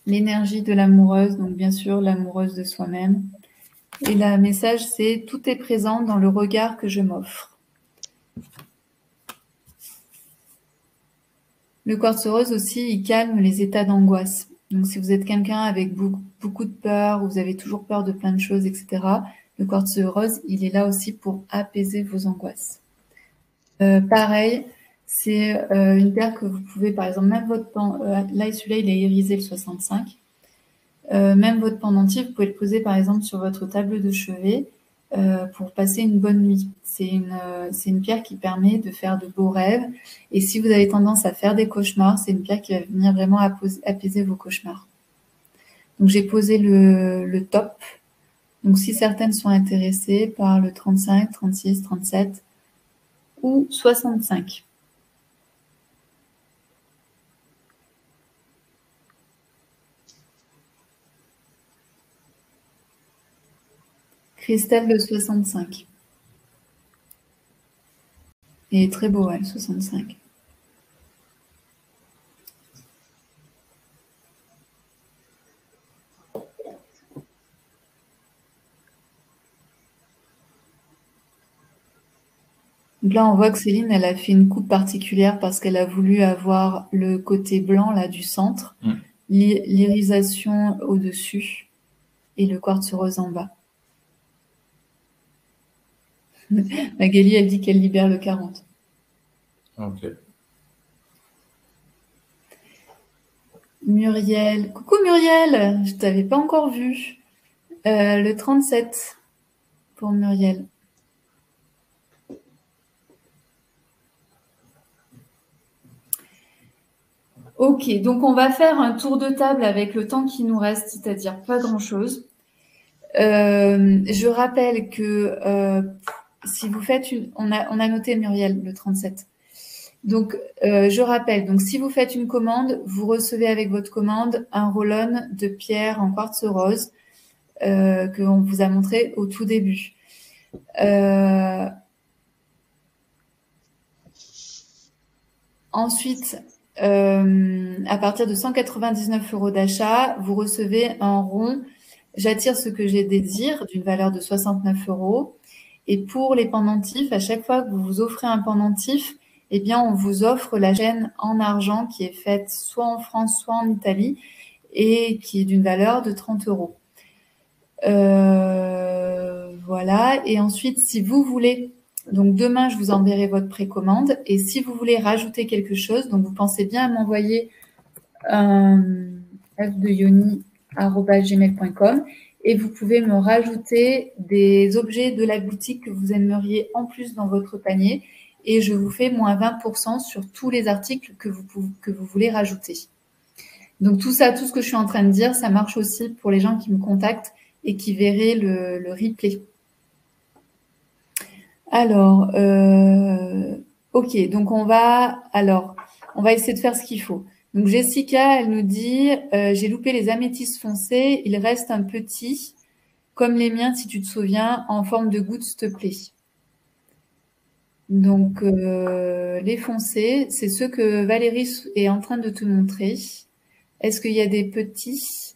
l'énergie de l'amoureuse, donc bien sûr l'amoureuse de soi-même. Et le message, c'est « Tout est présent dans le regard que je m'offre ». Le quartz rose aussi, il calme les états d'angoisse. Donc si vous êtes quelqu'un avec beaucoup de peur, vous avez toujours peur de plein de choses, etc., le quartz rose, il est là aussi pour apaiser vos angoisses. Pareil, c'est une pierre que vous pouvez, par exemple, même votre là, celui-là, il est irisé, le 65. Même votre pendentif, vous pouvez le poser, par exemple, sur votre table de chevet pour passer une bonne nuit. C'est une pierre qui permet de faire de beaux rêves. Et si vous avez tendance à faire des cauchemars, c'est une pierre qui va venir vraiment apaiser vos cauchemars. Donc j'ai posé le top. Donc si certaines sont intéressées par le 35, 36, 37 ou 65. Cristal de 65. Il est très beau, ouais, le 65. Donc là, on voit que Céline, elle a fait une coupe particulière parce qu'elle a voulu avoir le côté blanc là du centre, l'irisation au-dessus et le quartz rose en bas. Magali, elle dit qu'elle libère le 40. Ok. Muriel. Coucou Muriel, je t'avais pas encore vu. Le 37 pour Muriel. Ok, donc on va faire un tour de table avec le temps qui nous reste, c'est-à-dire pas grand-chose. Je rappelle que si vous faites on a noté Muriel le 37. Donc je rappelle, donc si vous faites une commande, vous recevez avec votre commande un roll-on de pierre en quartz rose qu'on vous a montré au tout début. Ensuite, à partir de 199 € d'achat, vous recevez un rond J'attire ce que j'ai désir d'une valeur de 69 €. Et pour les pendentifs, à chaque fois que vous vous offrez un pendentif, eh bien, on vous offre la chaîne en argent qui est faite soit en France, soit en Italie et qui est d'une valeur de 30 €. Voilà. Et ensuite, si vous voulez, donc demain, je vous enverrai votre précommande. Et si vous voulez rajouter quelque chose, donc vous pensez bien à m'envoyer f2yoni@gmail.com et vous pouvez me rajouter des objets de la boutique que vous aimeriez en plus dans votre panier et je vous fais moins 20% sur tous les articles que vous voulez rajouter. Donc tout ça, tout ce que je suis en train de dire, ça marche aussi pour les gens qui me contactent et qui verraient le replay. Alors, ok, donc on va essayer de faire ce qu'il faut. Donc Jessica, elle nous dit, j'ai loupé les améthystes foncés, il reste un petit, comme les miens si tu te souviens, en forme de goutte, s'il te plaît. Donc les foncés, c'est ceux que Valérie est en train de te montrer. Est-ce qu'il y a des petits?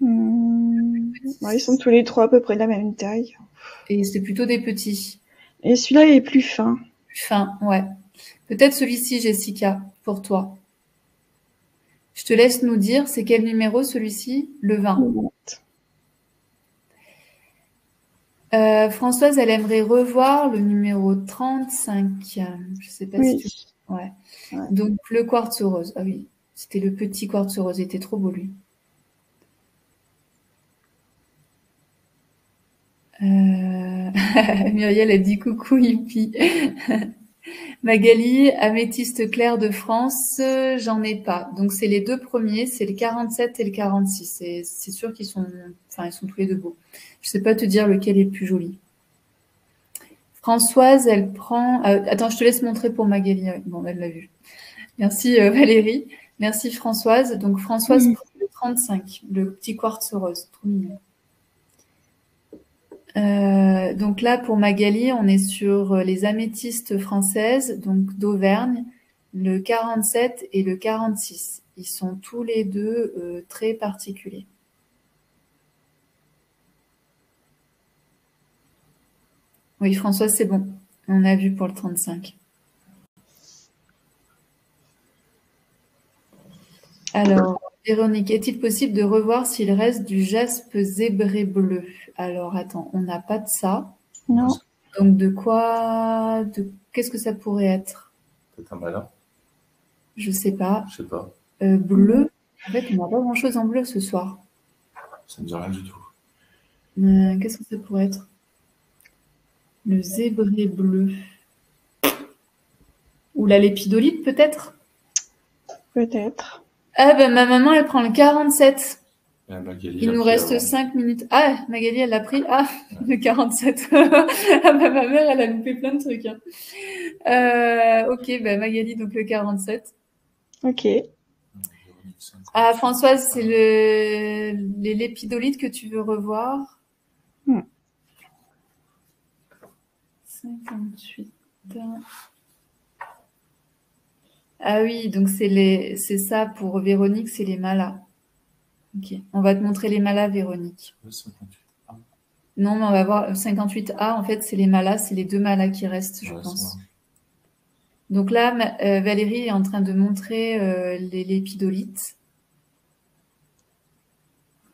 Ils sont tous les trois à peu près de la même taille. Et c'est plutôt des petits. Et celui-là est plus fin. Plus fin, ouais. Peut-être celui-ci, Jessica, pour toi. Je te laisse nous dire, c'est quel numéro celui-ci? Le 20. Françoise, elle aimerait revoir le numéro 35. Je sais pas si tu... Ouais. Donc, le quartz rose. Ah oui, c'était le petit quartz rose. Il était trop beau, lui. Muriel a dit coucou hippie. Magali, améthyste clair de France, j'en ai pas. Donc c'est les deux premiers, c'est le 47 et le 46. C'est sûr qu'ils sont, ils sont tous les deux beaux. Je sais pas te dire lequel est le plus joli. Françoise, elle prend. Attends, je te laisse montrer pour Magali. Bon, elle l'a vu. Merci Valérie. Merci Françoise. Donc Françoise prend le 35, le petit quartz rose. Trop mignon. Donc là, pour Magali, on est sur les améthystes françaises, donc d'Auvergne, le 47 et le 46. Ils sont tous les deux très particuliers. Oui, Françoise, c'est bon. On a vu pour le 35. Alors, Véronique, est-il possible de revoir s'il reste du jaspe zébré bleu? Alors, attends, on n'a pas de ça. Non. Donc, de quoi... Qu'est-ce que ça pourrait être? Peut-être un malin. Je sais pas. Je sais pas. Bleu. En fait, on n'a pas grand-chose en bleu ce soir. Ça ne me dit rien du tout. Qu'est-ce que ça pourrait être? Le zébré bleu. Ou la lépidolite, peut-être? Peut-être. Ah, ben ma maman, elle prend le 47. Magali, Il nous reste 5 minutes. Ah, Magali, elle l'a pris. Ah, le 47. Ah, ben, ma mère, elle a loupé plein de trucs. Hein. Ok, ben Magali, donc le 47. Ok. Ah, Françoise, c'est les lépidolites que tu veux revoir. 58. Ah oui, donc c'est ça pour Véronique, c'est les malas. Ok, on va te montrer les malas, Véronique. 58A. Non, mais on va voir 58A, en fait, c'est les malas, c'est les 2 malas qui restent, je pense. Donc là, Valérie est en train de montrer les lépidolites.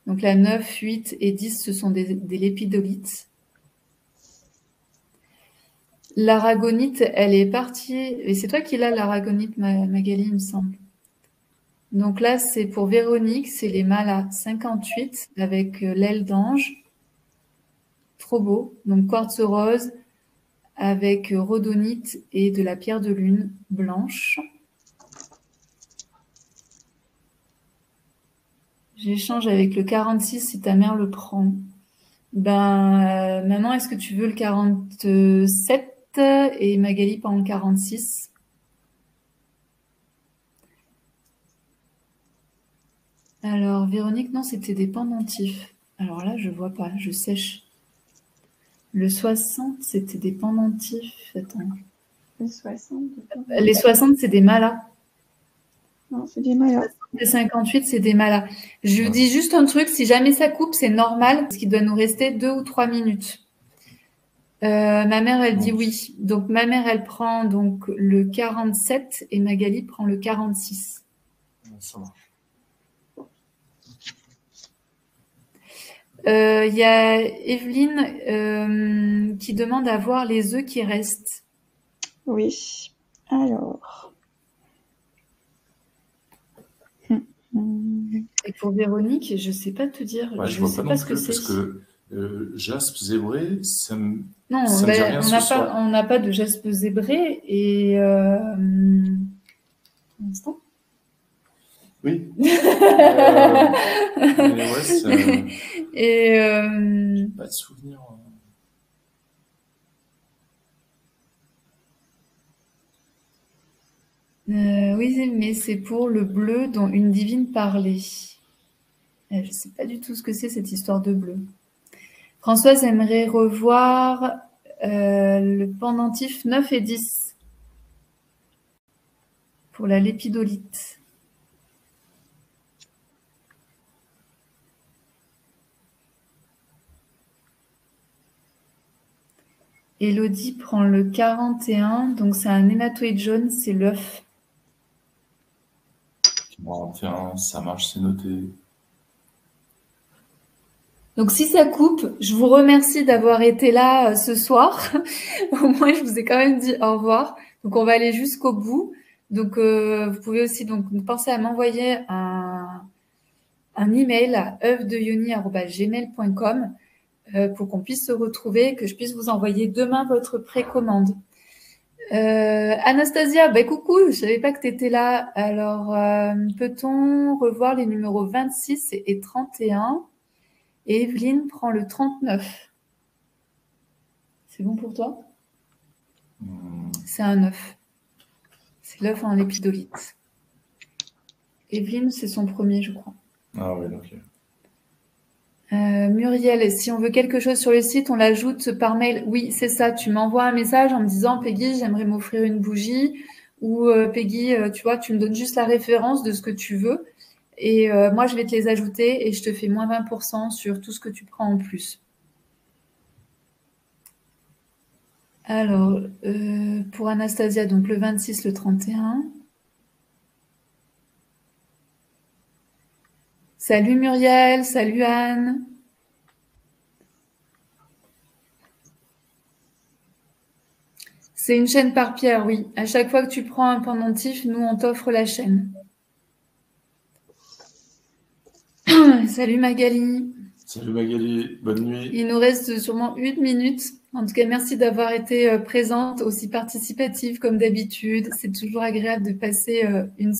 Donc là, 9, 8 et 10, ce sont des lépidolites. L'aragonite, elle est partie. Et c'est toi qui l'as, l'aragonite, Magali, il me semble. Donc là, c'est pour Véronique, c'est les malas 58 avec l'aile d'ange. Trop beau. Donc quartz rose avec rhodonite et de la pierre de lune blanche. J'échange avec le 46 si ta mère le prend. Ben, maman, est-ce que tu veux le 47 et Magali prend le 46? Alors, Véronique, non, c'était des pendentifs. Alors là, je vois pas, je sèche. Le 60, c'était des pendentifs. Attends. Les 60, c'est des malas. Non, c'est des malas. Les 58, c'est des malas. Je vous dis juste un truc, si jamais ça coupe, c'est normal, parce qu'il doit nous rester 2 ou 3 minutes. Ma mère, elle dit oui. Donc, ma mère, elle prend donc le 47 et Magali prend le 46. Ça marche. Il y a Evelyne qui demande à voir les œufs qui restent. Oui. Alors. Et pour Véronique, je ne sais pas te dire. Ouais, je ne vois pas ce que c'est. Parce que jaspe zébré, ça me. Non, ça me dit rien on n'a pas de jaspe zébré et. Un instant. Oui. Mais ouais, et. Pas de souvenir. Oui, mais c'est pour le bleu dont une divine parlait. Je ne sais pas du tout ce que c'est cette histoire de bleu. Françoise aimerait revoir le pendentif 9 et 10 pour la lépidolite. Elodie prend le 41, donc c'est un hématoïde jaune, c'est l'œuf. 41, ça marche, c'est noté. Donc si ça coupe, je vous remercie d'avoir été là ce soir. Au moins, je vous ai quand même dit au revoir. Donc on va aller jusqu'au bout. Donc vous pouvez aussi donc penser à m'envoyer un email à oeuvdeyoni@gmail.com pour qu'on puisse se retrouver, que je puisse vous envoyer demain votre précommande. Anastasia, bah coucou, je savais pas que tu étais là. Alors, peut-on revoir les numéros 26 et 31? Et Evelyne prend le 39. C'est bon pour toi? C'est un œuf. C'est l'œuf en lépidolite. Evelyne, c'est son premier, je crois. Ah oui, ok. Muriel, si on veut quelque chose sur le site, on l'ajoute par mail. Oui, c'est ça. Tu m'envoies un message en me disant « Peggy, j'aimerais m'offrir une bougie » ou « Peggy, tu vois, tu me donnes juste la référence de ce que tu veux. » Et moi, je vais te les ajouter et je te fais moins 20% sur tout ce que tu prends en plus. Alors, pour Anastasia, donc le 26, le 31. Salut Muriel, salut Anne. C'est une chaîne par pierre, oui. À chaque fois que tu prends un pendentif, nous, on t'offre la chaîne. Salut Magali. Salut Magali, bonne nuit. Il nous reste sûrement 1 minute. En tout cas, merci d'avoir été présente, aussi participative comme d'habitude. C'est toujours agréable de passer une